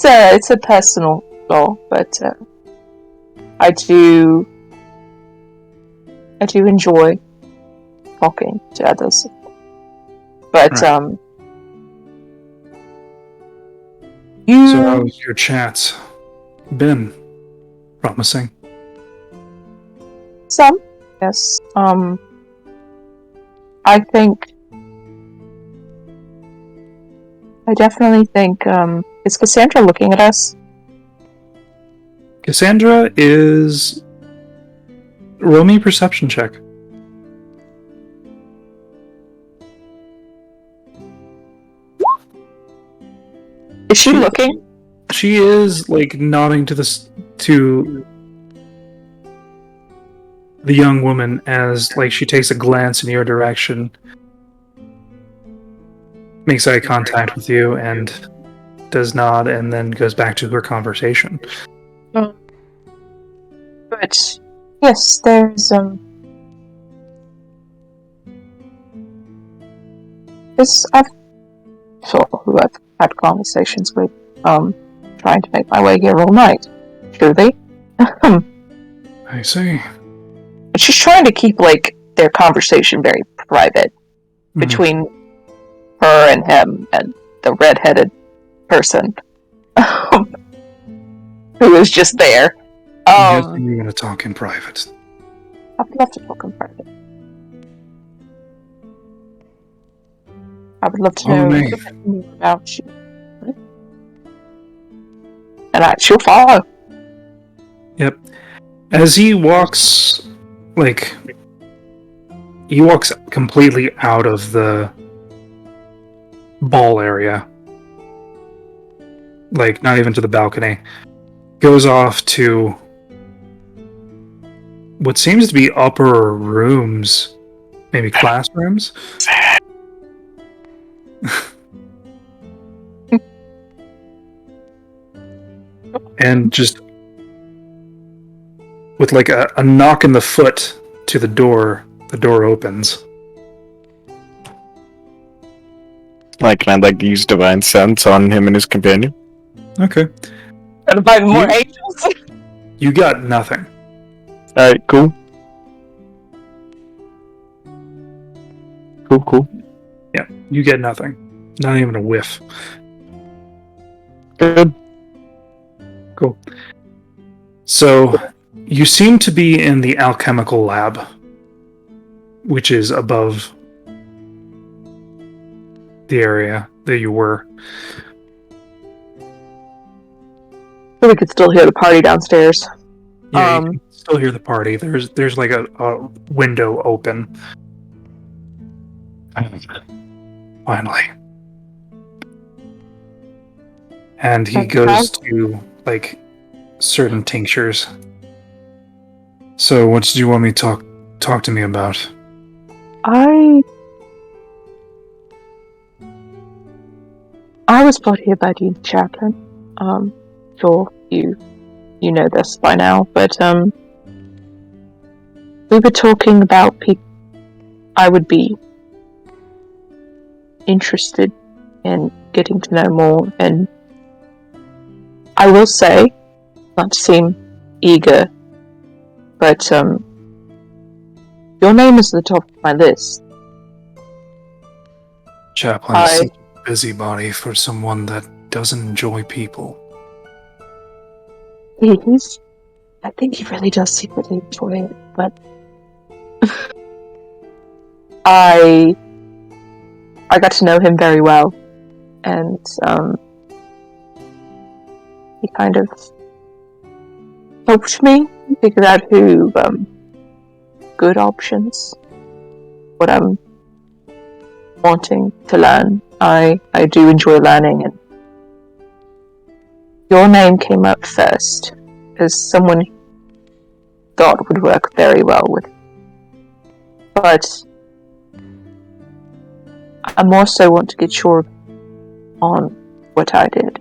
It's a personal goal, but I do enjoy talking to others. But right. So how's your chat been? Promising. Some, yes. I definitely think, is Cassandra looking at us? Cassandra is... Roll me a perception check. Is she looking? She is, like, nodding to the young woman as, like, she takes a glance in your direction, makes eye contact with you, and does nod, and then goes back to her conversation. But yes, there's Because I've who I've had conversations with, trying to make my way here all night. Truly. I see. She's trying to keep, like, their conversation very private between her and him and the red-headed person who is just there. Yes, you're going to talk in private. I'd love to talk in private. I would love to know a bit more about you. And she'll follow. Yep. As he walks, he walks completely out of the ball area. Like, not even to the balcony. Goes off to what seems to be upper rooms. Maybe classrooms? And just with like a knock in the foot to the door opens. Can I use divine sense on him and his companion? Okay. Gotta find more angels. You got nothing. Alright, cool. Cool. Yeah, you get nothing. Not even a whiff. Good. Cool. So, you seem to be in the alchemical lab, which is above the area that you were. So we could still hear the party downstairs. Yeah, you can still hear the party. There's like a window open. Finally. And he goes to, like, certain tinctures. So, what did you want me to talk to me about? I was brought here by the chaplain. Sure, you know this by now, but we were talking about people I would be interested in getting to know more, and I will say, not to seem eager, but your name is at the top of my list. Chaplain is such a busybody for someone that doesn't enjoy people. I think he really does secretly enjoy it, but I got to know him very well, and he kind of helped me figure out who good options, what I'm wanting to learn. I do enjoy learning, and your name came up first as someone he thought would work very well with. But I more so want to get sure on what I did.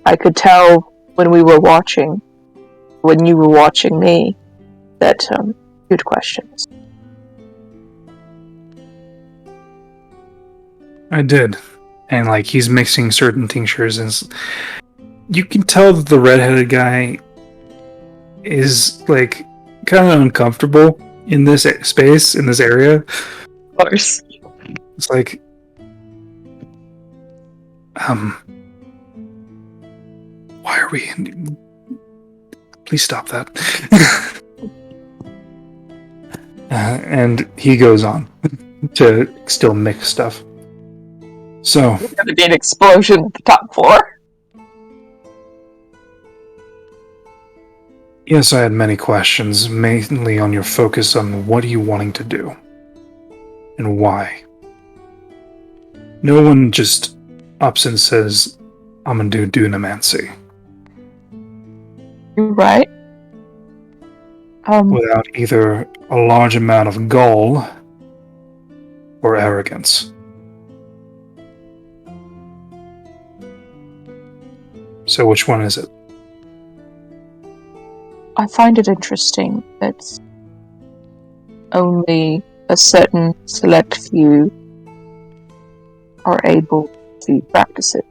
I could tell when you were watching me, that you had questions. I did. And, like, he's mixing certain tinctures, and you can tell that the redheaded guy is, like, kind of uncomfortable in this space, in this area. Of course. It's like, why are we... Please stop that. And he goes on to still mix stuff. So... There's gonna be an explosion at the top floor. Yes, I had many questions, mainly on your focus on what are you wanting to do? And why? No one just ups and says, I'm gonna do dunamancy. You're right. Without either a large amount of gall or arrogance. So which one is it? I find it interesting that only a certain select few are able to practice it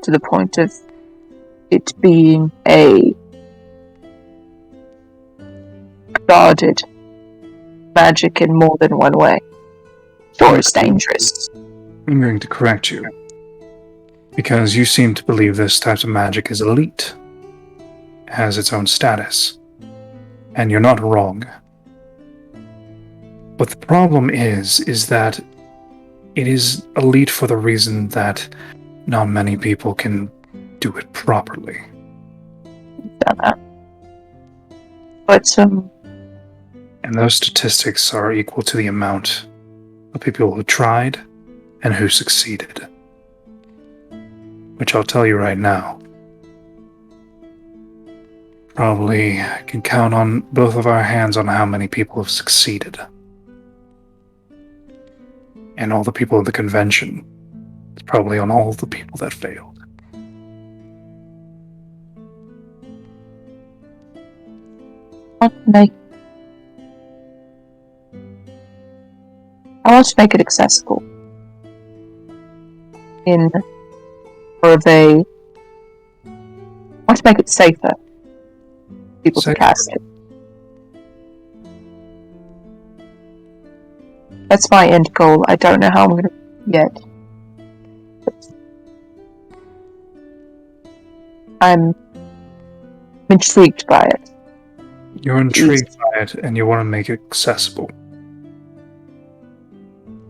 to the point of it being a guarded magic in more than one way. Or it's dangerous. I'm going to correct you. Because you seem to believe this type of magic is elite. Has its own status. And you're not wrong. But the problem is that it is elite for the reason that not many people can do it properly. Done that. But And those statistics are equal to the amount of people who tried and who succeeded. Which I'll tell you right now. Probably can count on both of our hands on how many people have succeeded. And all the people at the convention. It's probably on all the people that failed. I want to make it accessible. I want to make it safer. People to cast it. That's my end goal. I don't know how I'm going to yet. I'm intrigued by it. You're intrigued by it, and you want to make it accessible.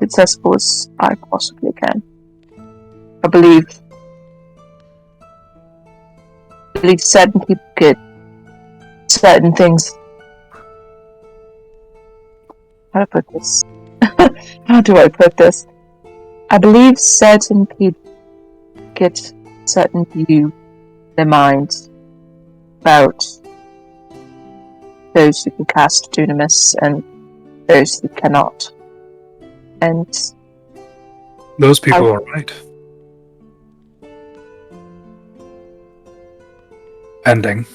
Accessible as I possibly can. I believe certain people get certain things. How do I put this? How do I put this? I believe certain people get certain view in their minds about those who can cast Dunamis and those who cannot. And those people are right. Ending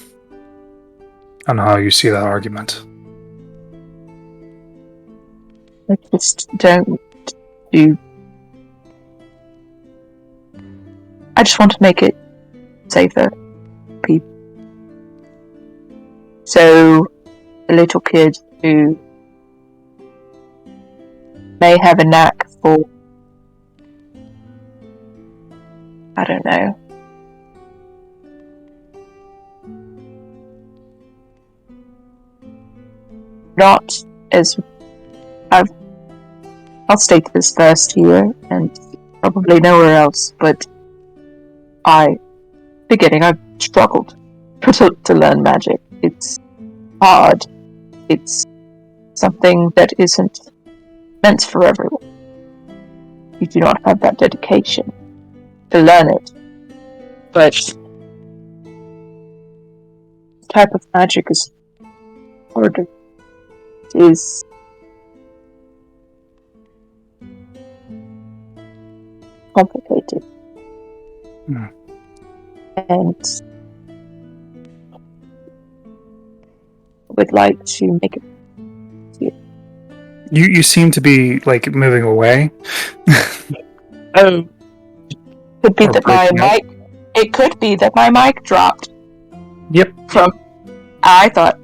on how you see that argument. I just don't do. I just want to make it safer for people. So, a little kid who may have a knack for, I don't know, not as I'll state this first here and probably nowhere else, but I've struggled to learn magic. It's hard. It's something that isn't meant for everyone. You do not have that dedication to learn it. But the type of magic is harder. It is complicated. And I would like to make it easier. You seem to be like moving away. Could be that my mic. It could be that my mic dropped. Yep. I thought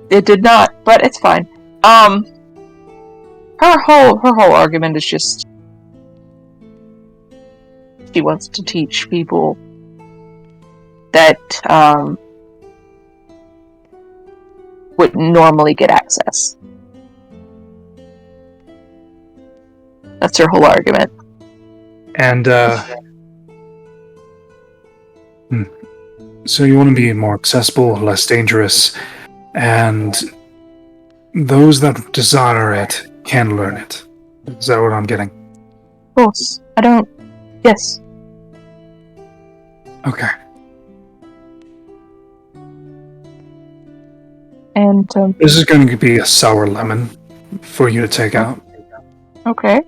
it did not, but it's fine. Her whole argument is just she wants to teach people that wouldn't normally get access. That's her whole argument. And so you want to be more accessible, less dangerous, and those that desire it can learn it. Is that what I'm getting? Of course. I don't. Yes. Okay. And this is going to be a sour lemon for you to take out. Okay.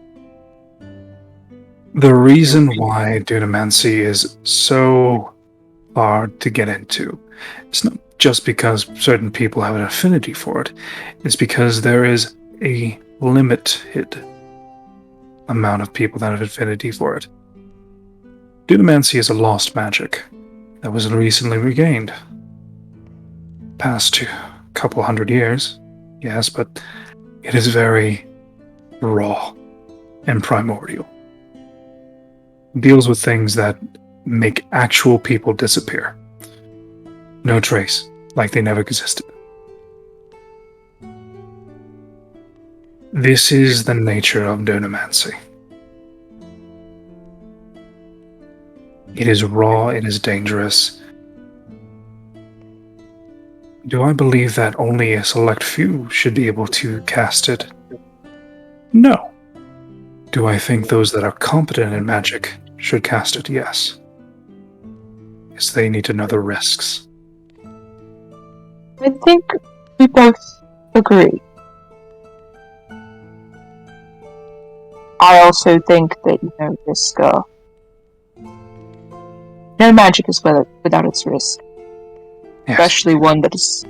The reason why Dunamancy is so hard to get into, it's not just because certain people have an affinity for it. It's because there is a limited amount of people that have affinity for it. Dunamancy is a lost magic that was recently regained. Past couple hundred years, yes, but it is very raw and primordial. It deals with things that make actual people disappear. No trace, like they never existed. This is the nature of Dunamancy. It is raw, it is dangerous. Do I believe that only a select few should be able to cast it? No. Do I think those that are competent in magic should cast it? Yes. Because they need to know the risks. I think we both agree. I also think that, risk, no magic is without its risk. Yes. Especially one that is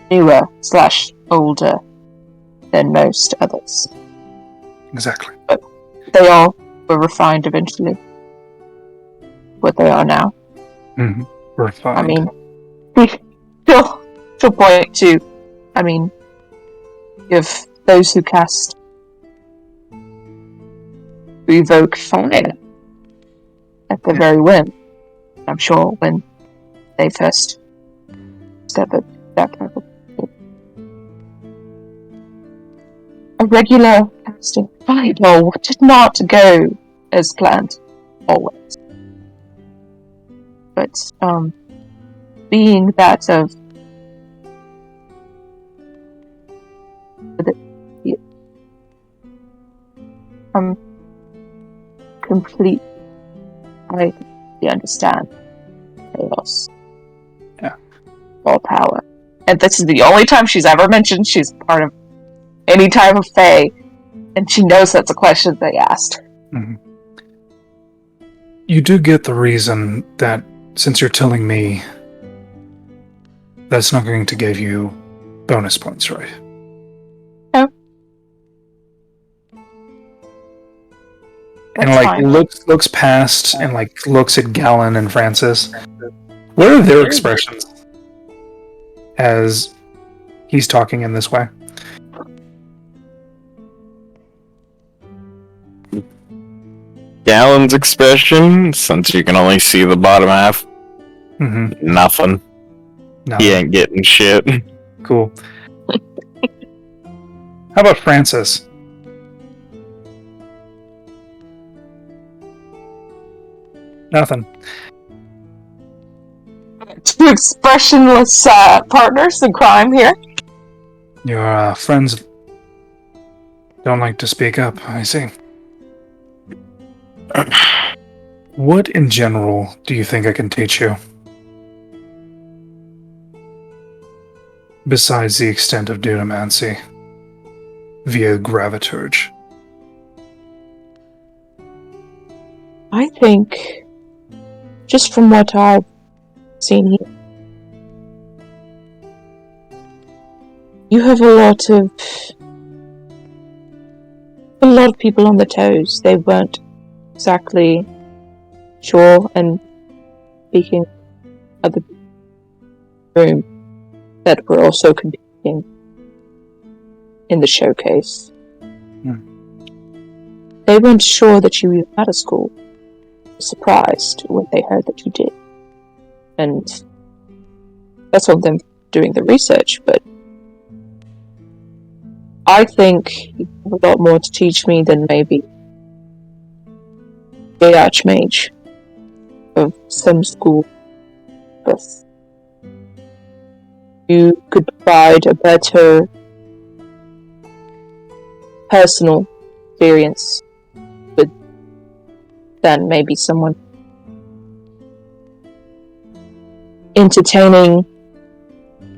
newer / older than most others. Exactly. But they all were refined eventually. What they are now. Mm-hmm. Refined. I mean, to point to, if those who cast revoke fire at the very whim, I'm sure when they first step at that level. A regular casting fireball did not go as planned, always. But, being that of complete, I understand chaos. Yeah. All power. And this is the only time she's ever mentioned she's part of any type of fae, and she knows that's a question they asked. Mm-hmm. You do get the reason that, since you're telling me, that's not going to give you bonus points, right? No. And That's fine. looks past and looks at Gallon and Francis. What are their expressions as he's talking in this way? Gallon's expression, since you can only see the bottom half, nothing. No. He ain't getting shit. Cool. How about Francis? Nothing. Two expressionless partners in crime here. Your friends don't like to speak up, I see. What in general do you think I can teach you? Besides the extent of Dunamancy via Graviturge. I think, just from what I've seen here, you have a lot of people on the toes. They weren't exactly sure, and speaking of the room that were also competing in the showcase. They weren't sure that you were out of school. Surprised when they heard that you did. And that's on them doing the research, but I think you have a lot more to teach me than maybe the Archmage of some school. But you could provide a better personal experience with than maybe someone entertaining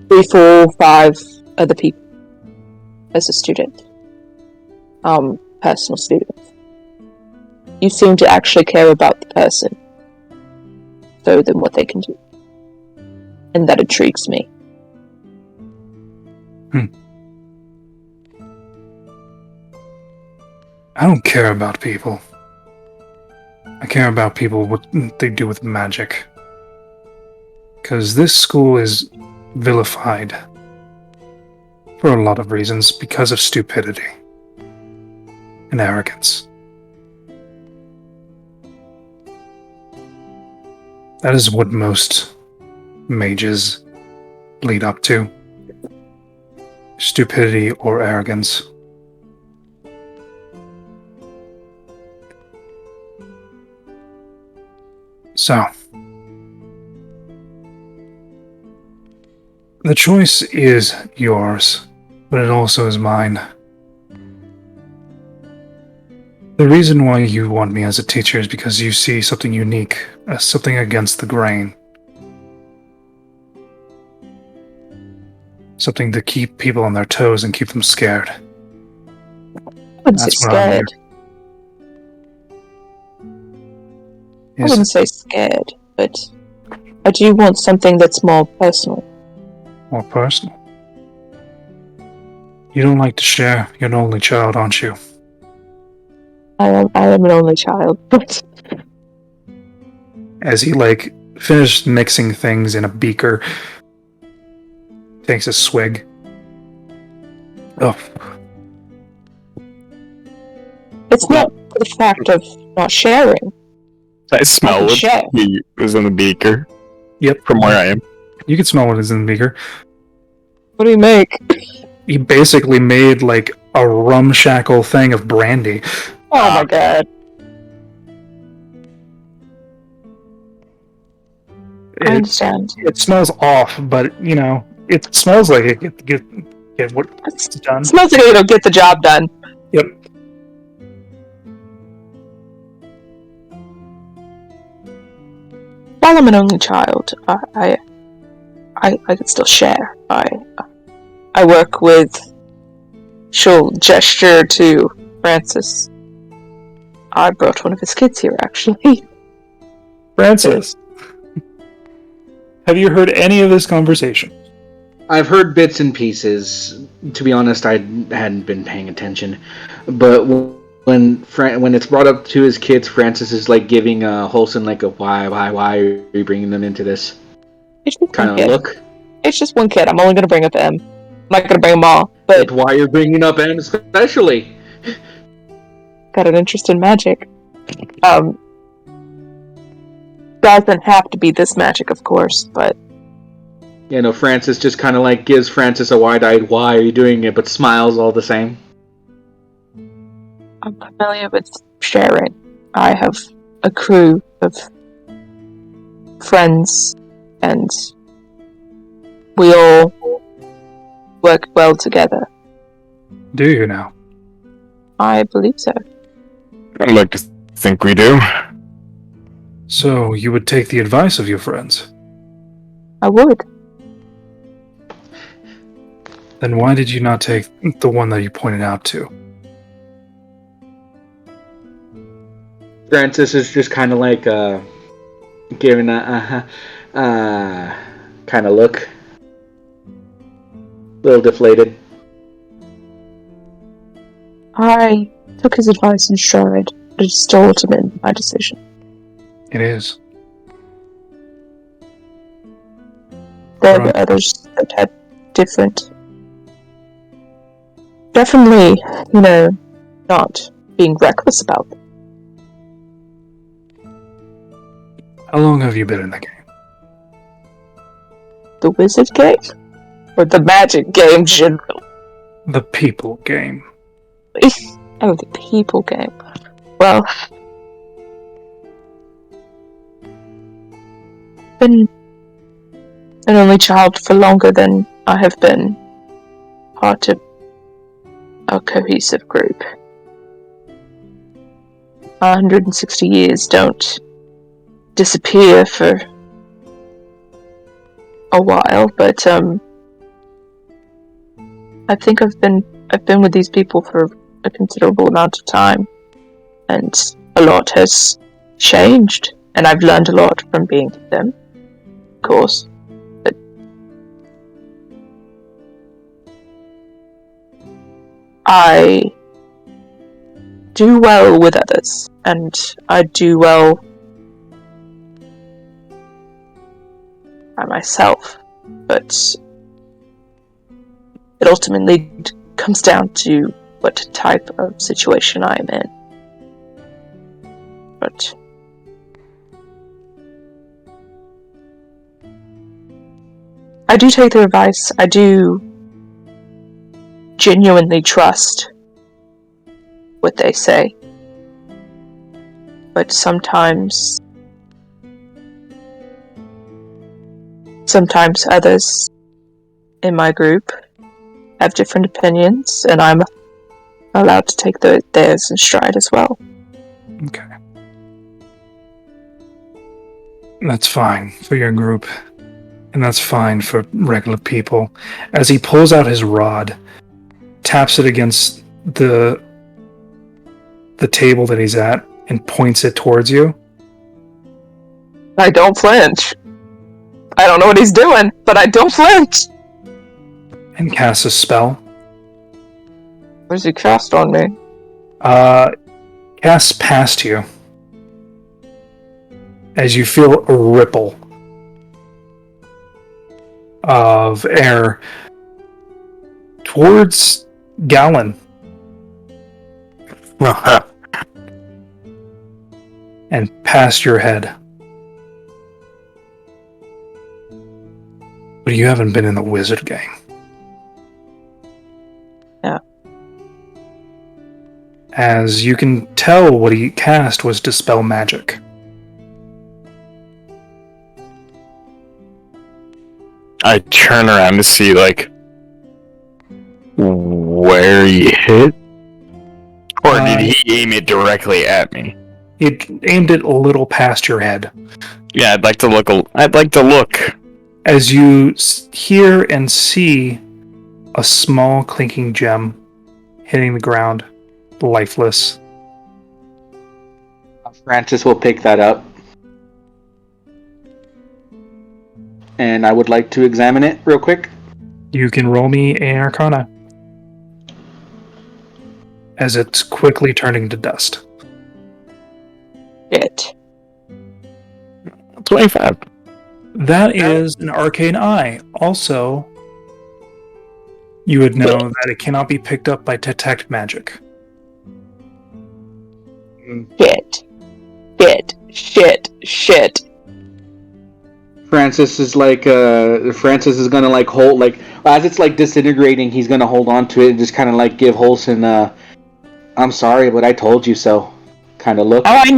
3, 4, 5 other people as a student. Personal student. You seem to actually care about the person so than what they can do. And that intrigues me. I don't care about people. I care about people, what they do with magic. Because this school is vilified for a lot of reasons because of stupidity and arrogance. That is what most mages lead up to. Stupidity or arrogance. So, the choice is yours, but it also is mine. The reason why you want me as a teacher is because you see something unique, something against the grain. Something to keep people on their toes and keep them scared. I wouldn't say That's what I'm scared. I Is wouldn't say scared, but I do want something that's more personal. more personal. You don't like to share. You're an only child, aren't you? I am an only child, but As he finished mixing things in a beaker, takes a swig. Oh, it's not the fact of not sharing. I smell can what share. was in the beaker. Yep. From where I am. You can smell what is in the beaker. What do you make? He basically made a rumshackle thing of brandy. Oh my god. I understand. It smells off, but it smells like it get what's done. It smells like it'll get the job done. Yep. While I'm an only child, I can still share. I work with. She'll gesture to Francis. I brought one of his kids here, actually. Francis, have you heard any of this conversation? I've heard bits and pieces. To be honest, I hadn't been paying attention. But when it's brought up to his kids, Francis is giving Holson a why are you bringing them into this kind of look. It's just one kid. I'm only gonna bring up him. I'm not gonna bring them all, but Why you're bringing up him especially? Got an interest in magic. Doesn't have to be this magic, of course, but Francis just kind of gives Francis a wide-eyed "Why are you doing it?" but smiles all the same. I'm familiar with sharing. I have a crew of friends, and we all work well together. Do you now? I believe so. I'd like to think we do. So you would take the advice of your friends? I would. Then why did you not take the one that you pointed out to? Francis is just kind of giving a kind of look, a little deflated. I took his advice in stride, but it's still ultimately my decision. It is. There were others that had different. Definitely, not being reckless about them. How long have you been in the game? The wizard game? Or the magic game generally? The people game. Oh, the people game. Well, been an only child for longer than I have been part of a cohesive group. 160 years don't disappear for a while, but I think I've been with these people for a considerable amount of time, and a lot has changed, and I've learned a lot from being with them, of course. But I do well with others, and I do well by myself, but it ultimately comes down to what type of situation I am in. But I do take their advice. I do genuinely trust what they say. But sometimes others in my group have different opinions, and I'm allowed to take theirs in stride as well. Okay. That's fine for your group, and that's fine for regular people. As he pulls out his rod, taps it against the table that he's at, and points it towards you. I don't flinch. I don't know what he's doing, but I don't flinch. And casts a spell. What does he cast on me? Casts past you. As you feel a ripple of air towards Gallon. And past your head. But you haven't been in the wizard gang. Yeah. As you can tell, what he cast was Dispel Magic. I turn around to see, like, where he hit? Or did he aim it directly at me? He aimed it a little past your head. Yeah, I'd like to look. As you hear and see a small clinking gem hitting the ground, lifeless. Francis will pick that up. And I would like to examine it real quick. You can roll me an Arcana. As it's quickly turning to dust. Shit. 25. That is an Arcane Eye. Also, you would know that it cannot be picked up by Detect Magic. Shit. Francis is gonna like hold, like, as it's like disintegrating, he's gonna hold on to it and just kind of like give Holson I'm sorry, but I told you so kind of look. Oh, I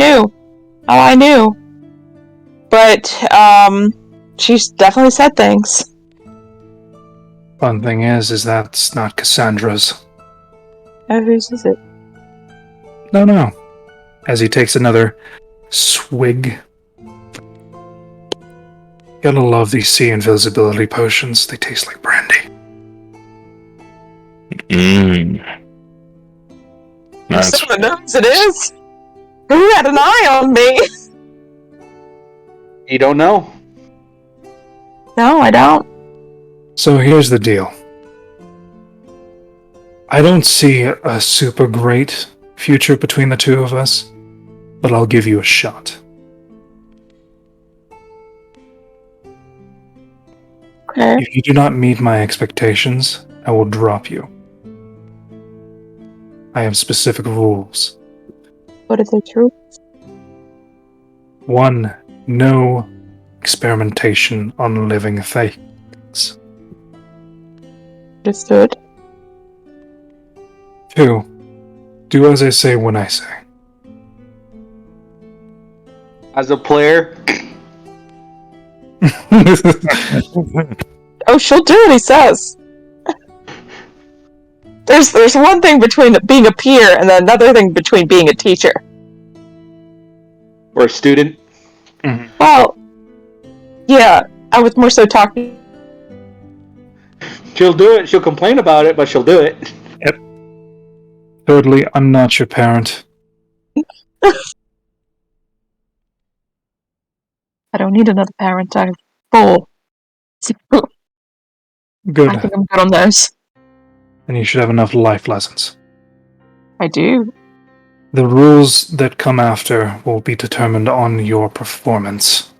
knew. But, she's definitely said things. Fun thing is that's not Cassandra's. Oh, whose is it? No. As he takes another swig. Gotta love these sea invisibility potions. They taste like brandy. That's Someone knows it is. Who had an eye on me? You don't know. No, I don't. So here's the deal. I don't see a super great future between the two of us, but I'll give you a shot. Okay. If you do not meet my expectations, I will drop you. I have specific rules. What are they true? 1. No experimentation on living things. Understood. 2. Do as I say when I say. As a player, Oh, she'll do what he says. There's one thing between being a peer and then another thing between being a teacher. or a student, Well, yeah, I was more so talking. she'll do it. She'll complain about it, but she'll do it. Thirdly, I'm not your parent. I don't need another parent. I'm full. Good. I think I'm good on those. And you should have enough life lessons. I do. The rules that come after will be determined on your performance.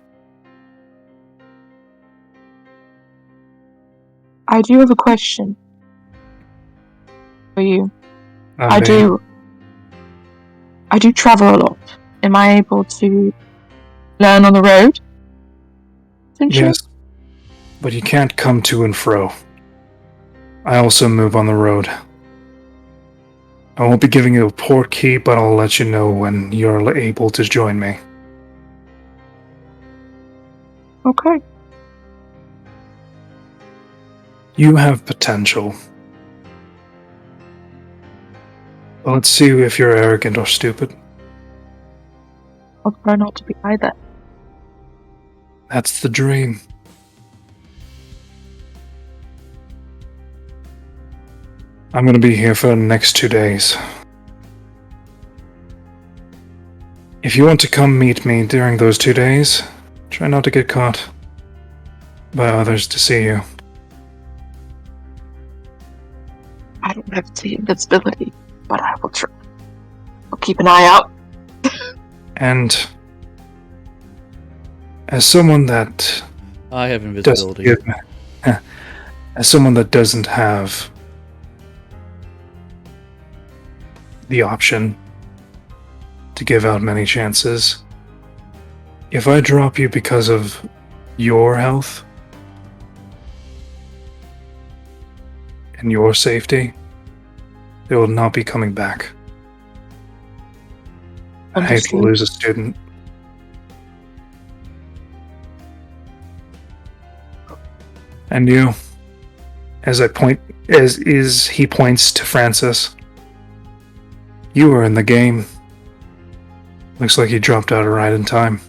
I do have a question for you. I do travel a lot. Am I able to learn on the road? Yes, but you can't come to and fro. I also move on the road. I won't be giving you a port key, but I'll let you know when you're able to join me. Okay. You have potential. But let's see if you're arrogant or stupid. I'll try not to be either. That's the dream. I'm gonna be here for the next 2 days. If you want to come meet me during those 2 days, try not to get caught by others to see you. I don't have the invincibility, but I will try. I'll keep an eye out. And as someone that I have invisibility. as someone that doesn't have the option to give out many chances, if I drop you because of your health and your safety, they will not be coming back. I hate to lose a student. And you, as he points to Francis, you were in the game. Looks like you dropped out right in time.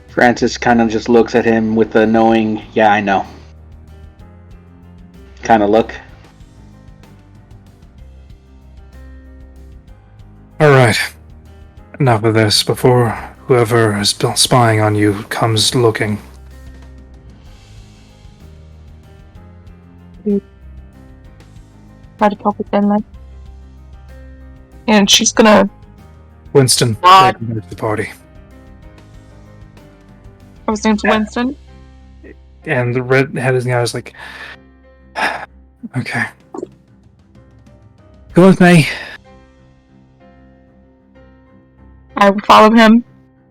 Francis kind of just looks at him with a knowing, yeah, I know kind of look. Alright. Enough of this before whoever is spying on you comes looking. Try to talk with them then. And she's gonna... Winston, Nod. take me to the party. I was named Winston. And the red-headed guy was like, okay. Go with me. I will follow him.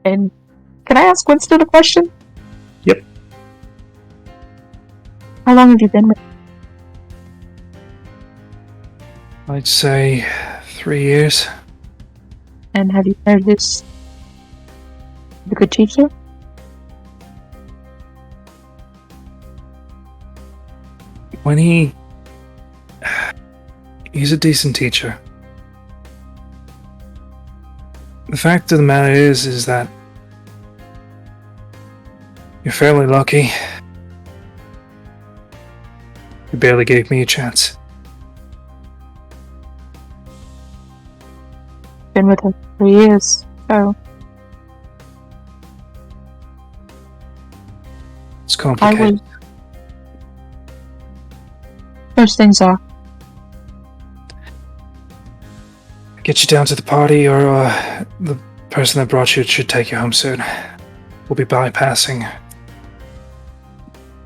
And can I ask Winston a question? Yep. How long have you been with him? I'd say 3 years. And have you noticed the good teacher? When he's a decent teacher. The fact of the matter is that you're fairly lucky. You barely gave me a chance. Been with him for 3 years, so It's complicated. Most things are. Get you down to the party, or the person that brought you should take you home soon. We'll be bypassing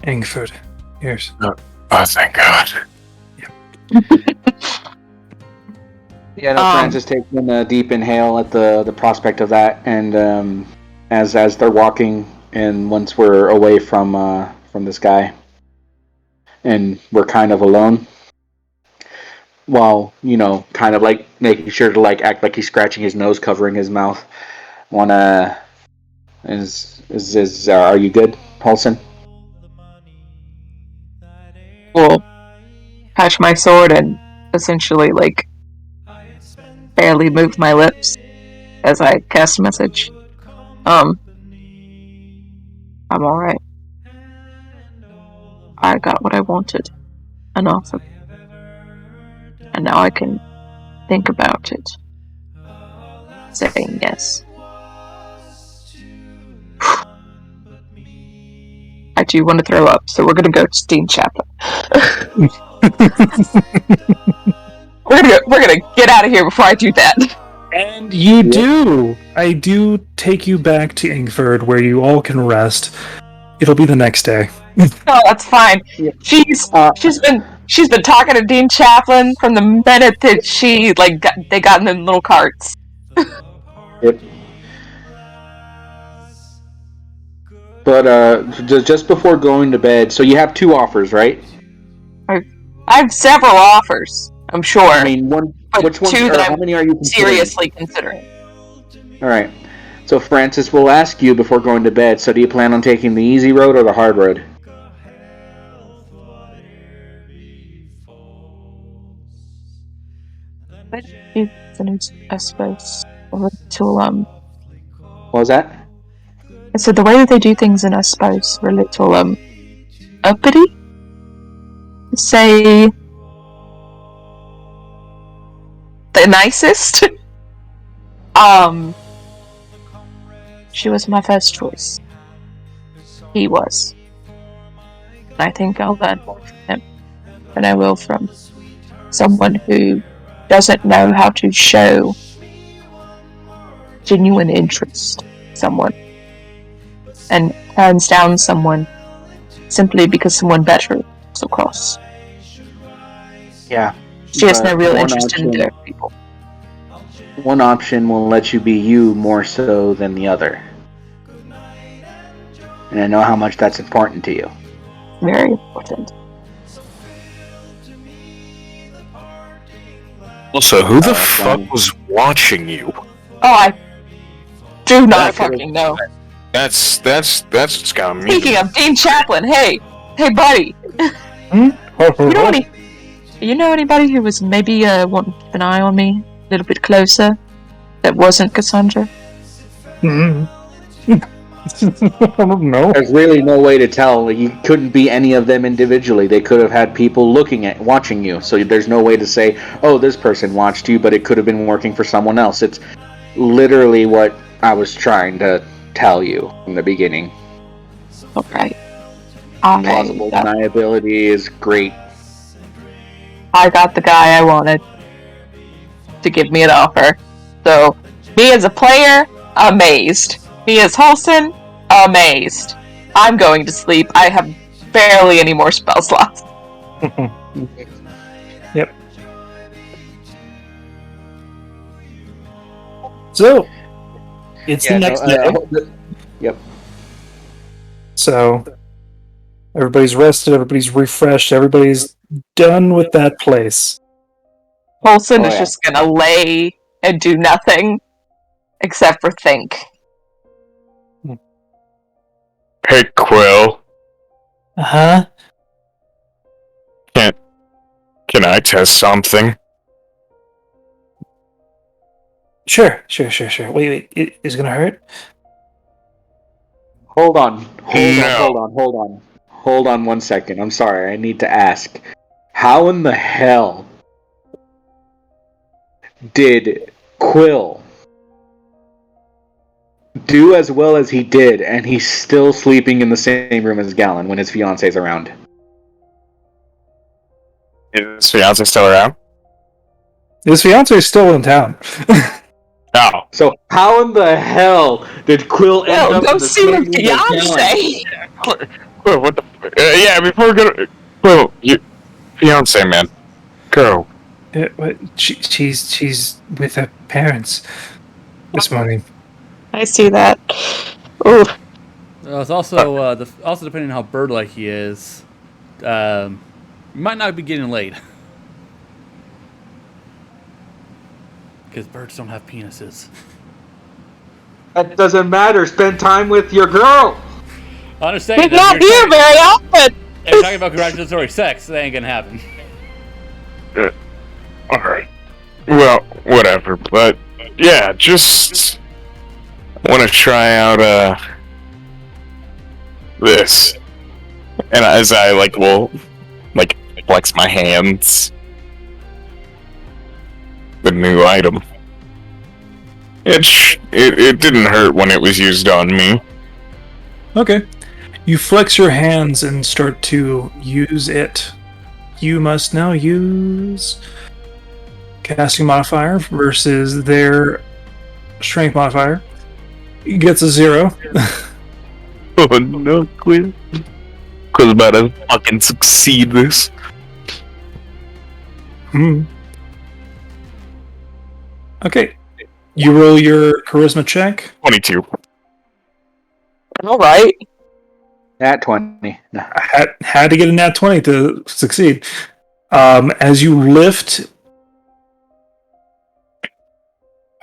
Ingford. Here's. Oh, thank God. Yeah, no, Francis takes in a deep inhale at the prospect of that, and as they're walking, and once we're away from this guy, and we're kind of alone, while kind of like making sure to like act like he's scratching his nose, covering his mouth. Are you good, Paulson? Will catch my sword and essentially like barely move my lips as I cast a message. I'm alright. I got what I wanted. Enough of it. And now I can think about it. Saying yes. I do want to throw up, so we're gonna go to Steam Chapel. We're gonna get out of here before I do that. And you do. I do take you back to Ingford, where you all can rest. It'll be the next day. No, that's fine. She's been talking to Dean Chaplin from the minute that they got in the little carts. Yep. But just before going to bed, so you have 2 offers, right? I have several offers. I'm sure. I mean, which ones? Two Or that how many are you considering? seriously considering. All right. So Francis will ask you before going to bed. So do you plan on taking the easy road or the hard road? I suppose a little What was that? I said the way that they do things in I suppose are a little uppity. Say the nicest. She was my first choice. He was. And I think I'll learn more from him than I will from someone who doesn't know how to show genuine interest in someone and turns down someone simply because someone better is across. Yeah. She has no real interest in their people. One option will let you be you more so than the other. And I know how much that's important to you. Very important. Also, who the fuck was watching you? Oh, I do not fucking know. That's what's got me. Speaking of Dean Chaplin, hey buddy. You know anybody who was maybe wanting to keep an eye on me a little bit closer that wasn't Cassandra? I don't know. There's really no way to tell. You couldn't be any of them individually. They could have had people watching you. So there's no way to say, oh, this person watched you, but it could have been working for someone else. It's literally what I was trying to tell you from the beginning. Alright. Plausible deniability is great. I got the guy I wanted to give me an offer. So, me as a player, amazed. Me as Holson, amazed. I'm going to sleep. I have barely any more spell slots. Yep. So, it's the next day. Yep. So, everybody's rested, everybody's refreshed, everybody's done with that place. Holson is just gonna lay and do nothing except for think. Hey, Quill. Uh-huh. Can I test something? Sure. Wait, is it gonna hurt? Hold on 1 second. I'm sorry, I need to ask. How in the hell did Quill do as well as he did, and he's still sleeping in the same room as Gallon when his fiance's around? Is his fiance still around? His fiance is still in town. No. So how in the hell did Quill end up Go in the see same your room as Gallon? fiance! Quill, what the? Yeah, before we go. Quill, your fiance, man. Go. She's with her parents this morning. I see that. Ooh. It's also also depending on how bird-like he is, you might not be getting laid. Because birds don't have penises. That doesn't matter. Spend time with your girl. I understand. We're not here very often! If you're talking about congratulatory sex, that ain't gonna happen. Alright. Well, whatever. But, yeah, just want to try out, this. And as I, will flex my hands. The new item. It didn't hurt when it was used on me. Okay. You flex your hands and start to use it. you must now use casting modifier versus their strength modifier. He gets a 0. Oh no, Quill. Quill's about to fucking succeed this. Okay. You roll your charisma check. 22. All right. At 20. No. I had to get a nat 20 to succeed. As you lift,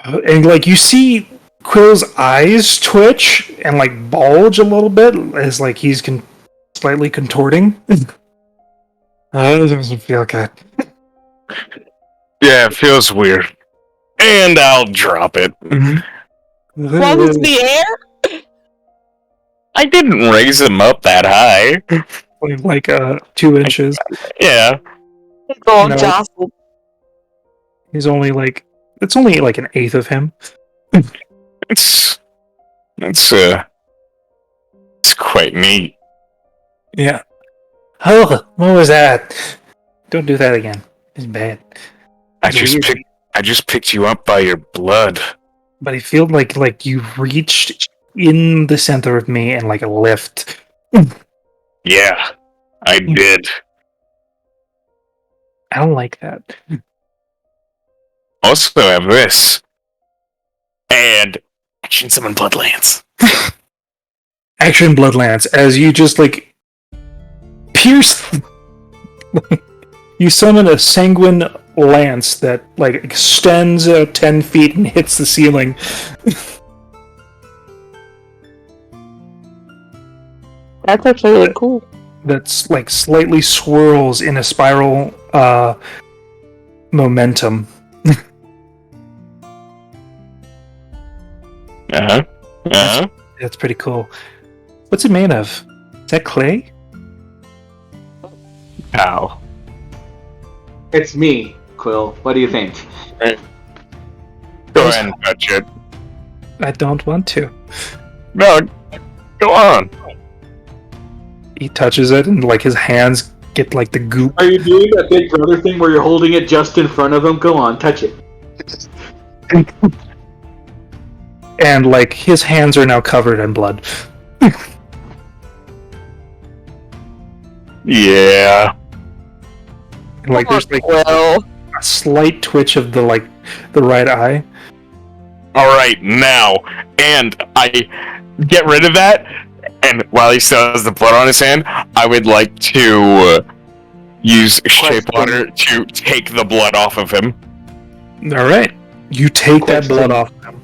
and like you see Quill's eyes twitch and like bulge a little bit as like he's slightly contorting. That doesn't feel good. Yeah, it feels weird. And I'll drop it. Plunge the air? I didn't raise him up that high. Like 2 inches. Yeah. It's all No. jostled. He's only like it's only like an eighth of him. It's quite neat. Yeah. Oh, what was that? Don't do that again. It's bad. I It's just weird. picked you up by your blood. But I feel like you reached in the center of me and like a lift. Yeah, I did. I don't like that. Also have this. And action summon Bloodlands. Action Bloodlands as you just like pierce. You summon a sanguine lance that like extends 10 feet and hits the ceiling. That's actually really cool. That's like slightly swirls in a spiral momentum. Uh-huh. Uh-huh. That's pretty cool. What's it made of? Is that clay? Ow. It's me, Quill. What do you think? Go ahead and touch it. I don't want to. No, go on. He touches it and like his hands get like the goop. Are you doing that big brother thing where you're holding it just in front of him? Go on, touch it. And like his hands are now covered in blood. Yeah. And, like there's like Well, a slight twitch of the right eye. Alright, now. And I get rid of that. And while he still has the blood on his hand, I would like to use Shape Water to take the blood off of him. Alright. You take that blood off him.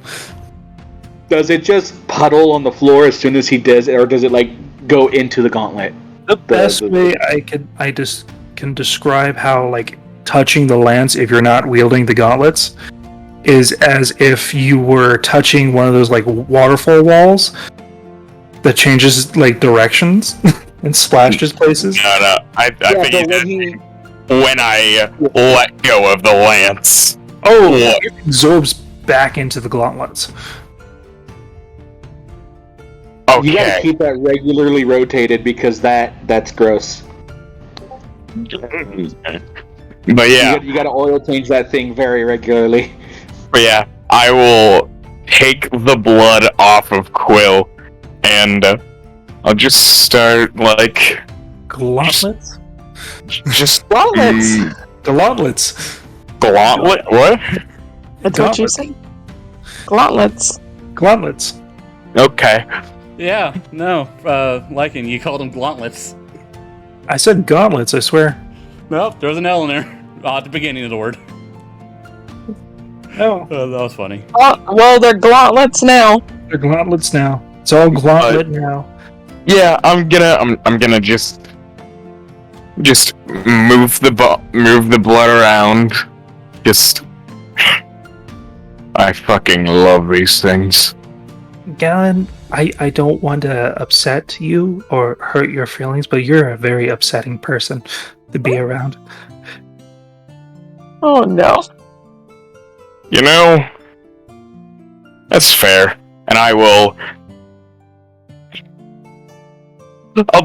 Does it just puddle on the floor as soon as he does it, or does it like go into the gauntlet? The best way I just can describe how like touching the lance if you're not wielding the gauntlets is as if you were touching one of those like waterfall walls that changes like directions and splashes places. No, I think he did when I let go of the lance. Oh, it absorbs back into the gauntlets. You gotta Okay. keep that regularly rotated because that's gross. But yeah, You gotta oil change that thing very regularly. I will take the blood off of Quill, and I'll just start like Gauntlets? just gauntlets. Gauntlets. gauntlet. What? That's what you say. Gauntlets. Gauntlets. Okay. Yeah, no, Lycan, you called them gauntlets. I said gauntlets, I swear. Nope, there was an L in there at the beginning of the word. Oh. That was funny. Well, they're gauntlets now. They're gauntlets now. It's all gauntlet now. Yeah, I'm gonna just move the blood around. Just I fucking love these things. Galen, I don't want to upset you or hurt your feelings, but you're a very upsetting person to be around. Oh no. You know, that's fair. And I'll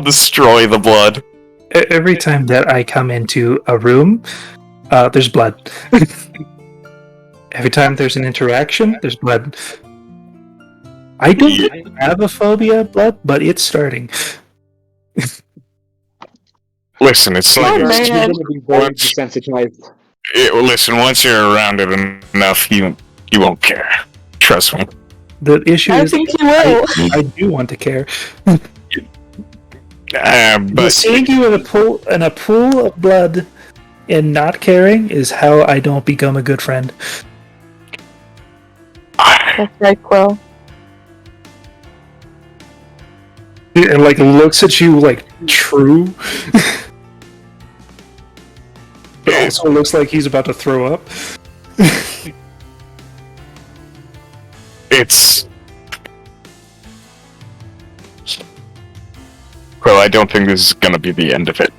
destroy the blood. Every time that I come into a room, there's blood. Every time there's an interaction, there's blood. I don't have a phobia of blood, but it's starting. Listen, it's like Oh, man. You're gonna be very desensitized. listen. Once you're around it enough, you won't care. Trust me. The issue I is, think you will. I do want to care. But Seeing you in a pool of blood and not caring is how I don't become a good friend. That's right, Quill. And like looks at you like true. But also looks like he's about to throw up. it's. Well, I don't think this is gonna be the end of it.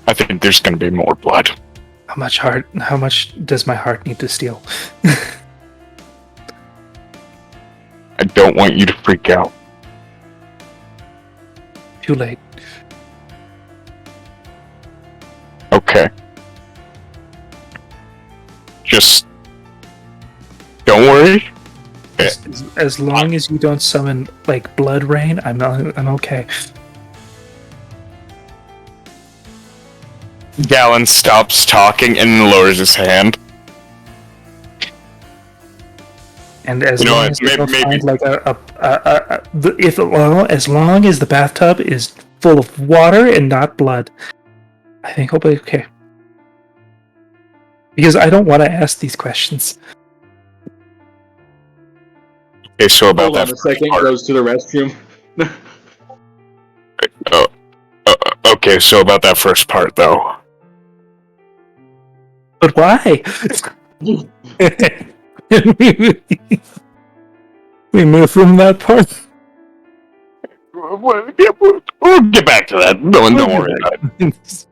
I think there's gonna be more blood. How much does my heart need to steal? I don't want you to freak out. Too late. Okay. Just don't worry. As long as you don't summon like blood rain, I'm okay. Gallon stops talking and lowers his hand. And as You know long what, as you don't maybe- find like as long as the bathtub is full of water and not blood, I think I'll be okay. Because I don't want to ask these questions. Okay, so about Hold that on a second. part. Goes to the restroom. Okay, so about that first part though. But why? we move from that part. We'll get back to that. Don't worry about it.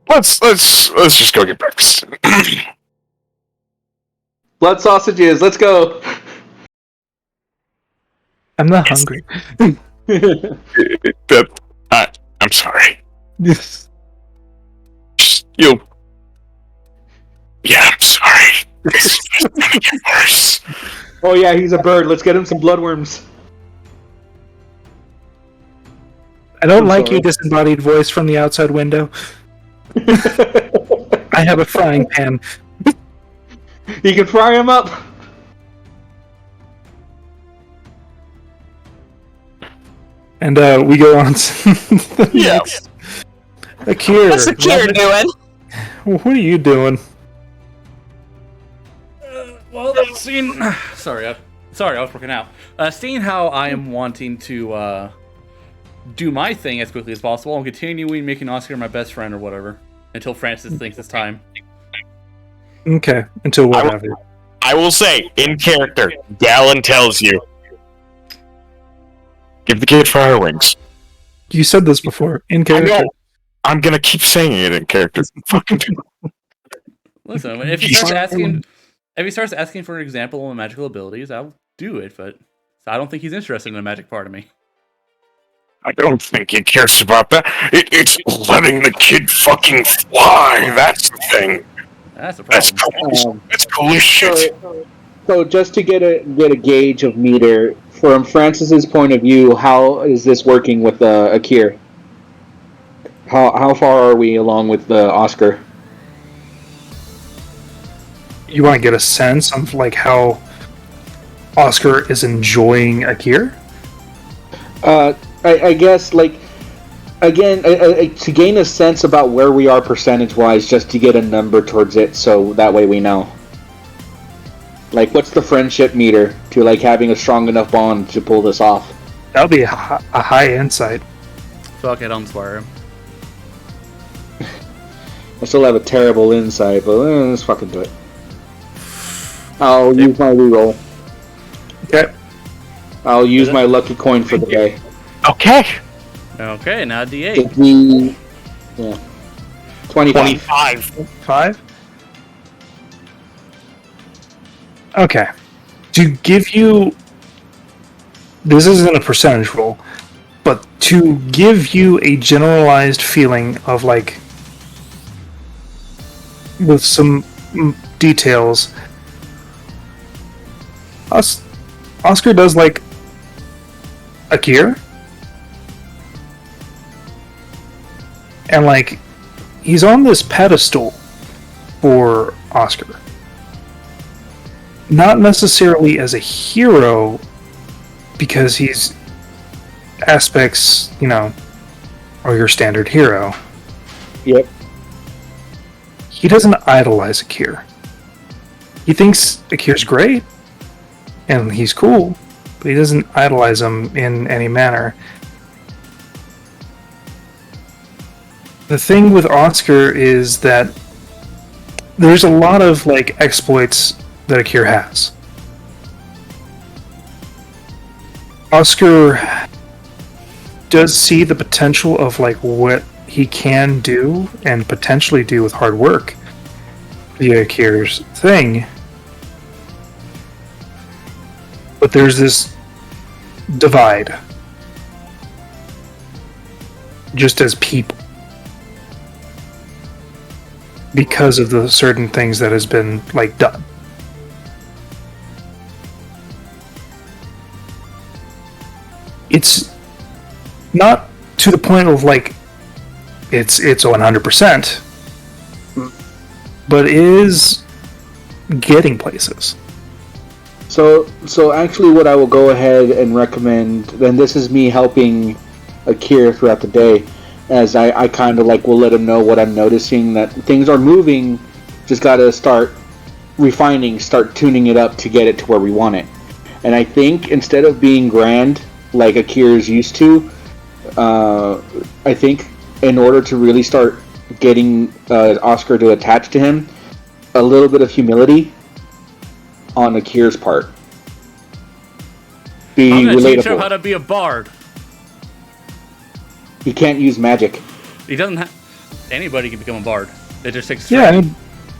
Let's just go get breakfast. Blood sausages. Let's go. I'm not hungry. I'm sorry. Yes. You. Yeah, I'm sorry. This is just gonna get worse. Oh yeah, he's a bird. Let's get him some bloodworms. I don't I'm like sorry. your disembodied voice from the outside window. I have a frying pan. You can fry him up. And we go on to the next. Akira. What's the cure doing? What are you doing? Well, seeing sorry, I was working out. Seeing how I am wanting to do my thing as quickly as possible, I'm continuing making Oscar my best friend or whatever until Francis thinks it's time. Okay, until whatever. I will say, in character, Gallon tells you, give the kid fire wings. You said this before. In I character. know. I'm gonna keep saying it in character. Fucking do. Listen, if he starts asking for an example of magical abilities, I'll do it. But I don't think he's interested in the magic part of me. I don't think he cares about that. It's letting the kid fucking fly. That's the thing. That's the That's problem. cool. That's cool as shit. So just to get a gauge of meter from Francis's point of view, how is this working with Akir? How far are we along with Oscar? You want to get a sense of like how Oscar is enjoying Akir? I guess like again to gain a sense about where we are percentage wise, just to get a number towards it, so that way we know. Like, what's the friendship meter to like having a strong enough bond to pull this off? That would be a high insight. Fuck it, I'll inspire him. I still have a terrible insight, but let's fucking do it. I'll use my reroll. Okay. I'll use my lucky coin for the day. Okay. Okay, now D8. It'd be, yeah, 25. 5? Okay. To give you... This isn't a percentage roll, but to give you a generalized feeling of like, with some details, Oscar does like Akir, and like he's on this pedestal for Oscar, not necessarily as a hero, because he's aspects, are your standard hero. Yep. He doesn't idolize Akir. He thinks Akir's great, and he's cool, but he doesn't idolize him in any manner. The thing with Oscar is that there's a lot of like exploits that Akir has. Oscar does see the potential of like what he can do and potentially do with hard work via Akir's thing. But there's this divide just as people because of the certain things that has been like done. It's not to the point of like it's 100%, but it is getting places. So actually, what I will go ahead and recommend, then this is me helping Akir throughout the day, as I kind of like will let him know what I'm noticing, that things are moving, just got to start refining, start tuning it up to get it to where we want it. And I think instead of being grand like Akir is used to, I think in order to really start getting Oscar to attach to him, a little bit of humility on Akir's part. Be I'm gonna relatable. teach him how to be a bard. He can't use magic. He doesn't have... Anybody can become a bard. It just takes... Yeah,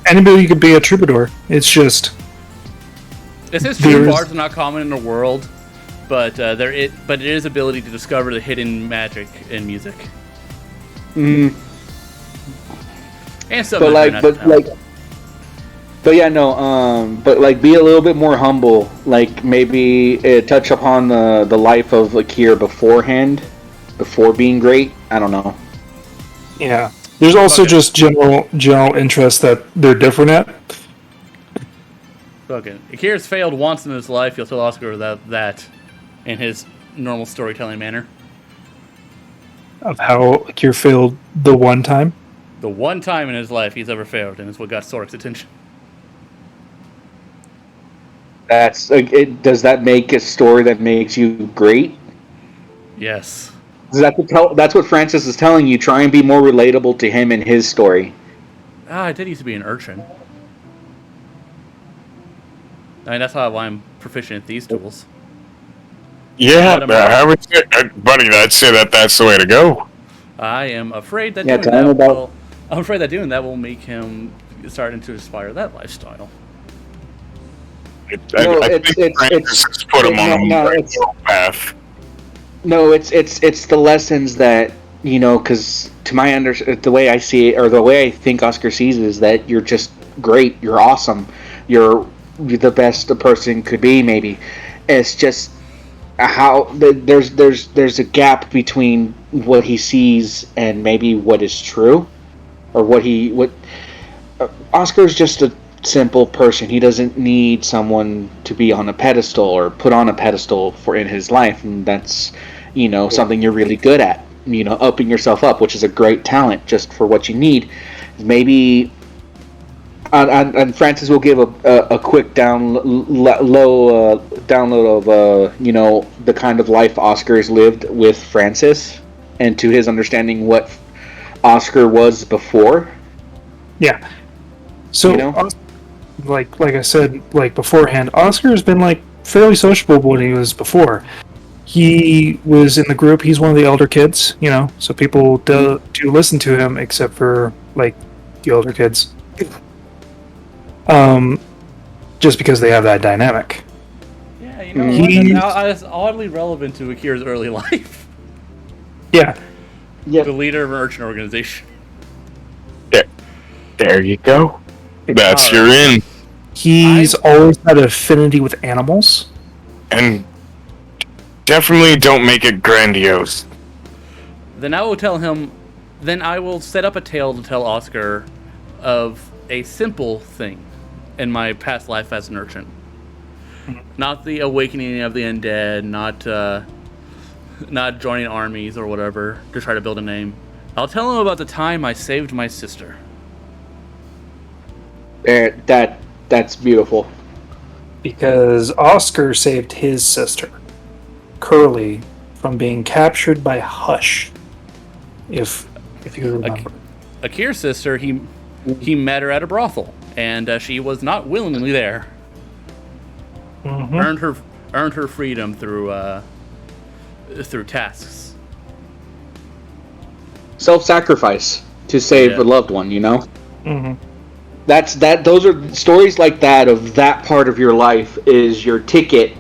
anybody could be a troubadour. It's just... It says true bards are not common in the world, but but it is ability to discover the hidden magic in music. Mm. And stuff But be a little bit more humble. Like maybe touch upon the life of Akir beforehand, before being great. I don't know. Yeah. There's also just general interest that they're different at. Fucking Akir's failed once in his life. He'll tell Oscar that in his normal storytelling manner. Of how Akir failed the one time. The one time in his life he's ever failed, and it's what got Sorik's attention. That's does that make a story that makes you great? Yes. That's what Francis is telling you. Try and be more relatable to him and his story. I did used to be an urchin. I mean, that's how I'm proficient at these tools. Yeah, I would say, buddy, I'd say that's the way to go. I am afraid that I'm afraid that doing that will make him starting to aspire that lifestyle. I think Francis put him on a path. No, it's the lessons that, because to my the way I see it, or the way I think Oscar sees it, is that you're just great, you're awesome, you're the best a person could be. Maybe it's just how there's a gap between what he sees and maybe what is true, or what Oscar's just a simple person. He doesn't need someone to be on a pedestal or put on a pedestal for in his life, and that's something you're really good at, upping yourself up, which is a great talent. Just for what you need, maybe and Francis will give a quick download of the kind of life Oscar has lived with Francis, and to his understanding what Oscar was before. Yeah. So, like I said, like beforehand, Oscar has been like fairly sociable when he was before. He was in the group. He's one of the elder kids, so people do listen to him, except for like the older kids. Just because they have that dynamic. Yeah, that's oddly relevant to Akira's early life. Yeah. Yeah. The leader of an urchin organization. There you go. That's your Alright. in. He's always had an affinity with animals. And definitely don't make it grandiose. Then I will tell him. Then I will set up a tale to tell Oscar of a simple thing in my past life as an urchin. Not the awakening of the undead, not joining armies or whatever to try to build a name. I'll tell him about the time I saved my sister. That's beautiful. Because Oscar saved his sister, Curly, from being captured by Hush. If you remember. Akir's sister, he met her at a brothel, and she was not willingly there. Mm-hmm. Earned her freedom through tasks. Self-sacrifice to save a loved one, you know? Mm-hmm. Those are stories like that of that part of your life is your ticket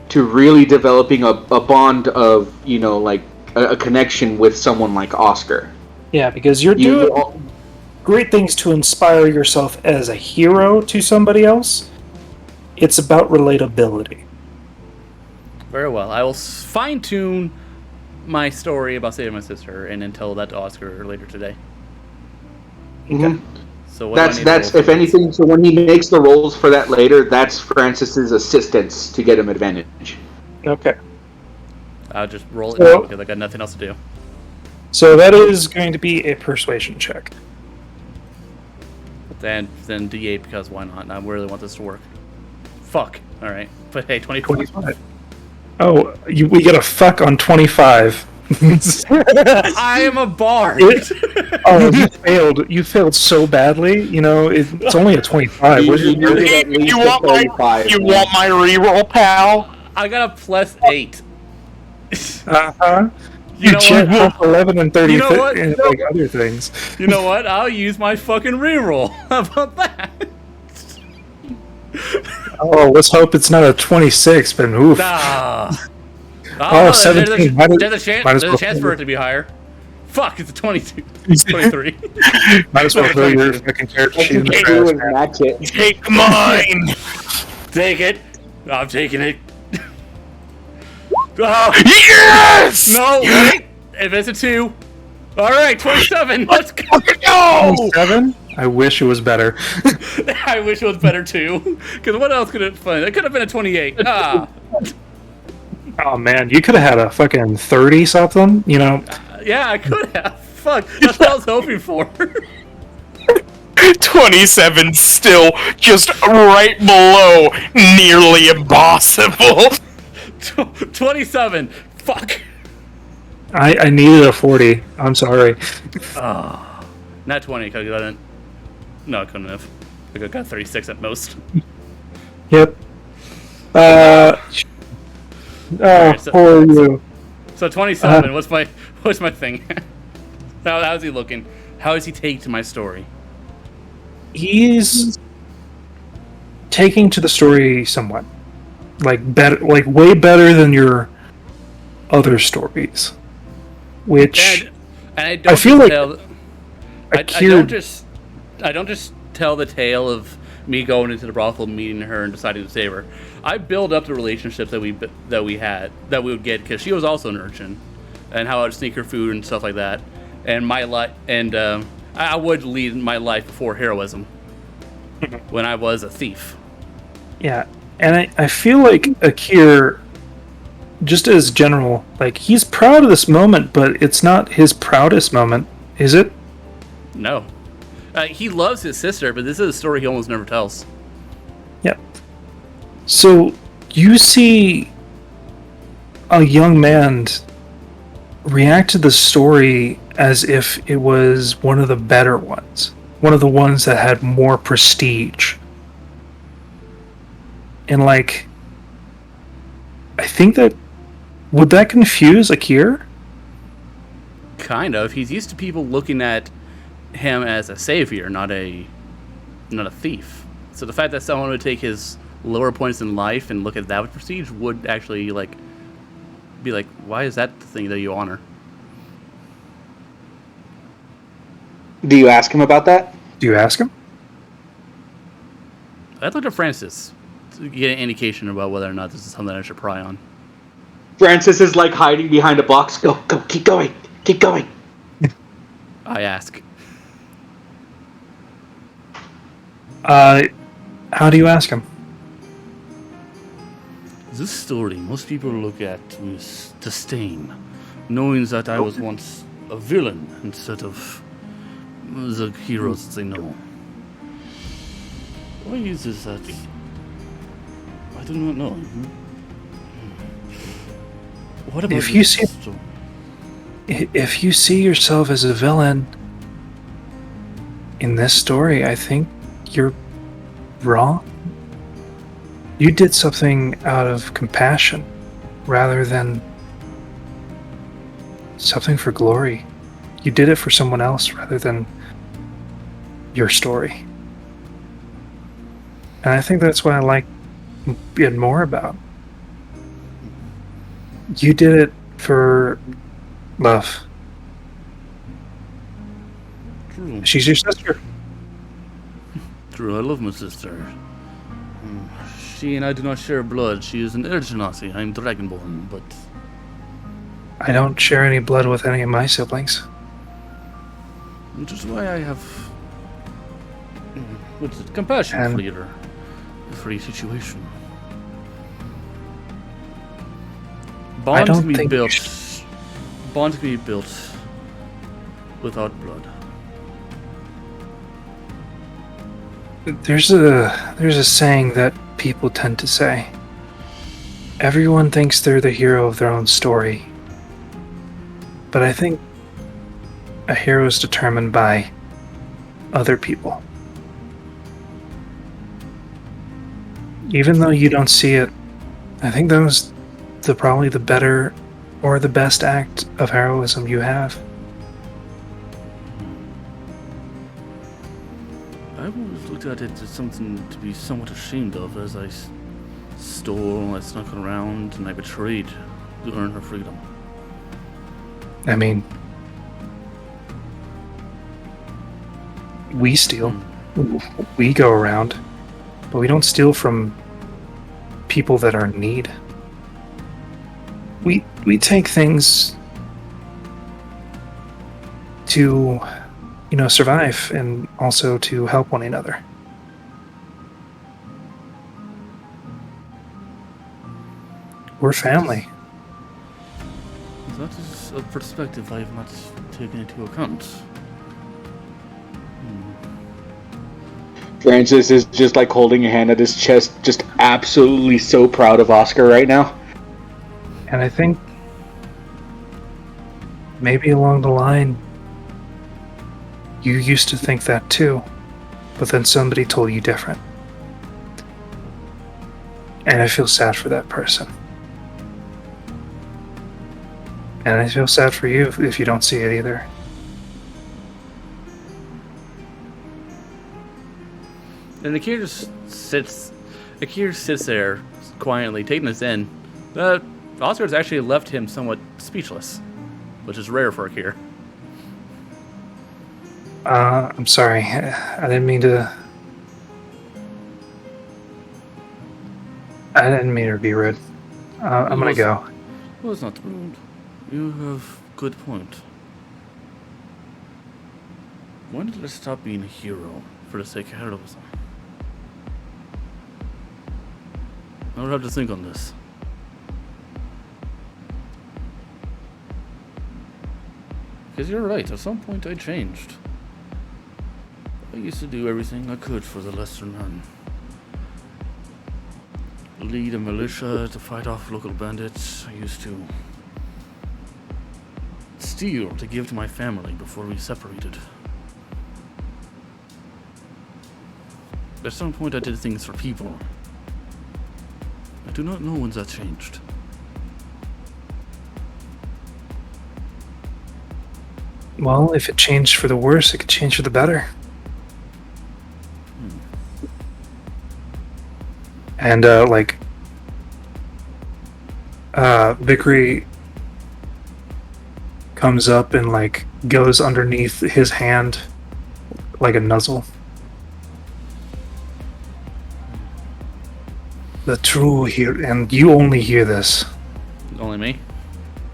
to really developing a bond of, you know, like a connection with someone like Oscar. Yeah, because you're doing great things to inspire yourself as a hero to somebody else. It's about relatability. Very well. I will fine-tune my story about saving my sister and then tell that to Oscar later today. Mm-hmm. So what that's if anything. So when he makes the rolls for that later, that's Francis's assistance to get him advantage. Okay. I'll just roll it now because I got nothing else to do. So that is going to be a persuasion check. Then D8 because why not? I really want this to work. Fuck. All right. But hey, 25. Oh, we get a fuck on 25. I am a bard. You failed so badly. You know, it's only a 25. You want my reroll, pal? I got a +8. Uh-huh. You know check 11 and 30 You know what? and like other things. You know what? I'll use my fucking reroll. How about that? Oh, let's hope it's not a 26, but oof. Nah. Oh, 17. There's a chance for it to be higher. Fuck, it's a 22. 23. Might as well throw your fucking character sheet in the trash. Take mine! Take it. I'm taking it. Yes! No, wait. If it's a 2. Alright, 27. Let's go. 27? I wish it was better. I wish it was better too. Because what else could it have been? It could have been a 28. Ah. Oh man, you could have had a fucking 30 something, you know? Yeah, I could have. Fuck, that's what I was hoping for. 27 still just right below nearly impossible. 27. Fuck. I needed a 40. I'm sorry. Oh, not 20 because I didn't. No, I couldn't have. I could have got 36 at most. Yep. Right, so, poor you. So 27. What's my thing? How's he looking? How is he taking to my story? He's taking to the story somewhat, like better, like way better than your other stories. Which and I don't I feel like I don't just tell the tale of me going into the brothel, meeting her, and deciding to save her. I build up the relationships that we would get because she was also an urchin, and how I'd sneak her food and stuff like that. And I would lead my life before heroism when I was a thief. Yeah, and I feel like Akir, just as general, like he's proud of this moment, but it's not his proudest moment, is it? No. He loves his sister, but this is a story he almost never tells. Yeah. So you see a young man react to the story as if it was one of the better ones, one of the ones that had more prestige. And like, I think would that confuse Akir? Kind of. He's used to people looking at him as a savior, not a thief. So the fact that someone would take his lower points in life and look at that with prestige would actually be like, why is that the thing that you honor? Do you ask him about that? Do you ask him? I'd look at Francis to get an indication about whether or not this is something I should pry on. Francis is like hiding behind a box. Go, keep going, keep going. I ask. How do you ask him? This story most people look at with disdain, knowing that I was once a villain instead of the heroes they know. Why is this that? I do not know. What about If you this see- story? If you see yourself as a villain in this story, I think you're wrong. You did something out of compassion rather than something for glory. You did it for someone else rather than your story. And I think that's what I like it more about. You did it for love. True. She's your sister. True, I love my sister. She and I do not share blood. She is an Urgenasi. I am Dragonborn, but I don't share any blood with any of my siblings. which is why I have what's it, compassion And- for every situation. Bonds don't can be think you built. Bonds can be built without blood. There's a saying that people tend to say. Everyone thinks they're the hero of their own story. But I think a hero is determined by other people. Even though you don't see it, I think that was probably the better or the best act of heroism you have. I've always looked at it as something to be somewhat ashamed of, as I stole, I snuck around, and I betrayed to earn her freedom. I mean, we steal. We go around. But we don't steal from people that are in need. We take things to, survive and also to help one another. We're family. That is a perspective I have not taken into account. Francis is just like holding a hand at his chest, just absolutely so proud of Oscar right now. And I think maybe along the line, you used to think that too, but then somebody told you different. And I feel sad for that person. And I feel sad for you if you don't see it either. And Akir just sits there quietly, taking this in. Oscar has actually left him somewhat speechless, which is rare for Akir. I'm sorry. I didn't mean to be rude. I'm gonna go. Well, it's not rude. You have good point. When did I stop being a hero for the sake of heroism? I would have to think on this. Because you're right, at some point I changed. I used to do everything I could for the lesser men. Lead a militia to fight off local bandits. I used to steal to give to my family before we separated. At some point I did things for people. I do not know when that changed. Well, if it changed for the worse, it could change for the better. And, Vickery comes up and, goes underneath his hand like a nuzzle. The true here, and you only hear this. Only me?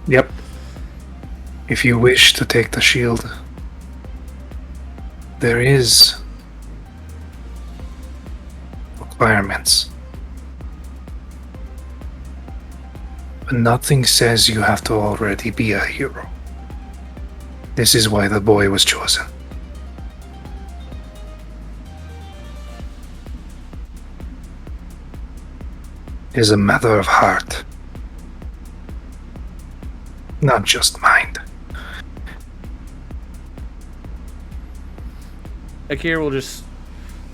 Yep. If you wish to take the shield, there is requirements. But nothing says you have to already be a hero. This is why the boy was chosen. It is a matter of heart, not just mind. Akira will just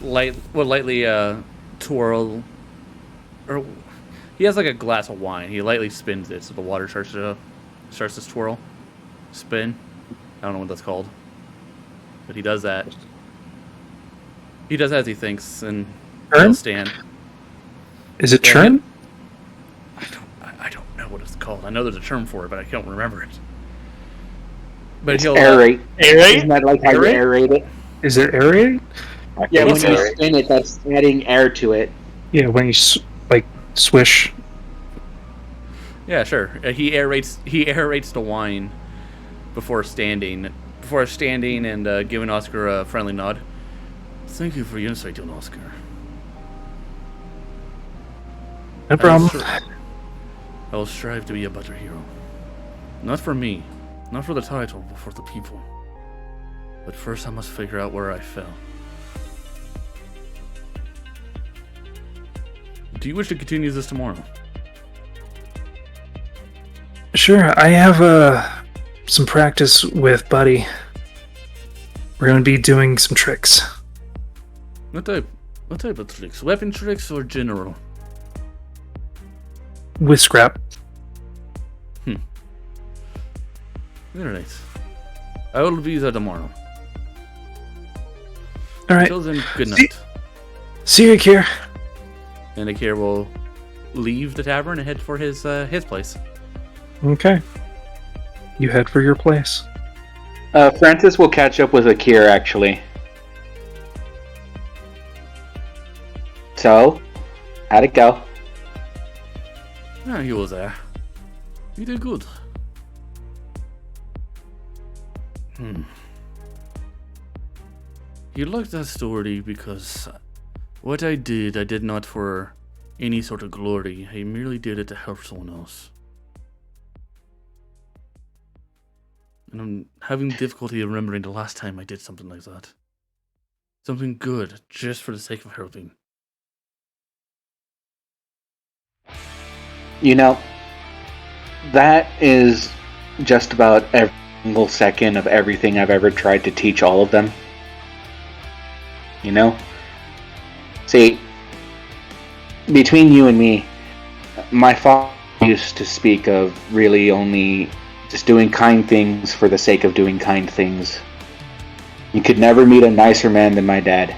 lightly twirl, or he has like a glass of wine. He lightly spins it so the water starts to swirl, spin. I don't know what that's called, but he does that. He does that as he thinks, and he'll stand. Is it churn? I don't know what it's called. I know there's a term for it, but I can't remember it. But he'll aerate. Aerate? Isn't that like how you aerate it? Is it aerate? Yeah, when you spin it, that's adding air to it. Yeah, when you swish. Yeah, sure. He aerates the wine before standing and giving Oscar a friendly nod. Thank you for your insight, young Oscar. No problem. I will strive to be a better hero. Not for me, not for the title, but for the people. But first I must figure out where I fell. Do you wish to continue this tomorrow? Sure, I have some practice with Buddy. We're going to be doing some tricks. What type of tricks? Weapon tricks or general? With Scrap. Alright. I will be there tomorrow. Alright. Until then, good night. See you, Akira. And Akira will leave the tavern and head for his place. Okay. You head for your place. Francis will catch up with Akira, actually. So, how'd it go? Ah, he was there. You did good. You liked that story because what I did not for any sort of glory. I merely did it to help someone else. And I'm having difficulty remembering the last time I did something like that. Something good, just for the sake of helping. You know, that is just about every single second of everything I've ever tried to teach all of them. You know? See, between you and me, my father used to speak of really only just doing kind things for the sake of doing kind things. You could never meet a nicer man than my dad.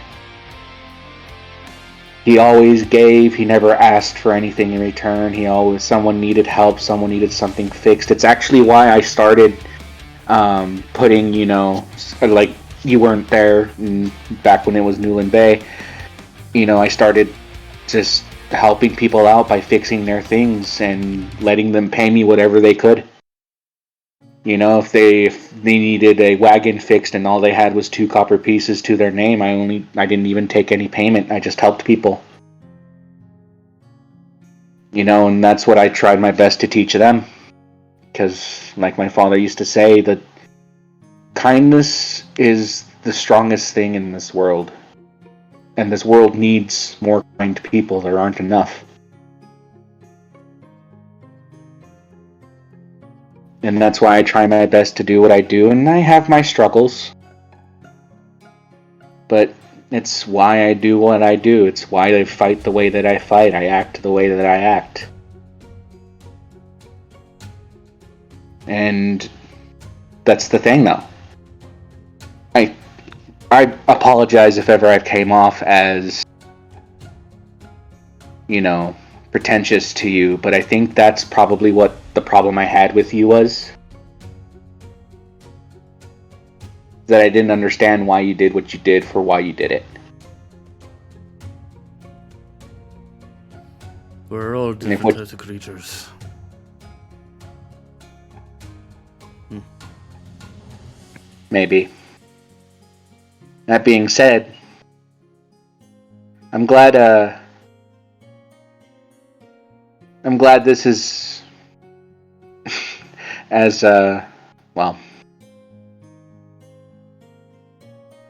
He always gave, he never asked for anything in return. Someone needed help, someone needed something fixed. It's actually why I started putting, like, you weren't there back when it was Newland Bay. I started just helping people out by fixing their things and letting them pay me whatever they could. If they needed a wagon fixed and all they had was 2 copper pieces to their name, I didn't even take any payment. I just helped people. And that's what I tried my best to teach them. Because, like my father used to say, that kindness is the strongest thing in this world. And this world needs more kind people. There aren't enough. And that's why I try my best to do what I do, and I have my struggles. But it's why I do what I do. It's why I fight the way that I fight. I act the way that I act. And that's the thing, though. I apologize if ever I came off as, pretentious to you, but I think that's probably what the problem I had with you was. that I didn't understand why you did what you did for why you did it. We're all different types of creatures. Maybe. That being said, I'm glad this is as well.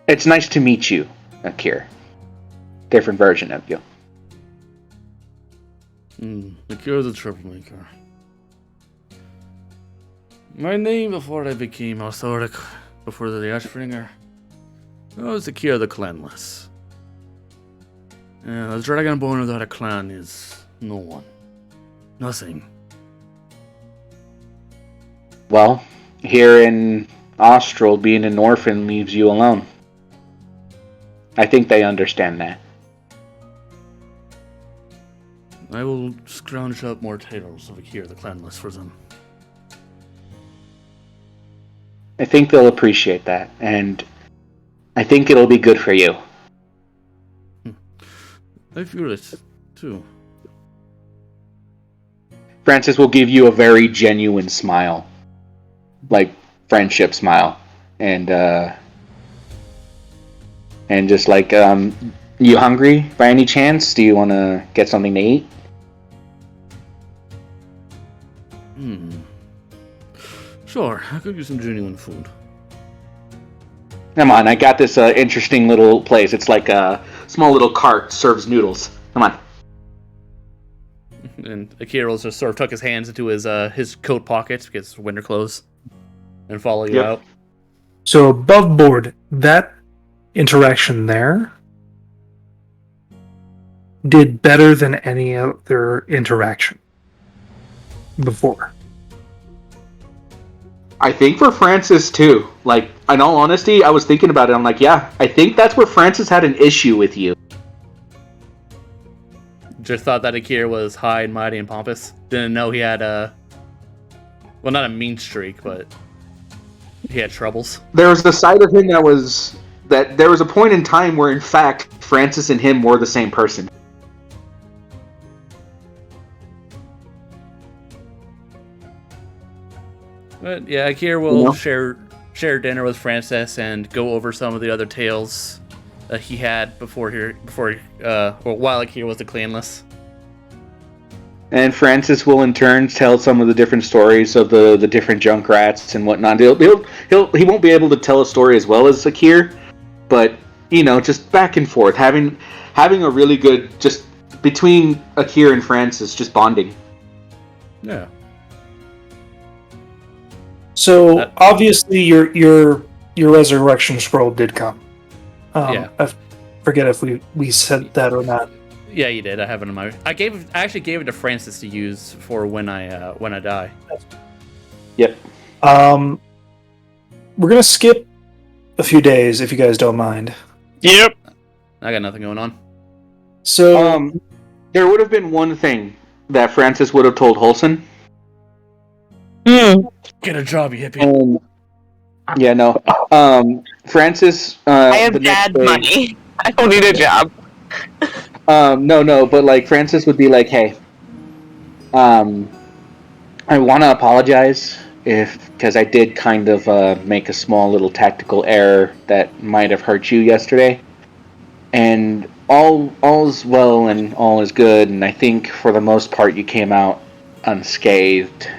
It's nice to meet you, Akir. Different version of you. Akir the troublemaker. My name before I became authoric, before the Ashbringer, was Akir the Clanless. And a dragonborn without a clan is no one. Nothing. Well, here in Austral, being an orphan leaves you alone. I think they understand that. I will scrounge up more tales of Akir the Clanless for them. I think they'll appreciate that, and I think it'll be good for you. I feel it, too. Francis will give you a very genuine smile. Like, friendship smile. And just like, you hungry by any chance? Do you want to get something to eat? Sure, I could use some genuine food. Come on, I got this interesting little place. It's like a small little cart serves noodles. Come on. And Akira will just sort of tuck his hands into his coat pockets because it's winter clothes and follow you out. So above board, that interaction there did better than any other interaction before. I think for Francis too. Like, in all honesty, I was thinking about it. I'm like, yeah, I think that's where Francis had an issue with you. Just thought that Akira was high and mighty and pompous. Didn't know he had well, not a mean streak, but he had troubles. There was a side of him that there was a point in time where, in fact, Francis and him were the same person. But yeah, Akira will share dinner with Francis and go over some of the other tales that he had while Akira was the clanless. And Francis will in turn tell some of the different stories of the different Junkrats and whatnot. He won't be able to tell a story as well as Akir, but just back and forth, having a really good just between Akir and Francis, just bonding. Yeah. So obviously your resurrection scroll did come. Yeah. I forget if we said that or not. Yeah, you did. I have it in my. I actually gave it to Francis to use for when I die. Yep. We're gonna skip a few days if you guys don't mind. Yep. I got nothing going on. So there would have been one thing that Francis would have told Holson. Get a job, you hippie. Yeah, no. Francis. I have dad money. I don't need a job. No, but like Francis would be like, hey, I want to apologize because I did kind of make a small little tactical error that might have hurt you yesterday, and all's well and all is good, and I think for the most part you came out unscathed.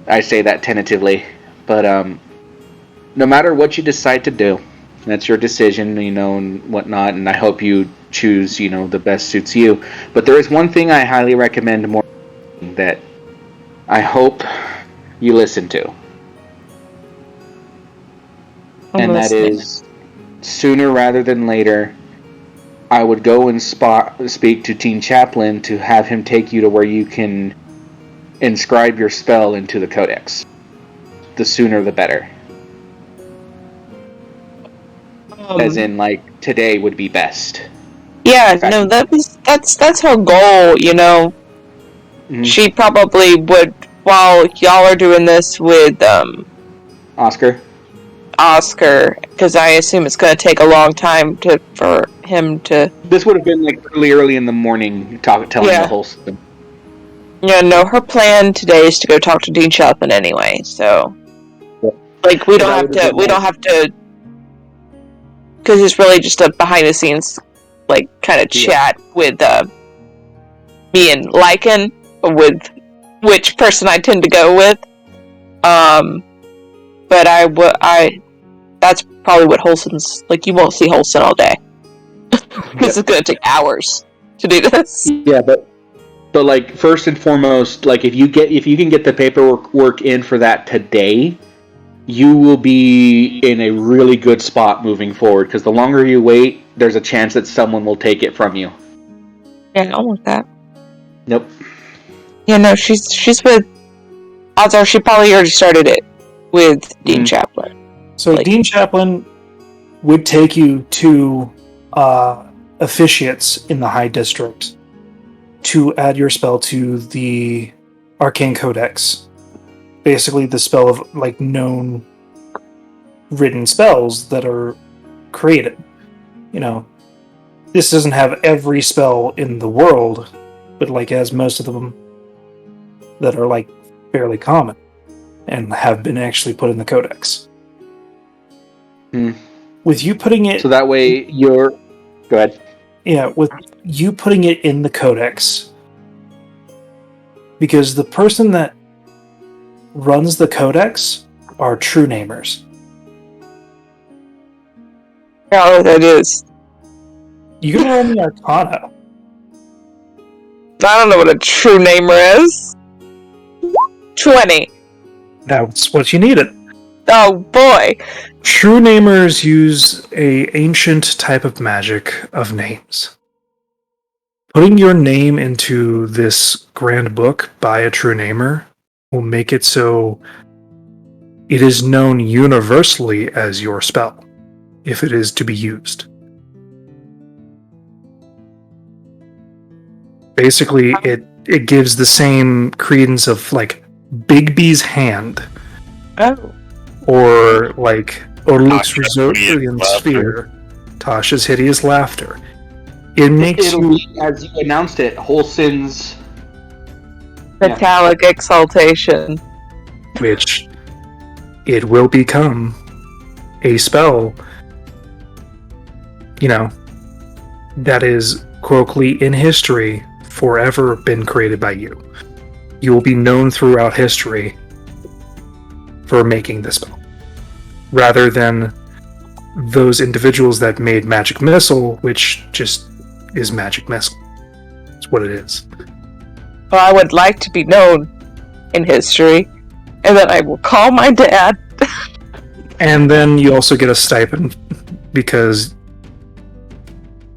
I say that tentatively, but no matter what you decide to do, that's your decision, and whatnot, and I hope you choose, the best suits you. But there is one thing I highly recommend more that I hope you listen to. And that is, sooner rather than later, I would go and speak to Teen Chaplain to have him take you to where you can inscribe your spell into the codex. The sooner the better. As in, like, today would be best. Yeah, no, that's her goal, Mm-hmm. She probably would, while y'all are doing this with, Oscar? Oscar, because I assume it's going to take a long time for him to... This would have been like early in the morning, telling the whole thing. Yeah, no, her plan today is to go talk to Dean Chaplin anyway, so... Like, we don't have to... Because it's really just a behind-the-scenes, like, kind of chat with me and Lycan, with which person I tend to go with. But that's probably what Holson's... Like, you won't see Holson all day. Because it's going to take hours to do this. Yeah, but like, first and foremost, like, if you can get the paperwork in for that today, you will be in a really good spot moving forward, because the longer you wait, there's a chance that someone will take it from you. Yeah, I don't want that. Nope. Yeah, no, she's with... Odds are she probably already started it with Dean Chaplin. So Dean Chaplin would take you to officiates in the High District to add your spell to the Arcane Codex. Basically the spell of, like, known written spells that are created. You know, this doesn't have every spell in the world, but, like, has most of them that are, like, fairly common and have been actually put in the Codex. With you putting it... So that way you're... Go ahead. Yeah, with you putting it in the Codex, because the person that runs the Codex are true namers. I don't know what that is. You can roll me Arcana. I don't know what a true namer is. 20. That's what you needed. Oh boy. True namers use a ancient type of magic of names. Putting your name into this grand book by a true namer will make it so it is known universally as your spell, if it is to be used. Basically, it gives the same credence of, like, Bigby's hand. Oh. Or, like, Orluk's Resortian Sphere, Tasha's Hideous Laughter. It makes It'll be, as you announced it, Holson's... Metallic Exaltation. Which it will become a spell, you know, that is colloquially in history forever been created by you. You will be known throughout history for making this spell, rather than those individuals that made Magic Missile, which just is Magic Missile. That's what it is. Well, I would like to be known in history, and then I will call my dad. And then you also get a stipend, because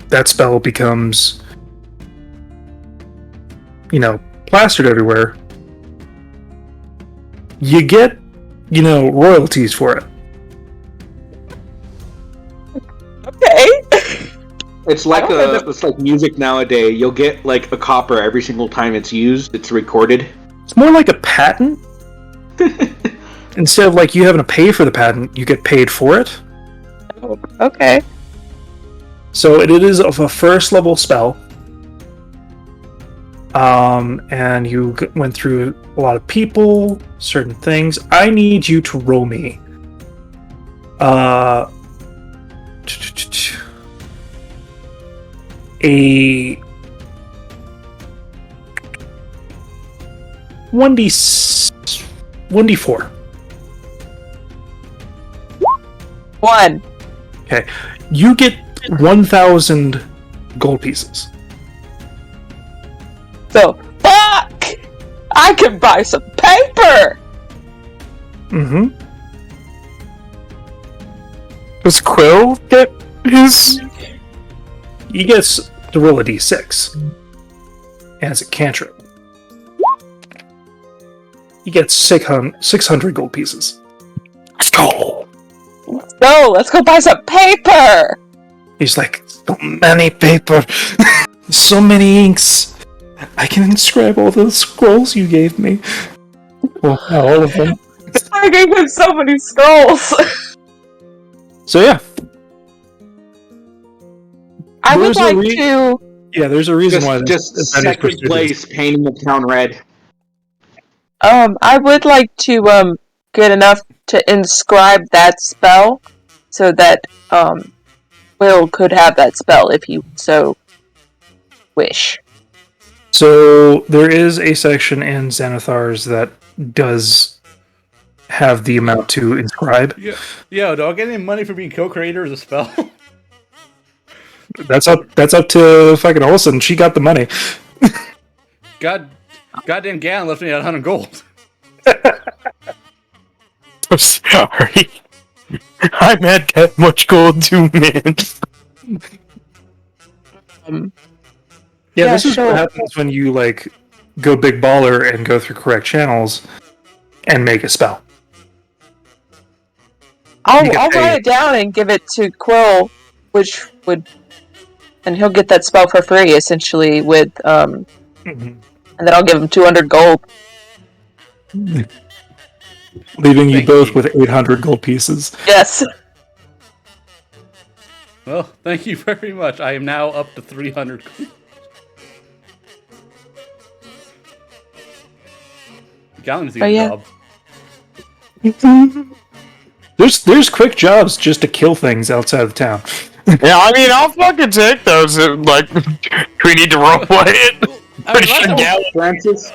that spell becomes, you know, plastered everywhere. You get, you know, royalties for it. Okay. It's like it's like music nowadays. You'll get like a copper every single time it's used. It's recorded. It's more like a patent. Instead of, like, you having to pay for the patent, you get paid for it. Oh, okay. So it is of a first level spell. And you went through a lot of people, certain things. I need you to roll me a 1d4. 1. Okay. You get 1,000 gold pieces. So, fuck! I can buy some paper! Mm-hmm. Does Quill get his... He gets to roll a d6. As a cantrip. He gets 600 gold pieces. Let's go! Let's go buy some paper! He's like, so many paper, so many inks. I can inscribe all those scrolls you gave me. Well, not all of them. I gave him so many scrolls. So yeah, I would There's a like re- to. yeah. There's a reason why Just that is second pursued. place, painting the town red. I would like to get enough to inscribe that spell, so that Will could have that spell if he so wish. So there is a section in Xanathar's that does have the amount to inscribe. Yeah. Yo, do I get any money for being co-creator of the spell? That's up to fucking Olsen. She got the money. Goddamn Gallon left me at 100 gold. I'm sorry. I'm at that much gold too, man. Yeah, Yeah, this is sure. what happens when you like go big baller and go through correct channels and make a spell. I'll You get write paid. it down and give it to Quill, and he'll get that spell for free, essentially. And then I'll give him 200 gold. Leaving you Thank both you. with 800 gold pieces. Yes. Well, thank you very much. I am now up to 300 gold. Gallon's a Oh, good yeah. job. There's quick jobs just to kill things outside of town. Yeah, I mean, I'll fucking take those. Like, we need to roleplay it. Pretty sure Gallon. Francis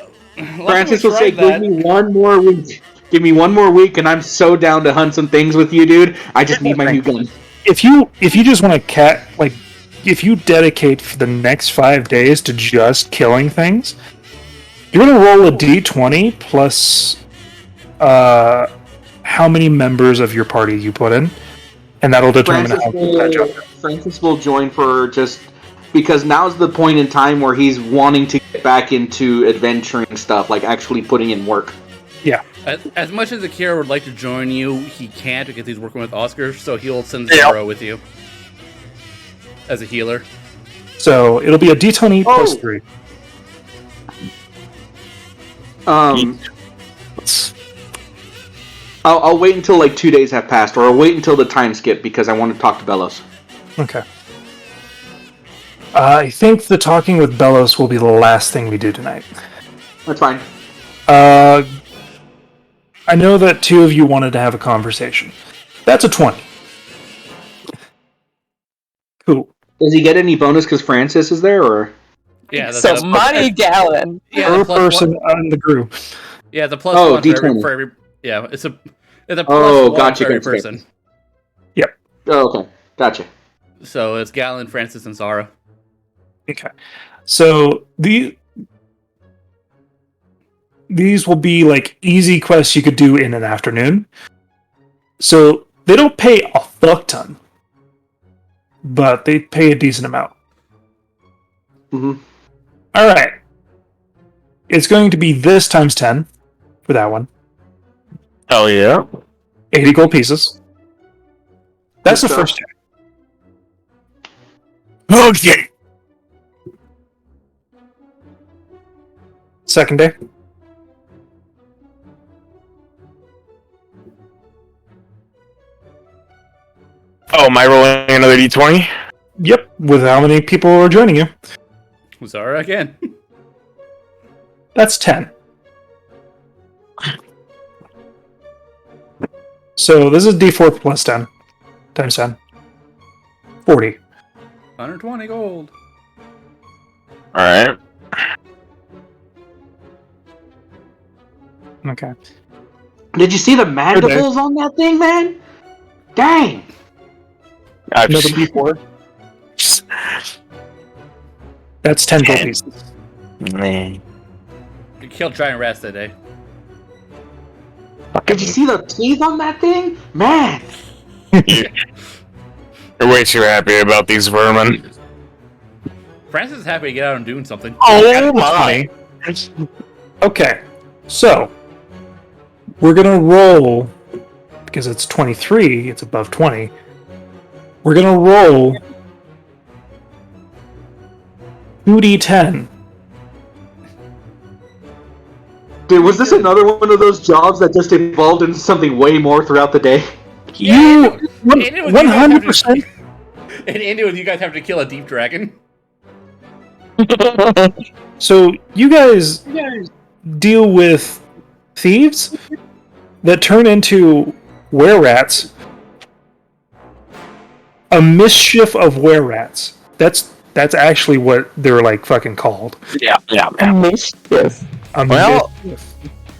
will say, "Give me one more week. Give me one more week, and I'm so down to hunt some things with you, dude. I just need my new gun." If you just want to if you dedicate for the next 5 days to just killing things, you're gonna roll a d20 plus how many members of your party you put in, and that'll determine how good that job is. Francis will join for just because now's the point in time where he's wanting to get back into adventuring stuff, like actually putting in work. Yeah. As much as Akira would like to join you, he can't because he's working with Oscar, so he'll send Zoro with you. As a healer. So it'll be a d20 plus 3. I'll wait until like 2 days have passed, or I'll wait until the time skip because I want to talk to Bellows. Okay. I think the talking with Bellows will be the last thing we do tonight. That's fine. I know that 2 of you wanted to have a conversation. That's a 20. Cool. Does he get any bonus because Francis is there, or? Yeah, So money, Gallon. Yeah, Per the plus person one, on the group. yeah, the plus Oh, one D20. for every. Yeah, it's a plus Oh, one gotcha, for every gotcha. person. Oh, okay, gotcha. So it's Gallon, Francis, and Zara. Okay. So these will be like easy quests you could do in an afternoon. So they don't pay a fuck ton, but they pay a decent amount. Mm-hmm. All right. It's going to be this times 10 for that one. Hell yeah. 80 gold pieces. That's the Good first stuff. day. Okay. Second day. Oh, am I rolling another d20? Yep. With how many people are joining you? Zara again. That's 10. So this is d4 plus 10 times 10. 40. 120 gold. Alright. Okay. Did you see the mandibles on that thing, man? Dang! I've Another d4. That's 10 gold pieces. Man. You killed giant rats that day. Did you see the teeth on that thing? Man! You're way too happy about these vermin. Francis is happy to get out and doing something. Oh my. Okay. So we're gonna roll because it's 23, it's above 20. We're gonna roll 2d10. Dude, was this another one of those jobs that just evolved into something way more throughout the day? You 100%. It ended with you guys having to kill a deep dragon. So you guys deal with thieves that turn into were-rats. A mischief of were-rats. That's actually what they're like fucking called. Yeah. A mischief. Well, Mischief.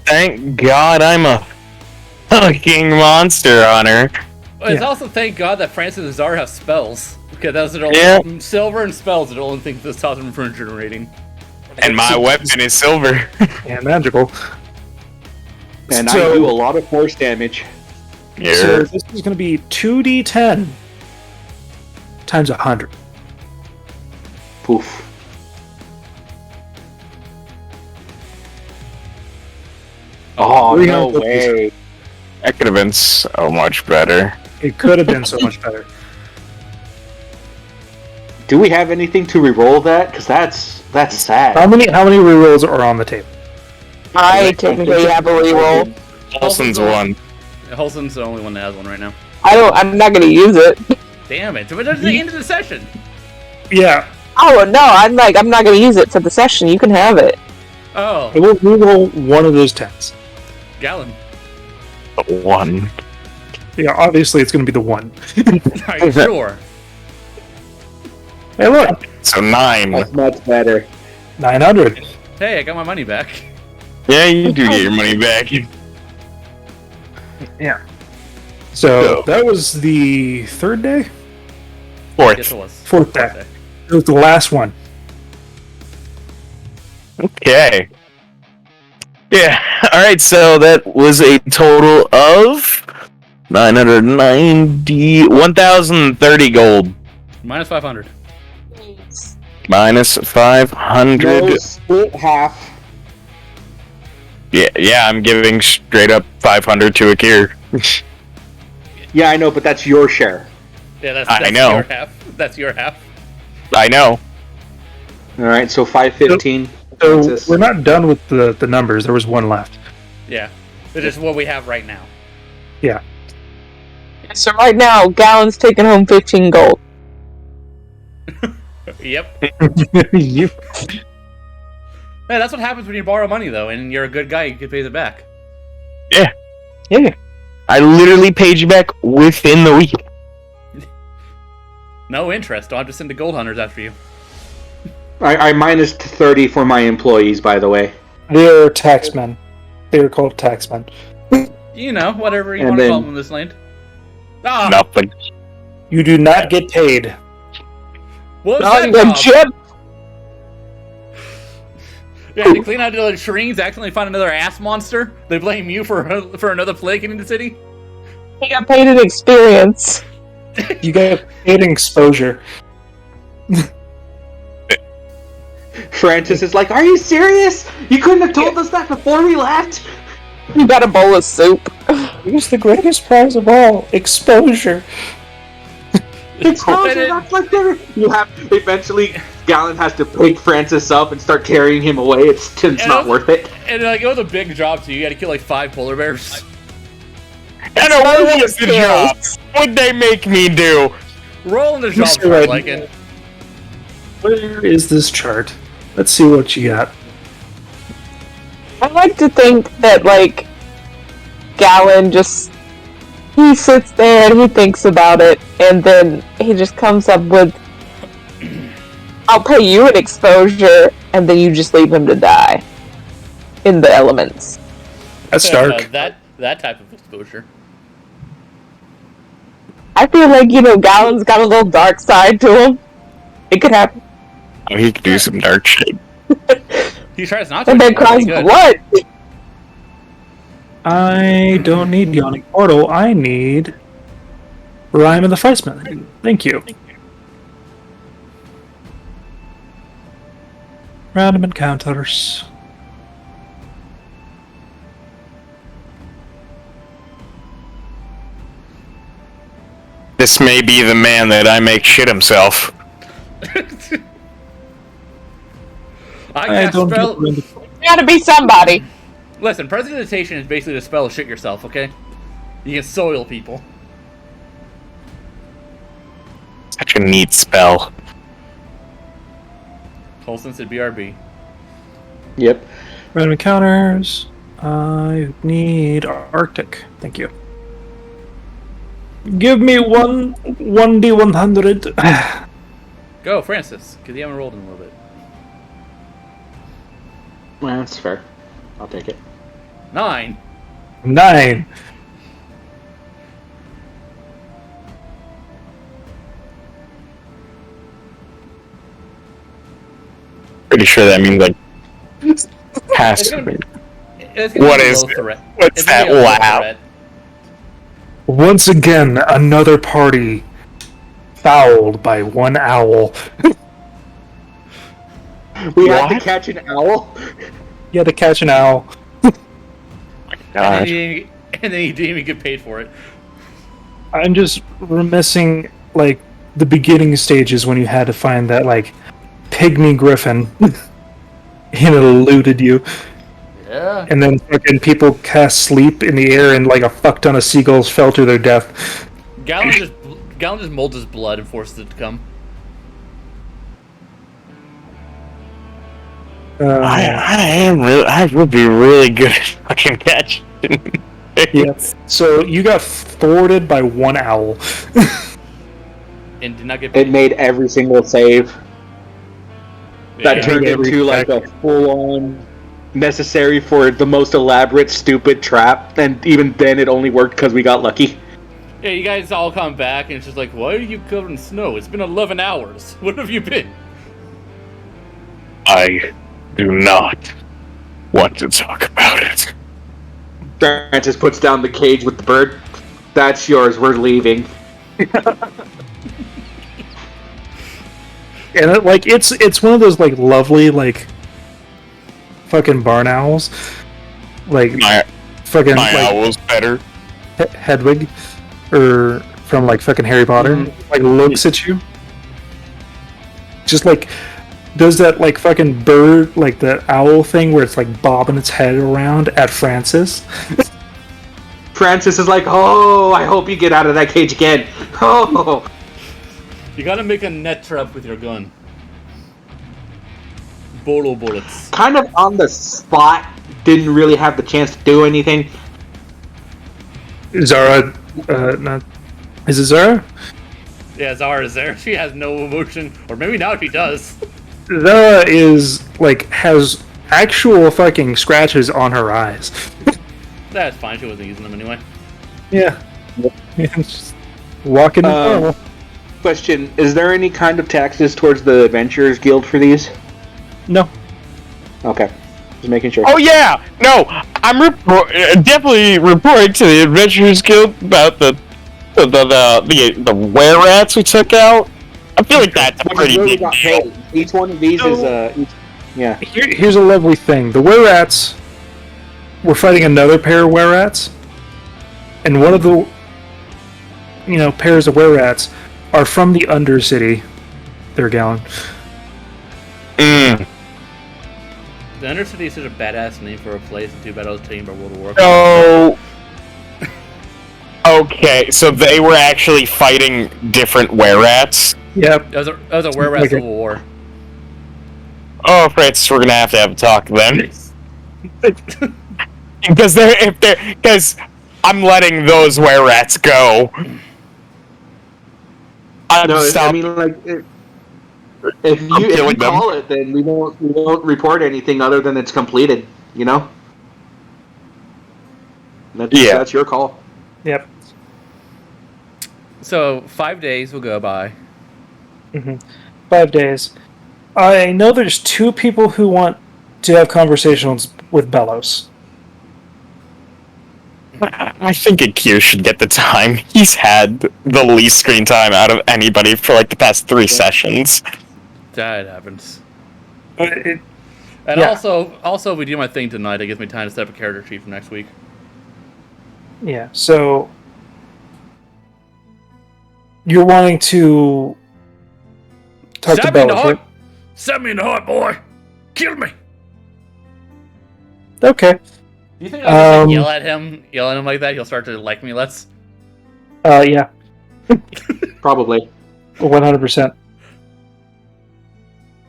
thank God I'm a fucking monster hunter. But it's Yeah. also thank God that Francis and Zara have spells. Because those are the only, silver and spells are the only things that stop them from generating. And my weapon is silver. And magical. And So- I do a lot of force damage. So Yeah. this is going to be 2d10 times 100. Poof. Oh, no 300 way. That could have been so much better. It could have been so much better. Do we have anything to re-roll that? Because that's sad. How many rerolls are on the table? I technically have a reroll. Olsen's one. Holson's the only one that has one right now. I'm not gonna use it. Damn it. But it's the end of the session. Yeah, Oh no, I'm not gonna use it for the session. You can have it. Oh, I will reroll one of those 10s. Gallon. One. Yeah, obviously it's going to be the 1. Are you sure? Hey, look, So 9. That's much better. 900. Hey, I got my money back. Yeah, you do get your money back. So that was the third day? Yes, Fourth. it was. Fourth day. It was the last one. Okay. Yeah. Alright, so that was a total of 990... 1,030 gold. Minus 500. Minus 500. No split half. Yeah, I'm giving straight up 500 to Akir. Yeah, I know, but that's your share. Yeah, that's I know. your half. That's your half. I know. All right, so 515. So Francis. we're not done with the numbers. There was one left. Yeah. It's just what we have right now. So right now, Gallon's taking home 15 gold. Yep. You- Yeah, that's what happens when you borrow money, though, and you're a good guy, you can pay it back. yeah. I literally paid you back within the week. No interest. Don't have to send the gold hunters after you. I minus 30 for my employees, by the way. They're taxmen. They're called taxmen. You know, whatever you And want to then- call them in this land. Ah! Nothing. You do not get paid. What was Not that even job? chip. Yeah, to clean out the latrines, accidentally find another ass monster. They blame you for another plague in the city. He got paid in experience. You get paid in exposure. Francis is like, are you serious? You couldn't have told us that before we left? You got a bowl of soup. It's the greatest prize of all. Exposure. Exposure, that's like you have eventually Gallon has to pick Francis up and start carrying him away. It's not worth it. And like, it was a big job too. You had to kill like 5 polar bears. I know what was the job. What'd they make me do? Roll in the job Mr. for Red. like it. Where is this chart? Let's see what you got. I like to think that, like, Gallon just... He sits there and he thinks about it, and then he just comes up with... I'll pay you an exposure, and then you just leave him to die. In the elements. That's dark. That type of exposure. I feel like, Gallon's got a little dark side to him. It could happen. Oh, he could do some dark shit. He tries not to. And then but he's cries good. blood. I don't need Yawning Portal. I need Rhyme of the Fightsman. Thank you. Random encounters. This may be the man that I make shit himself. I I cast don't spell. get It's gotta be somebody. Listen, prestidigitation is basically the spell shit yourself. Okay, you can soil people. a neat spell. Colson said BRB. Yep. Random encounters. I need Arctic. Thank you. Give me 1d100. Go, Francis, because you haven't rolled in a little bit. Well, that's fair. I'll take it. 9. 9. Pretty sure that means like pass. It's gonna What be a is low it? threat. What's It's gonna that be a low laugh? threat. Once again, another party fouled by one owl. We had to catch an owl. You had to catch an owl. And then he didn't even get paid for it. I'm just remissing, like, the beginning stages when you had to find that, like, pygmy griffin. And it eluded you. Yeah. And then fucking people cast sleep in the air and, like, a fuck ton of seagulls fell to their death. Gallon just molds his blood and forces it to come. I would be really good at fucking catching. Yeah. So you got thwarted by one owl. And did not get paid. It made every single save. That Yeah. turned Every into like a full-on necessary for the most elaborate, stupid trap, and even then it only worked because we got lucky. Yeah, you guys all come back and it's just like, why are you covered in snow? It's been 11 hours. What have you been? I do not want to talk about it. Francis puts down the cage with the bird. That's yours. We're leaving. And it's one of those like lovely like fucking barn owls, like My fucking like owl's better. Hedwig, or from like fucking Harry Potter, like looks at you, just like does that like fucking bird, like the owl thing where it's like bobbing its head around at Francis. Francis is like, oh, I hope you get out of that cage again. Oh. You gotta make a net trap with your gun. Bolo bullets. Kind of on the spot. Didn't really have the chance to do anything. Zara, not is it Zara? Yeah, Zara is there. She has no emotion. Or maybe now she does. Zara is like has actual fucking scratches on her eyes. That's fine, she wasn't using them anyway. Yeah, just walking normal. Question, is there any kind of taxes towards the Adventurers Guild for these? No. Okay. Just making sure. Oh yeah, no, I'm definitely reporting to the Adventurers Guild about the were rats we took out. I feel like that's a pretty big deal. Each one of these is yeah. Here's a lovely thing. The were rats were fighting another pair of were rats, and one of the pairs of were rats are from the Undercity. They're Gallon. Mm. The Undercity is such a badass name for a place, and too bad I was taken by World of Warcraft. So, okay, so they were actually fighting different were rats. Yep. That was a were rat Okay. civil war. Oh, Francis, we're gonna have to talk then. Because I'm letting those were rats go. I mean, like, if you call it, then we won't report anything other than it's completed. You know. That's your call. Yep. So 5 days will go by. 5 days. I know there's 2 people who want to have conversations with Bellows. I think Akir should get the time. He's had the least screen time out of anybody for like the past 3 sessions. That happens. And And also, if we do my thing tonight, it gives me time to set up a character sheet for next week. Yeah, so you're wanting to talk to Stab me in the Bellows, heart! right? Stab me in the heart, boy! Kill me! Okay. Do you think I can yell at him like that? He'll start to like me less? Yeah. Probably. 100%.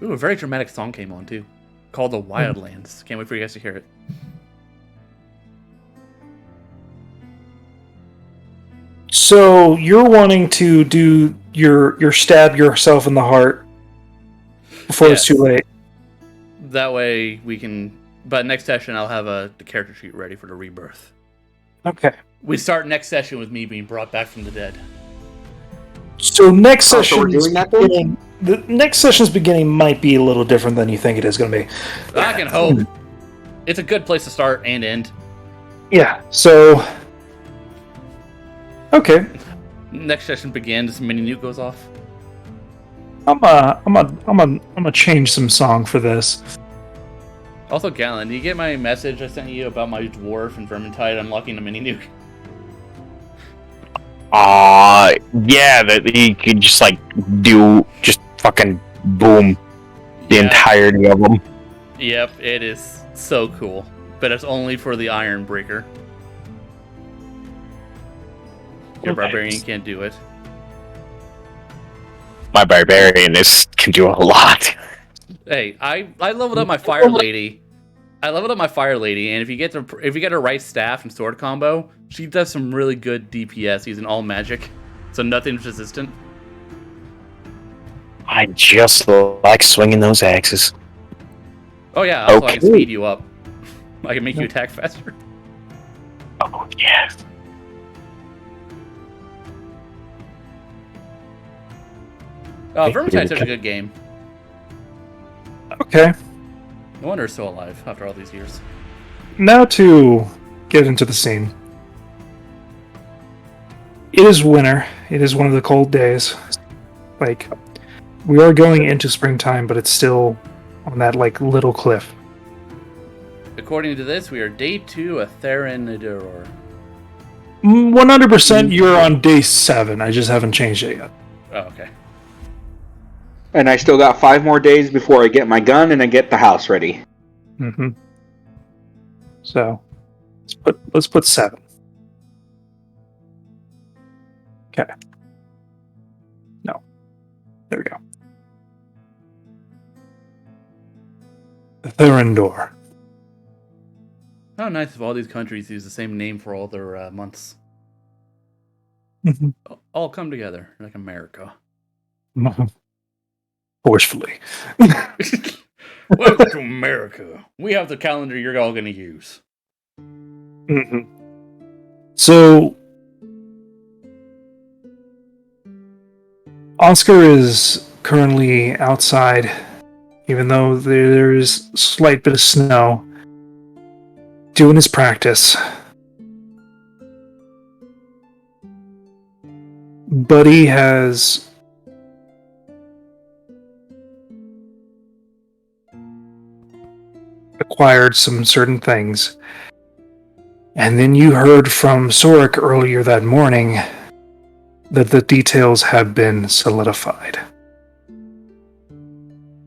Ooh, a very dramatic song came on too, called "The Wildlands." Can't wait for you guys to hear it. So you're wanting to do your stab yourself in the heart before it's too late. That way we can. But next session, I'll have the character sheet ready for the rebirth. Okay. We start next session with me being brought back from the dead. So next session, so we're doing that then? beginning, the next session's beginning might be a little different than you think it is going to be. I can hope. It's a good place to start and end. Yeah. So. Okay. Next session begins. Mini nuke goes off. I'm gonna change some song for this. Also, Galen, did you get my message I sent you about my dwarf and Vermintide unlocking the mini nuke? Yeah, that he could just fucking boom the entirety of them. Yep, it is so cool. But it's only for the Iron Breaker. Your barbarian can't do it. My barbarian can do a lot. Hey, I leveled up my fire lady. And if you get her right staff and sword combo, she does some really good DPS using all magic, so nothing's resistant. I just like swinging those axes. Oh yeah, also I can speed you up. I can make you attack faster. Oh yeah. Vermintide's such a good game. Okay. No wonder it's still alive after all these years. Now to get into the scene. It is winter. It is one of the cold days. Like, we are going into springtime, but it's still on that, little cliff. According to this, we are day 2 of Theranidor. 100% you're on day 7. I just haven't changed it yet. Oh, okay. And I still got 5 more days before I get my gun and I get the house ready. Mm-hmm. So, let's put 7. Okay. No. There we go. Thurendor. How nice if all these countries use the same name for all their months. Mm-hmm. All come together, like America. Forcefully. Welcome to America. We have the calendar you're all going to use. Mm-hmm. So, Oscar is currently outside, even though there is a slight bit of snow, doing his practice. Buddy has acquired some certain things. And then you heard from Sorik earlier that morning that the details have been solidified.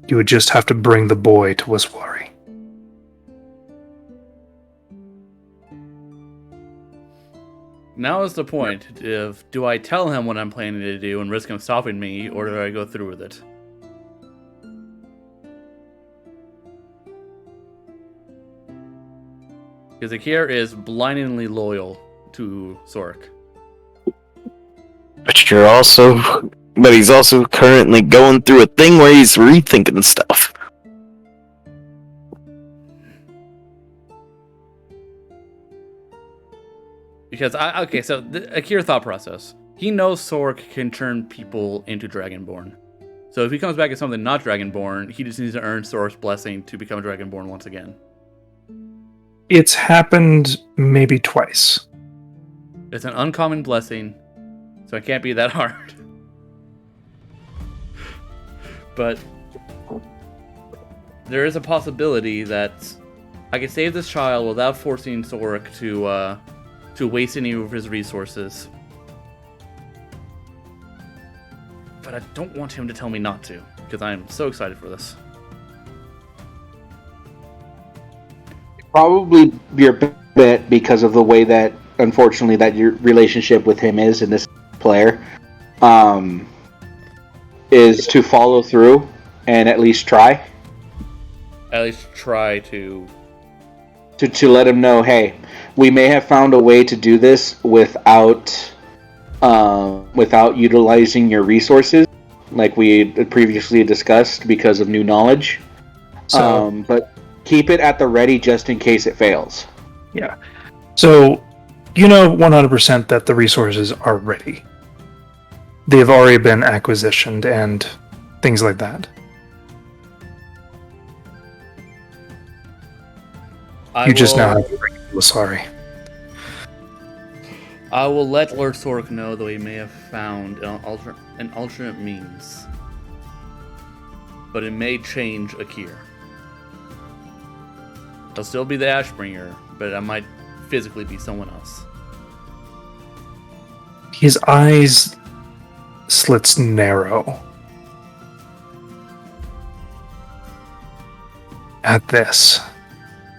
You would just have to bring the boy to Wiswari. Now is the point of, do I tell him what I'm planning to do and risk him stopping me, or do I go through with it? Because Akir is blindingly loyal to Sorik. But he's also currently going through a thing where he's rethinking stuff. Because Akir thought process. He knows Sorik can turn people into Dragonborn. So if he comes back as something not Dragonborn, he just needs to earn Sorik's blessing to become a Dragonborn once again. It's happened maybe twice. It's an uncommon blessing, so it can't be that hard. But there is a possibility that I can save this child without forcing Sorik to waste any of his resources. But I don't want him to tell me not to, because I am so excited for this. Probably your bet because of the way that, unfortunately, that your relationship with him is in this player. is to follow through and at least try. At least try to let him know, hey, we may have found a way to do this without utilizing your resources, like we had previously discussed, because of new knowledge. But keep it at the ready just in case it fails. Yeah. So, 100% that the resources are ready. They've already been acquisitioned and things like that. You just now have to bring Lasari. I will let Lord Sork know that we may have found an alternate means. But it may change Akir. I'll still be the Ashbringer, but I might physically be someone else. His eyes slits narrow at this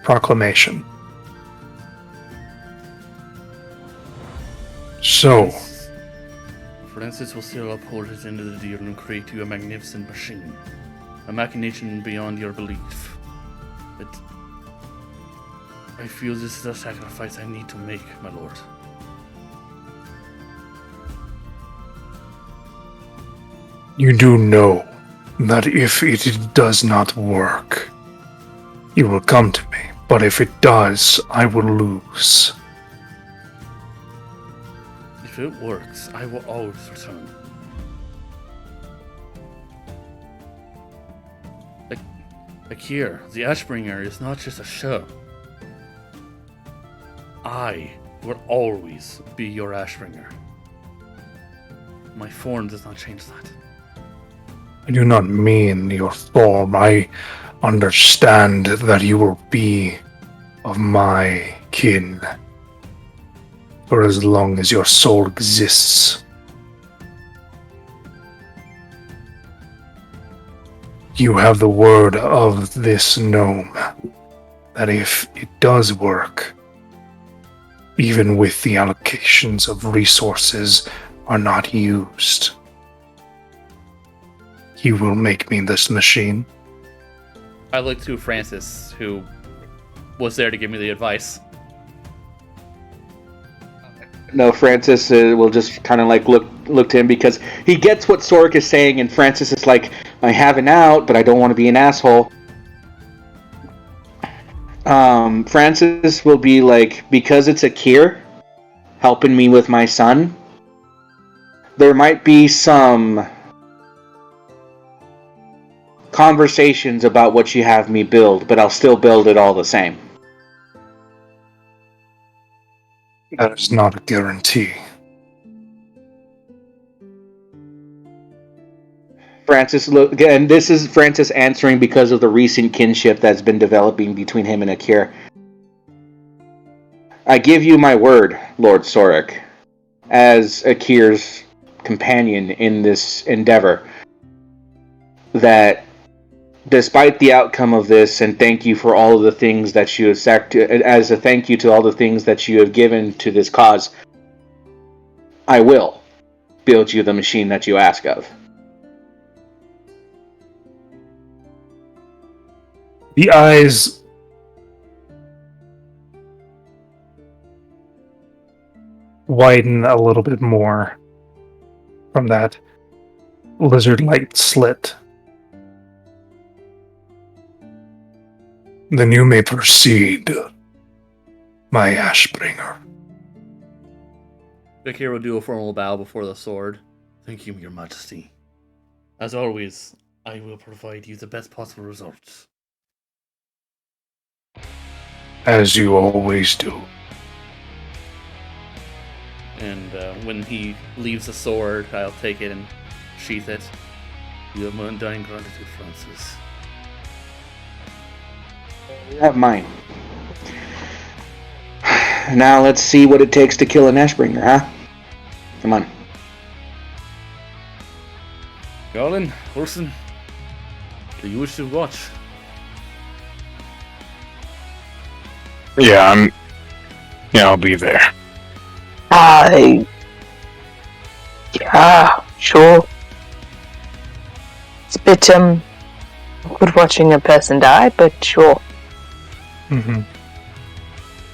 proclamation. So, Francis will still uphold his end of the deal and create you a magnificent machine. A machination beyond your belief. But I feel this is a sacrifice I need to make, my lord. You do know that if it does not work, you will come to me. But if it does, I will lose. If it works, I will always return. Akir, the Ashbringer is not just a show. I will always be your Ashbringer. My form does not change that. I do not mean your form. I understand that you will be of my kin for as long as your soul exists. You have the word of this gnome that if it does work, even with the allocations of resources are not used, you will make me this machine. I look to Francis, who was there to give me the advice. No, Francis will just kind of like look to him because he gets what Sork is saying, and Francis is like, I have an out, but I don't want to be an asshole. Francis will be like, because it's Akir helping me with my son, there might be some conversations about what you have me build, but I'll still build it all the same. That is not a guarantee. Francis, look, and this is Francis answering because of the recent kinship that's been developing between him and Akir. I give you my word, Lord Sorek, as Akir's companion in this endeavor, that despite the outcome of this, and thank you for all of the things that you have as a thank you to all the things that you have given to this cause, I will build you the machine that you ask of. The eyes widen a little bit more from that lizard-like slit. Then you may proceed, my Ashbringer. Akir will do a formal bow before the sword. Thank you, your majesty. As always, I will provide you the best possible results. As you always do. And when he leaves the sword, I'll take it and sheath it. You have my undying gratitude, Francis. You have mine. Now let's see what it takes to kill an Ashbringer, huh? Come on. Garland, Orson, do you wish to watch? Yeah, I'll be there. Yeah, sure. It's a bit, awkward watching a person die, but sure. Mm-hmm.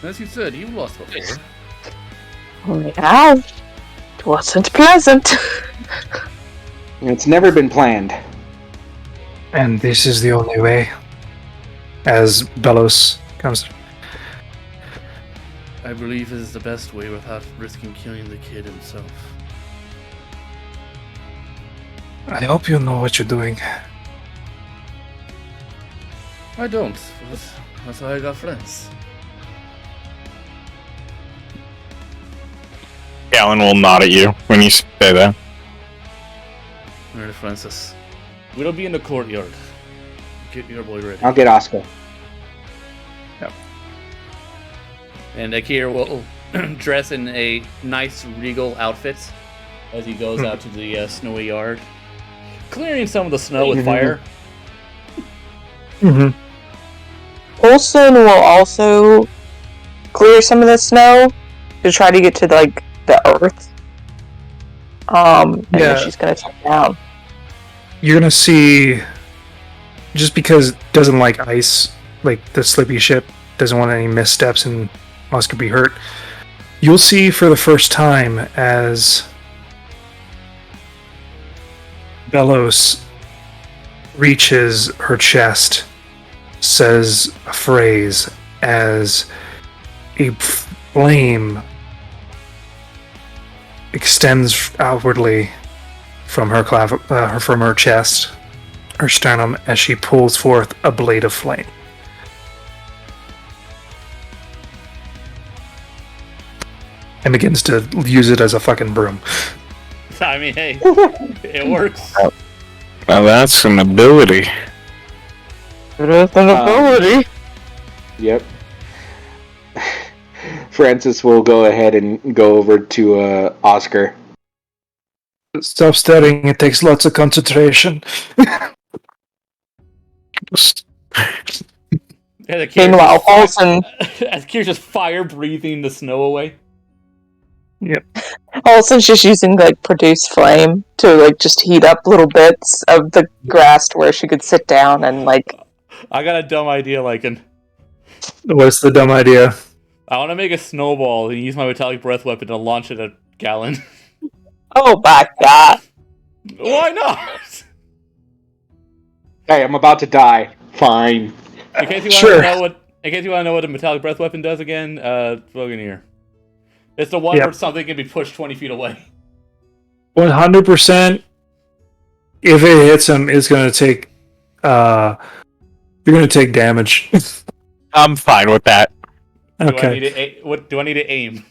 As you said, you lost before. I have. It wasn't pleasant. It's never been planned. And this is the only way. As Belos comes. I believe this is the best way without risking killing the kid himself. I hope you know what you're doing. I don't, but that's why I got friends. Galen will nod at you when you say that. Alright, Francis. We'll be in the courtyard. Get your boy ready. I'll get Oscar. And Akir will dress in a nice regal outfit as he goes out to the snowy yard, clearing some of the snow with fire. Mm-hmm. Olsen will also clear some of the snow to try to get to the earth. And then she's gonna take down. You're gonna see, just because it doesn't like ice, like the slippy ship doesn't want any missteps and Oscar be hurt. You'll see for the first time as Belos reaches her chest, says a phrase as a flame extends outwardly from her from her chest, her sternum, as she pulls forth a blade of flame. And begins to use it as a fucking broom. I mean, hey, it works. Now that's an ability. It is an ability. Yep. Francis will go ahead and go over to Oscar. Stop studying, it takes lots of concentration. Meanwhile, Olsen as Kier's just fire breathing the snow away. Yep. Olsen's just using produce flame to just heat up little bits of the grass to where she could sit down and I got a dumb idea, Lycan. What's the dumb idea? I want to make a snowball and use my metallic breath weapon to launch it at Galen. Oh my god. Why not? Hey, I'm about to die. Fine. In case you want to know what a metallic breath weapon does again, Voganeer. It's the one where something can be pushed 20 feet away. 100%. If it hits him, it's gonna take. You're gonna take damage. I'm fine with that. Okay. What do I need to aim?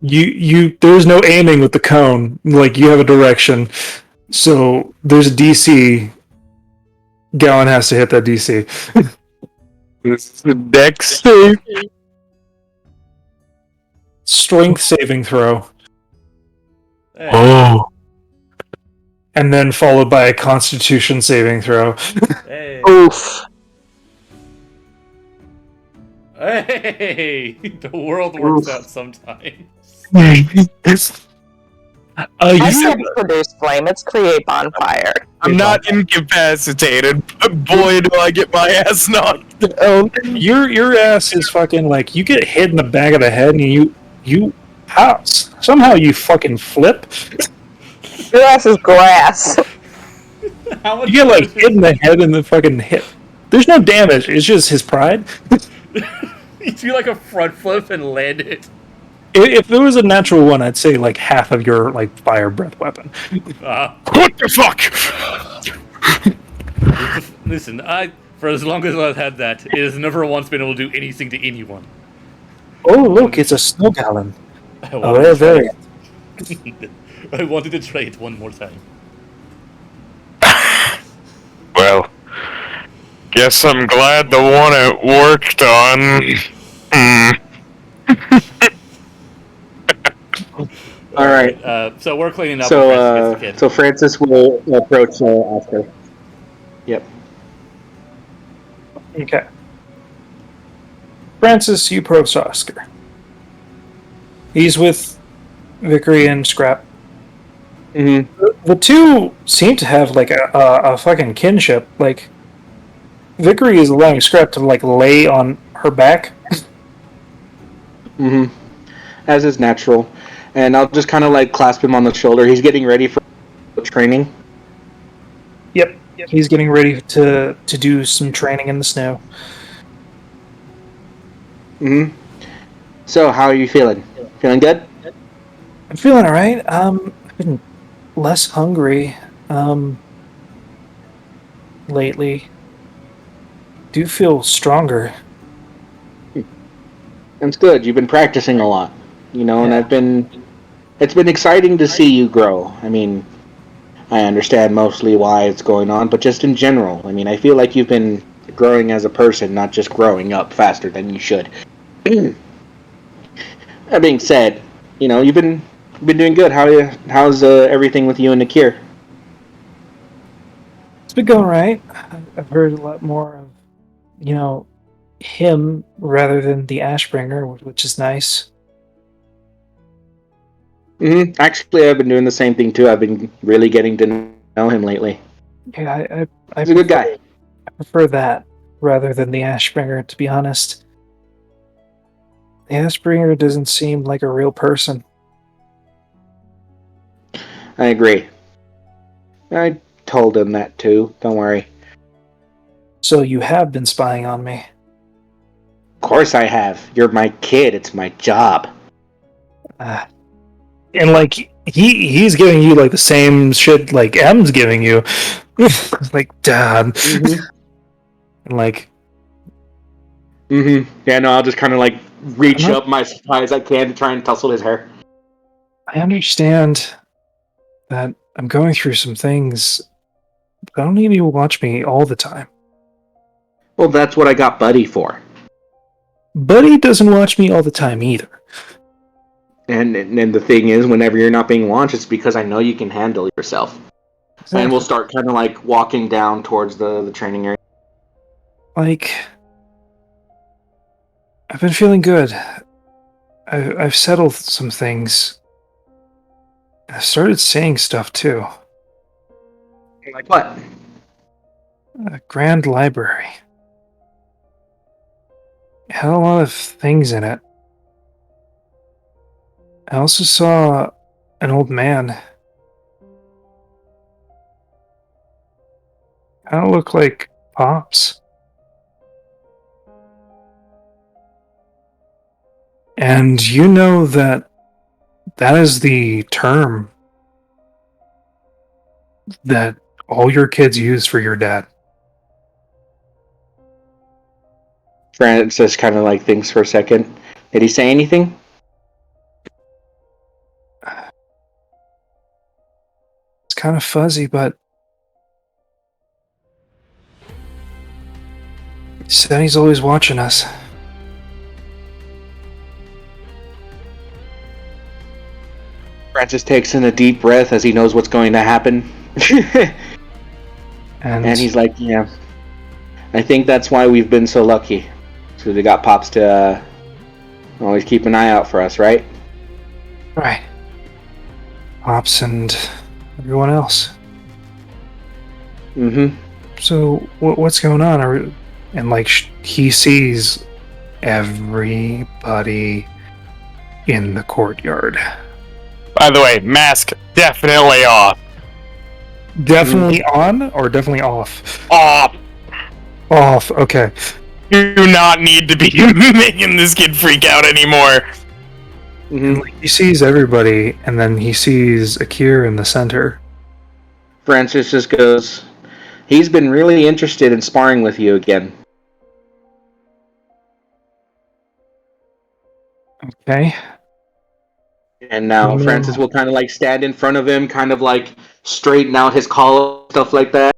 You. There's no aiming with the cone. You have a direction. So there's a DC. Galen has to hit that DC. It's the dex save. Strength saving throw. Hey. Oh. And then followed by a Constitution saving throw. Hey. Oof. Hey! The world works out sometimes. I said produce flame, it's create bonfire. I'm not incapacitated, but boy, do I get my ass knocked down. Your ass is fucking you get hit in the back of the head and you house. Somehow you fucking flip. Your ass is glass. How much You get hit in the head and the fucking hit. There's no damage, it's just his pride. You do a front flip and land it. If there was a natural one, I'd say half of your fire breath weapon. What the fuck? Listen, for as long as I've had that, it has never once been able to do anything to anyone. Oh look, it's a snow gallon. I wanted to try it one more time. Well, guess I'm glad the one it worked on. All right. So we're cleaning up. So Francis will approach Oscar. Yep. Okay. Francis, you approach Oscar. He's with Vickery and Scrap. Mm-hmm. The two seem to have like a fucking kinship. Like Vickery is allowing Scrap to like lay on her back. Mm-hmm. As is natural. And I'll just kind of like clasp him on the shoulder. He's getting ready for training. Yep, he's getting ready to do some training in the snow. Mm-hmm. So, how are you feeling? Feeling good? I'm feeling alright. I've been less hungry lately. Do feel stronger. It's good. You've been practicing a lot, and Yeah. it's been exciting to see you grow. I mean, I understand mostly why it's going on, but just in general, I mean, I feel like you've been growing as a person, not just growing up faster than you should. That being said, you've been doing good. How's everything with you and Nakir? It's been going right. I've heard a lot more of, him rather than the Ashbringer, which is nice. Mm-hmm. Actually, I've been doing the same thing too. I've been really getting to know him lately. Yeah, I He's a good guy. prefer that rather than the Ashbringer, to be honest. The Ashbringer doesn't seem like a real person. I agree. I told him that too. Don't worry. So you have been spying on me. Of course I have. You're my kid. It's my job. Uh, and like he's giving you like the same shit like M's giving you. Like, Dad. Mm-hmm. And like, Mm-hmm. Yeah, no, I'll just kind of like reach not, up my as high as I can to try and tussle his hair. I understand that I'm going through some things, but I don't need you to watch me all the time. Well, that's what I got Buddy for. Buddy doesn't watch me all the time either. And the thing is, whenever you're not being watched, it's because I know you can handle yourself. Exactly. And we'll start kind of like walking down towards the training area. Like, I've been feeling good. I've settled some things. I've started saying stuff too. Like what? A grand library. It had a lot of things in it. I also saw an old man. Kind of looked like Pops. And you know that is the term that all your kids use for your dad. Francis kind of like thinks for a second. Did he say anything? It's kind of fuzzy, but he said he's always watching us. Francis takes in a deep breath as he knows what's going to happen. And he's like, yeah, I think that's why we've been so lucky. So we got Pops to always keep an eye out for us, right? Right. Pops and everyone else. Mm-hmm. So what's going on? And like he sees everybody in the courtyard. By the way, mask definitely off. Definitely on or definitely off? Off. Off. Okay. You do not need to be making this kid freak out anymore. And like, he sees everybody, and then he sees Akir in the center. Francis just goes, he's been really interested in sparring with you again. Okay. And now Francis will kind of like stand in front of him, kind of like straighten out his collar, stuff like that.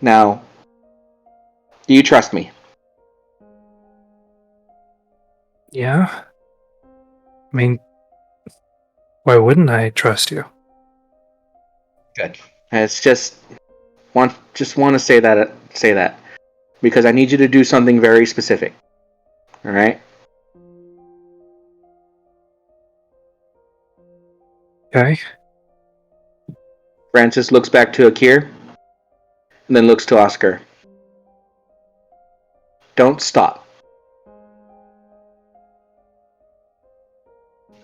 Now, do you trust me? Yeah. I mean, why wouldn't I trust you? Good. It's just want to say that because I need you to do something very specific. All right? Okay. Francis looks back to Akir, and then looks to Oscar. Don't stop.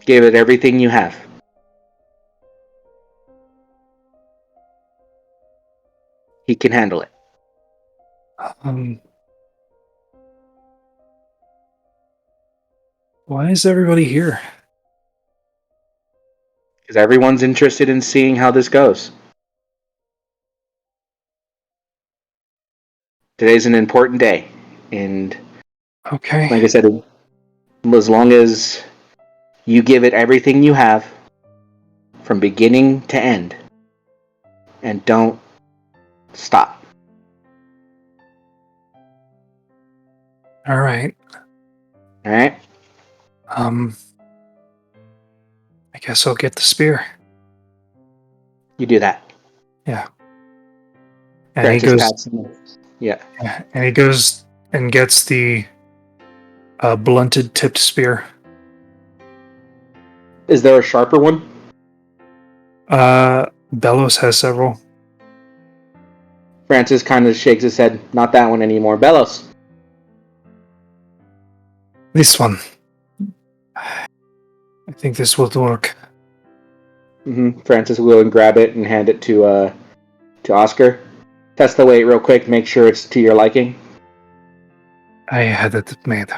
Give it everything you have. He can handle it. Why is everybody here? Because everyone's interested in seeing how this goes. Today's an important day, and Okay. like I said, as long as you give it everything you have from beginning to end, and don't stop. All right. All right? I guess I'll get the spear. You do that. Yeah. And Francis he goes. pats him. Yeah. And he goes and gets the blunted tipped spear. Is there a sharper one? Bellows has several. Francis kind of shakes his head. Not that one anymore. Bellows. This one. I think this will work. Francis will go and grab it and hand it to Oscar. Test the weight real quick. Make sure it's to your liking. I had it made.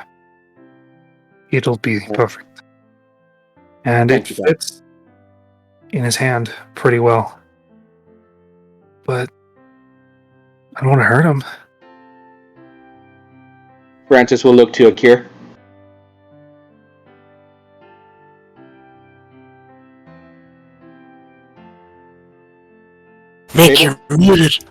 It'll be perfect. And Thank it you, fits in his hand pretty well. But I don't want to hurt him. Francis will look to Akir. Make you muted.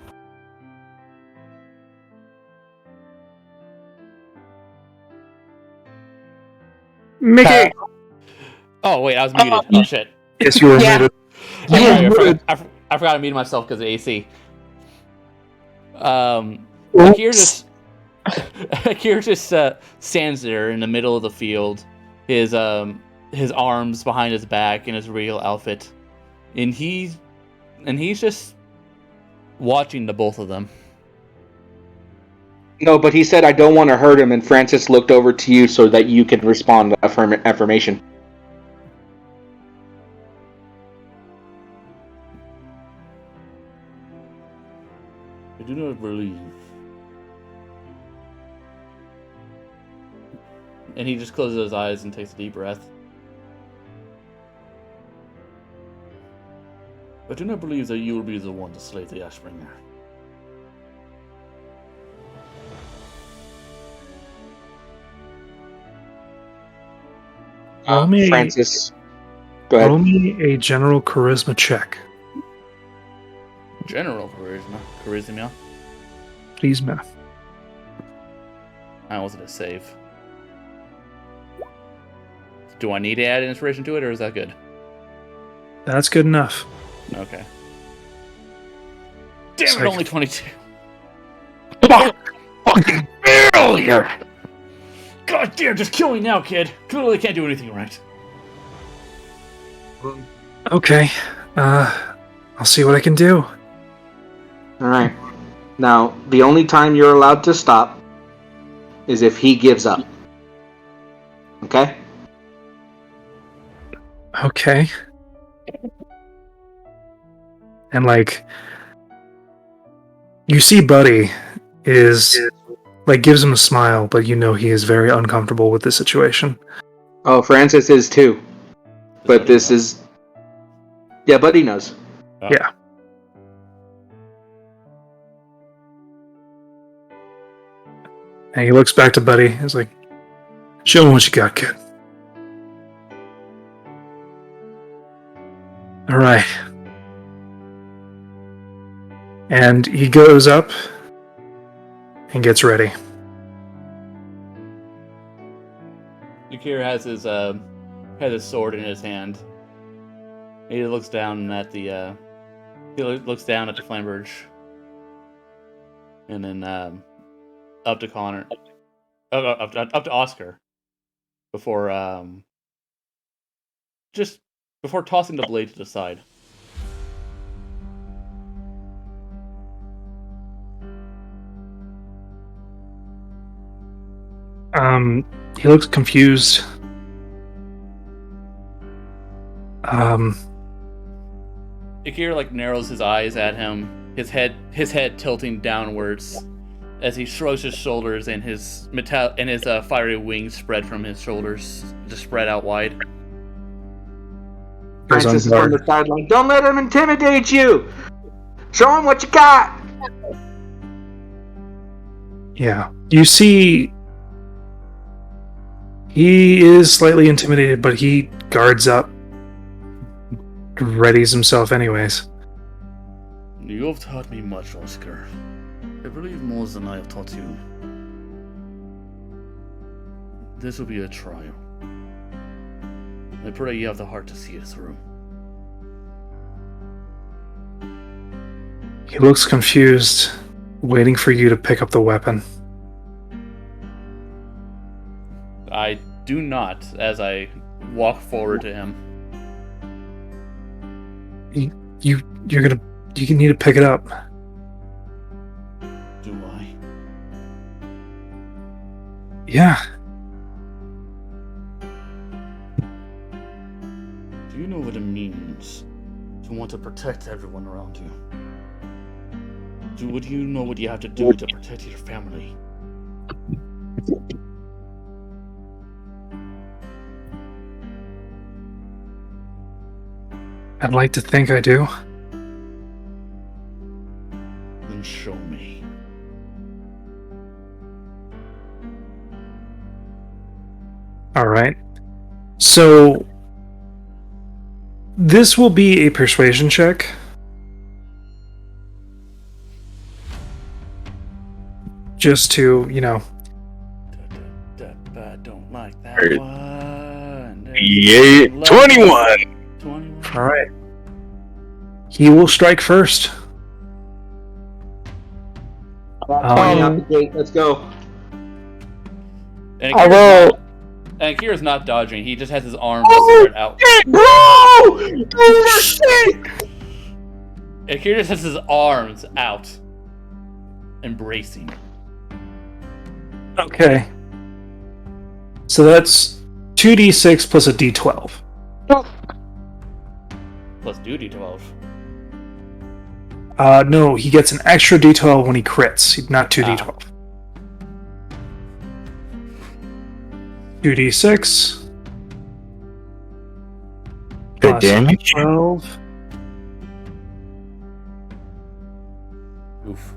Mickey! Oh wait, I was muted. Oh shit. Yes, you were muted. I forgot to mute myself because of AC. Akir just stands there in the middle of the field, his arms behind his back in his real outfit, and he's just watching the both of them. No, but he said, I don't want to hurt him, and Francis looked over to you so that you could respond with affirmation. I do not believe. And he just closes his eyes and takes a deep breath. I do not believe that you will be the one to slay the Ashbringer. Francis, go ahead. Roll me a general charisma check. General charisma. Please, man. I wasn't a save. Do I need to add inspiration to it, or is that good? That's good enough. Okay. Damn it, only 22. Fucking failure! God damn, just kill me now, kid. Clearly can't do anything right. Okay. I'll see what I can do. Alright. Now, the only time you're allowed to stop is if he gives up. Okay? Okay. And you see Buddy is gives him a smile, but you know he is very uncomfortable with this situation. Oh, Francis is too. But this is... Yeah, Buddy knows. Oh. Yeah. And he looks back to Buddy. He's like, show him what you got, kid. All right. And he goes up and gets ready. Akira has his sword in his hand. He looks down at the Flamberge, and then up to Connor, up to Oscar, before just before tossing the blade to the side. He looks confused. Akira narrows his eyes at him, his head tilting downwards as he shrugs his shoulders and his fiery wings spread from his shoulders to spread out wide. Francis is on the sideline. Don't let him intimidate you. Show him what you got. Yeah, you see, he is slightly intimidated, but he guards up, readies himself anyways. You have taught me much, Oscar. I believe more than I have taught you. This will be a trial. I pray you have the heart to see it through. He looks confused, waiting for you to pick up the weapon. I do not, as I walk forward to him. You need to pick it up. Do I? Yeah. Do you know what it means to want to protect everyone around you? Do you know what you have to do to protect your family? I'd like to think I do. Then show me. Alright. So, this will be a persuasion check. Just to, I don't like that one. Yeah, 21! 21. Alright. He will strike first. Out the gate. Let's go. And I will. And Akira's not dodging, he just has his arms spread out. Akira just has his arms out. Embracing. Okay. So that's 2d6 plus a d12. Plus duty 12. No, he gets an extra d12 when he crits, not 2d12. 2d6. Good plus damage. 12. Oof.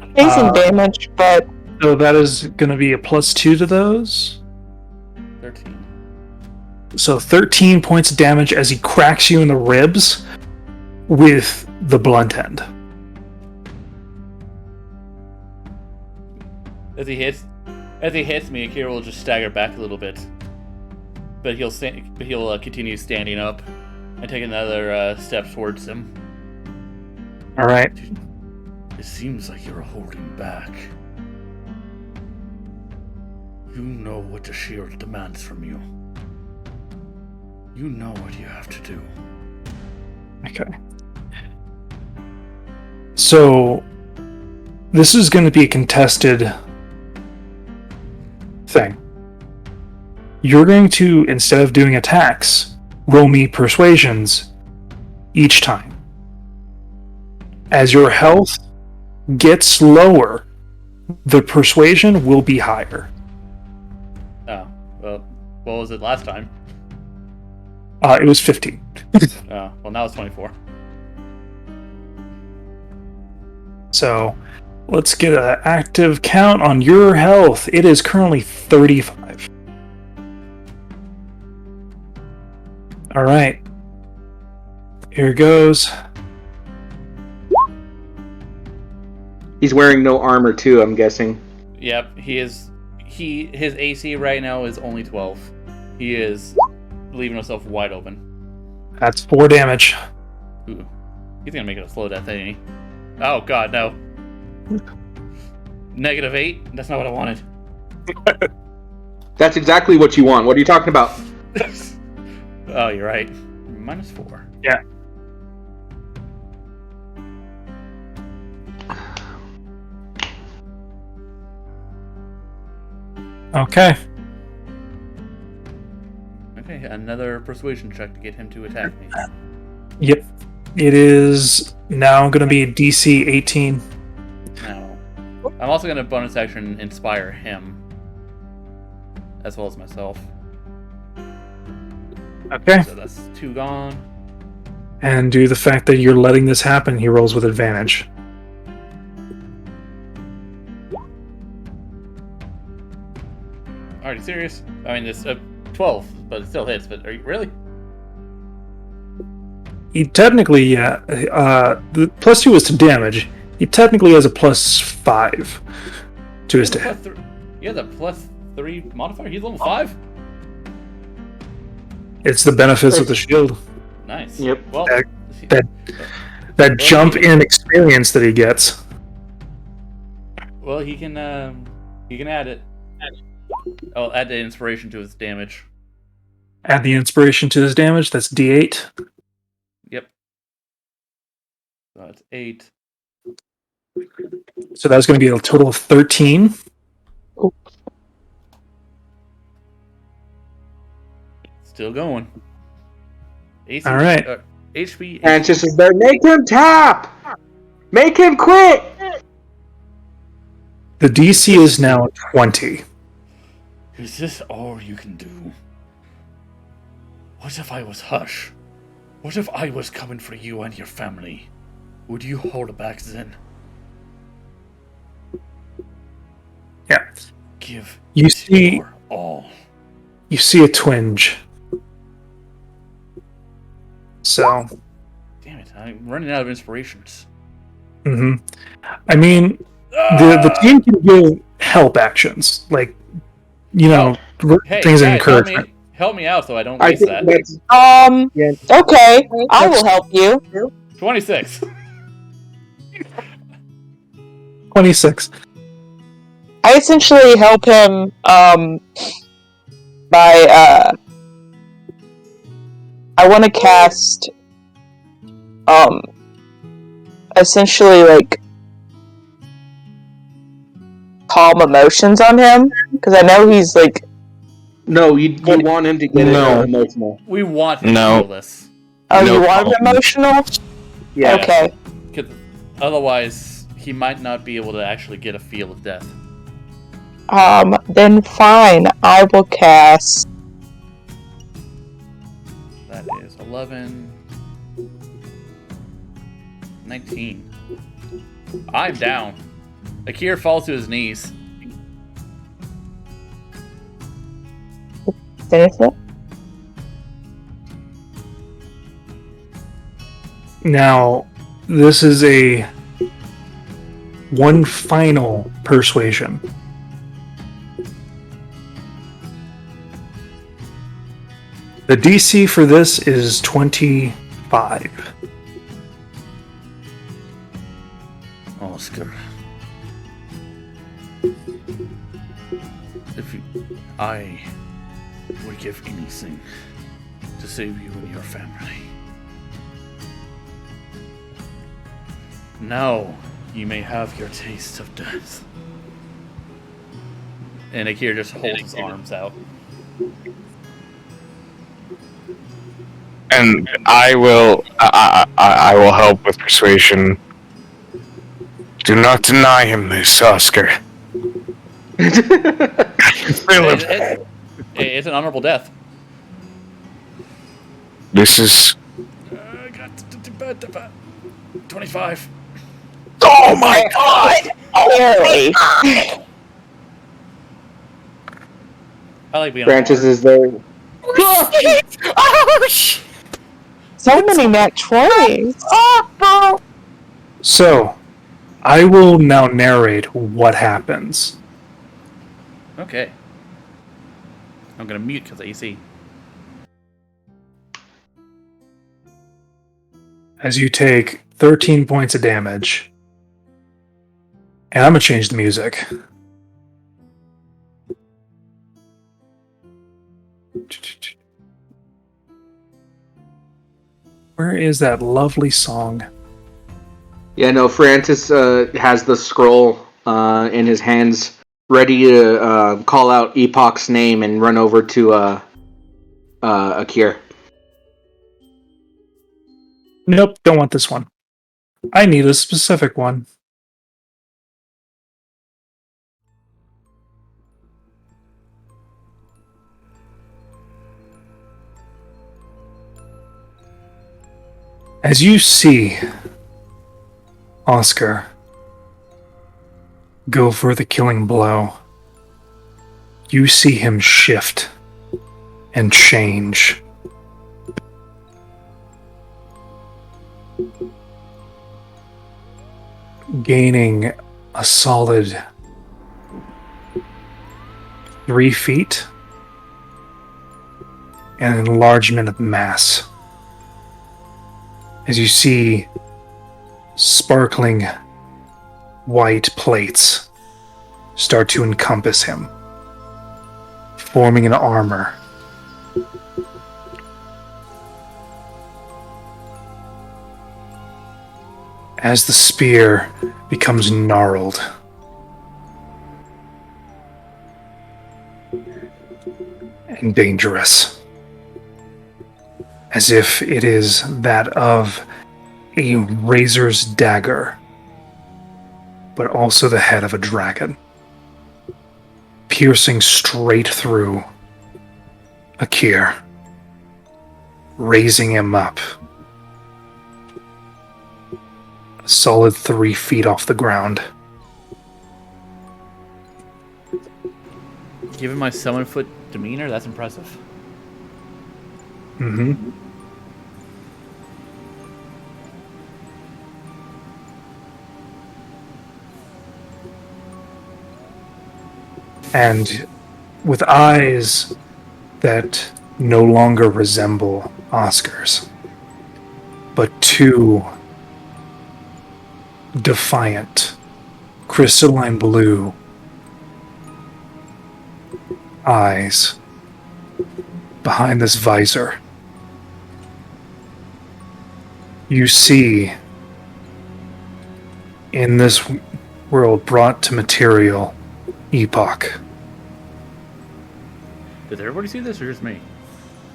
Amazing damage, but So that is going to be a plus 2 to those. 13. So 13 points of damage as he cracks you in the ribs with the blunt end. As he hits me, Akira will just stagger back a little bit. But he'll continue standing up and take another step towards him. Alright. It seems like you're holding back. You know what the shield demands from you. You know what you have to do. Okay. So, this is going to be a contested thing. You're going to, instead of doing attacks, roll me persuasions each time. As your health gets lower, the persuasion will be higher. Oh, well, what was it last time? It was 15. Oh, well, now it's 24. So, let's get an active count on your health. It is currently 35. Alright. Here goes. He's wearing no armor too, I'm guessing. Yep, his AC right now is only 12. He is leaving himself wide open. That's 4 damage. Ooh. He's gonna make it a slow death, ain't he? Oh god, no. -8? That's not what I wanted. That's exactly what you want. What are you talking about? Oh, you're right. -4. Yeah. Okay. Okay, another persuasion check to get him to attack me. Yep. It is now going to be DC 18. Now, I'm also going to bonus action inspire him, as well as myself. Okay. So that's 2 gone. And due to the fact that you're letting this happen, he rolls with advantage. Are you serious? I mean, it's 12, but it still hits. But are you really? He technically, yeah. The +2 is to damage. He technically has a +5 to his hit. Yeah, the +3 modifier. He's level 5. It's the benefits of the shield. Nice. Yep. Well, That jump in experience that he gets. Well, he can add it. Oh, add the inspiration to his damage. Add the inspiration to his damage. That's D8. Yep. So that's 8. So that's going to be a total of 13. Still going. AC, All right. HP. Francis is there. Make him tap! Make him quit! The DC is now 20. Is this all you can do? What if I was Hush? What if I was coming for you and your family? Would you hold back then? Yeah. Give You see, your all. you see a twinge. So. Damn it! I'm running out of inspirations. I mean, the team can give help actions, like Hey, things of guys, encouragement. help me out so I don't I waste think that. that's Okay, I will help you. 26. 26. I essentially help him by I want to cast essentially like calm emotions on him because I know he's like no. You want him to get emotional. We want him to No. feel this. you want him emotional? Yeah. Okay. 'Cause otherwise, he might not be able to actually get a feel of death. Then fine. I will cast. That is 11. 19. I'm down. Akir falls to his knees. Finish it. Now, this is a one final persuasion. The DC for this is 25. Oscar. I would give anything to save you and your family. Now you may have your taste of death. And Akir just holds his arms out. And I will help with persuasion. Do not deny him this, Oscar. It's an honorable death. This is. 25. Oh my god! Barely. I like being Francis is there. So many nat 20s. So, I will now narrate what happens. Okay. I'm gonna mute because AC. As you take 13 points of damage. And I'm going to change the music. Where is that lovely song? Yeah, no, Francis has the scroll in his hands, ready to call out Epoch's name and run over to Akir. Nope, don't want this one. I need a specific one. As you see Oscar go for the killing blow, you see him shift and change. Gaining a solid 3 feet and an enlargement of mass. As you see sparkling white plates start to encompass him, forming an armor. As the spear becomes gnarled, and dangerous, as if it is that of a razor's dagger, but also the head of a dragon, piercing straight through Akir, raising him up a solid 3 feet off the ground. Given my 7-foot demeanor, that's impressive. Mm-hmm. And with eyes that no longer resemble Oscar's, but two defiant, crystalline blue eyes behind this visor, you see in this world brought to material Epoch. Does everybody see this or just me?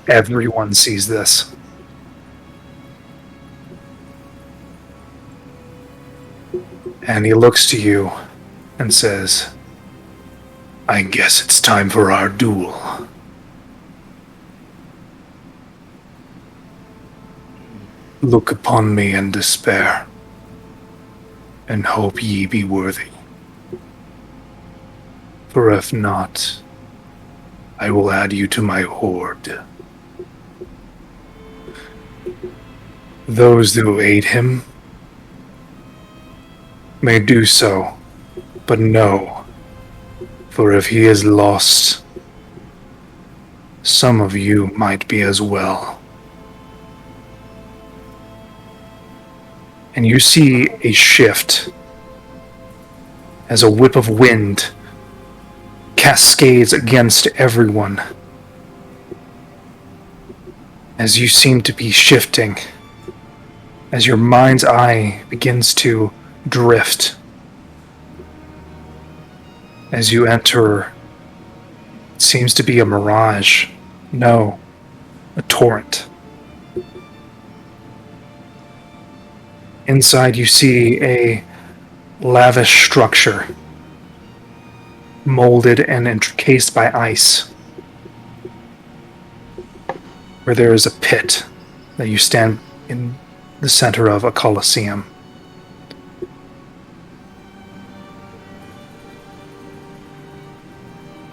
Everyone sees this. And he looks to you and says, I guess it's time for our duel. Look upon me in despair, and hope ye be worthy. For if not, I will add you to my horde. Those who aid him may do so, but know, for if he is lost, some of you might be as well. And you see a shift as a whip of wind cascades against everyone, as you seem to be shifting, as your mind's eye begins to drift, as you enter, it seems to be a mirage, no, a torrent. Inside you see a lavish structure, molded and encased by ice, where there is a pit that you stand in the center of, a coliseum.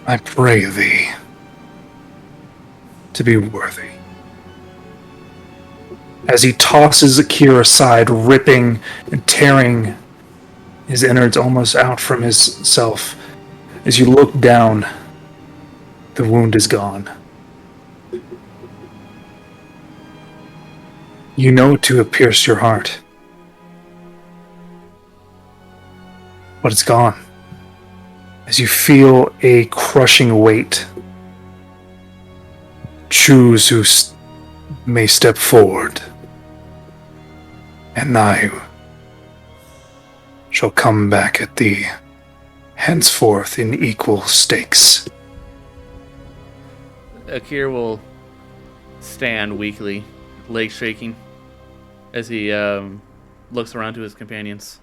I pray thee to be worthy. As he tosses Akira aside, ripping and tearing his innards almost out from his self, as you look down, the wound is gone. You know to have pierced your heart, but it's gone. As you feel a crushing weight, choose who may step forward and I shall come back at thee, henceforth in equal stakes. Akir will stand weakly, legs shaking, as he looks around to his companions.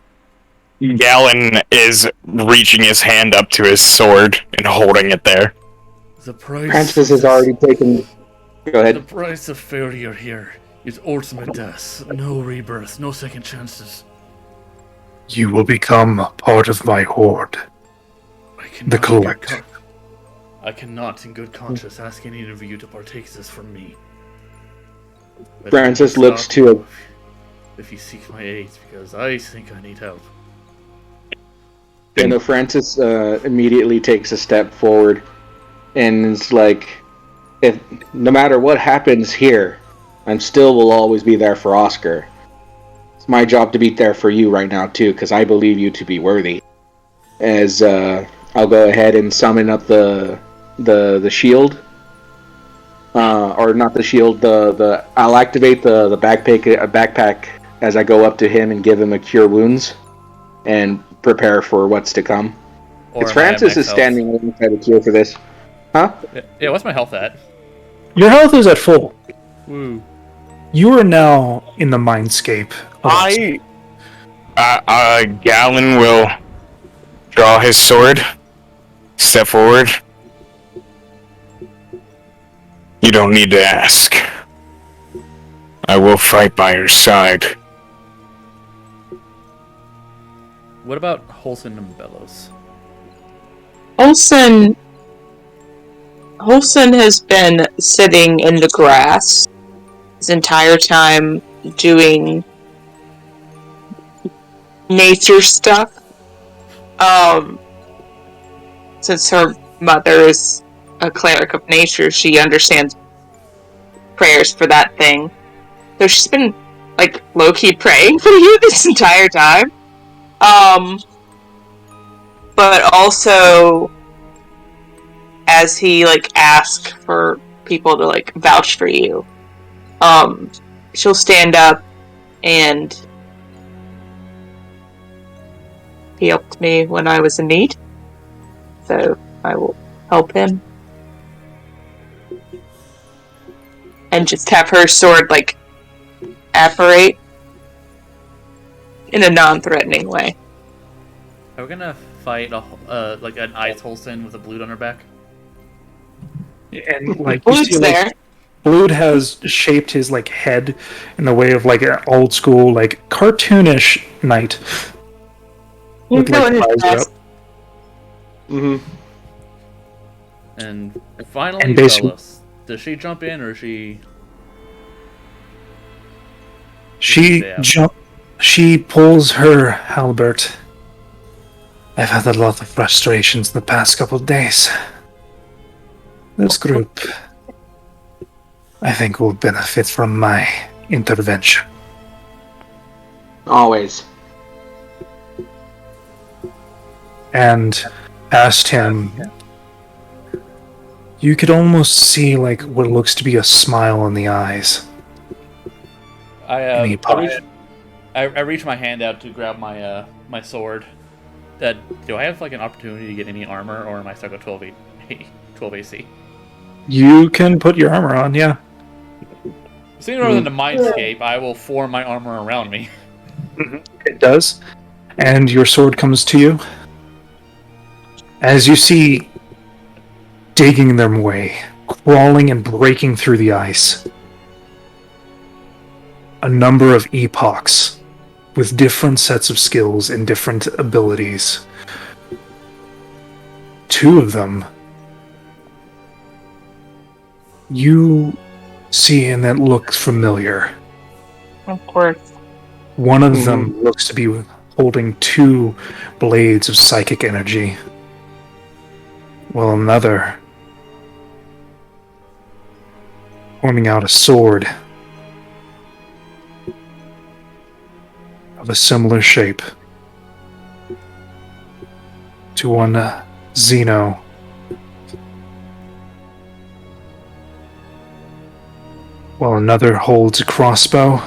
Galen is reaching his hand up to his sword and holding it there. The price. Francis has already taken. Go ahead. The price of failure here is ultimate death. No rebirth, no second chances. You will become a part of my horde. The collective. I cannot, in good conscience, ask any of you to partake this from me. But Francis I will looks stop to you a. if you seek my aid, because I think I need help. And Francis immediately takes a step forward, and it's like, if no matter what happens here, I'm still will always be there for Oscar. It's my job to be there for you right now too, because I believe you to be worthy. As I'll go ahead and summon up the shield, or not the shield. I'll activate the backpack as I go up to him and give him a cure wounds, and prepare for what's to come. Or It's am I at Francis max is health? standing alongside the cure for this. Huh? Yeah, what's my health at? Your health is at full. Woo. You are now in the mindscape of Galen will draw his sword, step forward. You don't need to ask. I will fight by your side. What about Holson and Bellows? Olsen has been sitting in the grass his entire time doing nature stuff. Since her mother is a cleric of nature, she understands prayers for that thing. So she's been, like, low-key praying for you this entire time. But also, as he, like, asks for people to, like, vouch for you, she'll stand up and he helped me when I was in need, so I will help him. And just have her sword, like, apparate in a non-threatening way. Are we gonna fight like an ice Holson with a blute on her back? and like you Blute's see, like, there. Blood has shaped his like head in the way of like an old school, like cartoonish knight. You With, go like, in his eyes chest. up. Mm-hmm. And finally, And basically- Bellows. Does she jump in, or she? She She pulls her halberd. I've had a lot of frustrations in the past couple of days. This group, I think, will benefit from my intervention. Always. And asked him, you could almost see like what looks to be a smile in the eyes. I reach my hand out to grab my my sword. Do I have like an opportunity to get any armor, or am I stuck at 12 AC? You can put your armor on, yeah. Sooner than the mindscape, I will form my armor around me. It does. And your sword comes to you. As you see, digging their way, crawling and breaking through the ice, a number of epochs with different sets of skills and different abilities. Two of them you see and that looks familiar. Of course. One of them looks to be holding two blades of psychic energy, while another pointing out a sword of a similar shape to one Xeno. While another holds a crossbow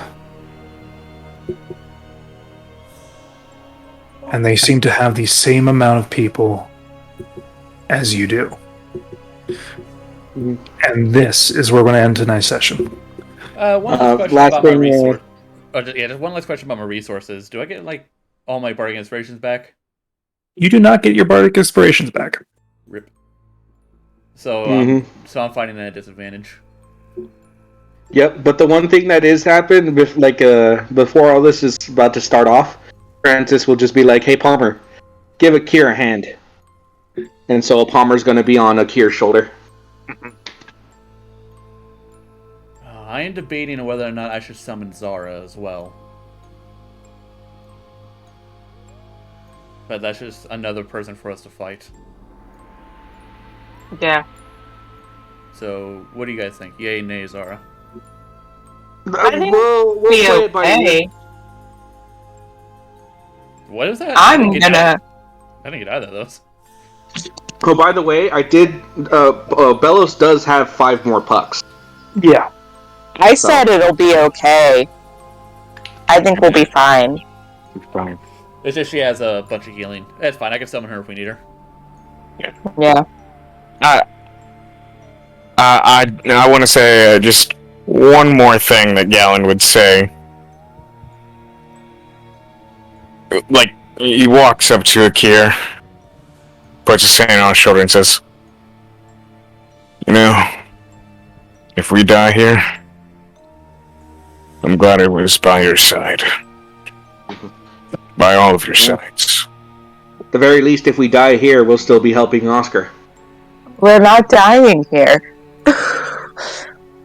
and they seem to have the same amount of people as you do. And this is where we're going to end tonight's session. One last question last about my thing, resource. Just one last question about my resources. Do I get like all my bardic inspirations back? You do not get your bardic inspirations back. Rip. So, so I'm fighting at a disadvantage. Yep, but the one thing that is happened, before all this is about to start off, Francis will just be like, "Hey Palmer, give Akir a hand," and so Palmer's going to be on Akir's shoulder. I am debating on whether or not I should summon Zara as well. But that's just another person for us to fight. Yeah. So, what do you guys think? Yay, nay, Zara? I think we'll be play it by ear. okay. What is that? I'm I didn't gonna. get either of those. Oh, by the way, I did. Bellows does have 5 more pucks. Yeah. I said it'll be okay. I think we'll be fine. Fine. It's just she has a bunch of healing. It's fine. I can summon her if we need her. Yeah. I want to say just one more thing that Galen would say. Like, he walks up to Akir, puts his hand on his shoulder and says, "You know, if we die here, I'm glad I was by your side. By all of your sides." At the very least, if we die here, we'll still be helping Oscar. We're not dying here.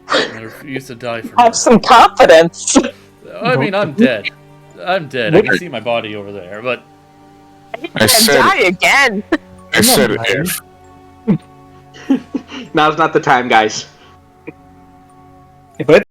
I refuse to die for Have this. some confidence. I mean, I'm dead. I'm dead. I can see my body over there, but I said, Die again. I said if. Now's not the time, guys. But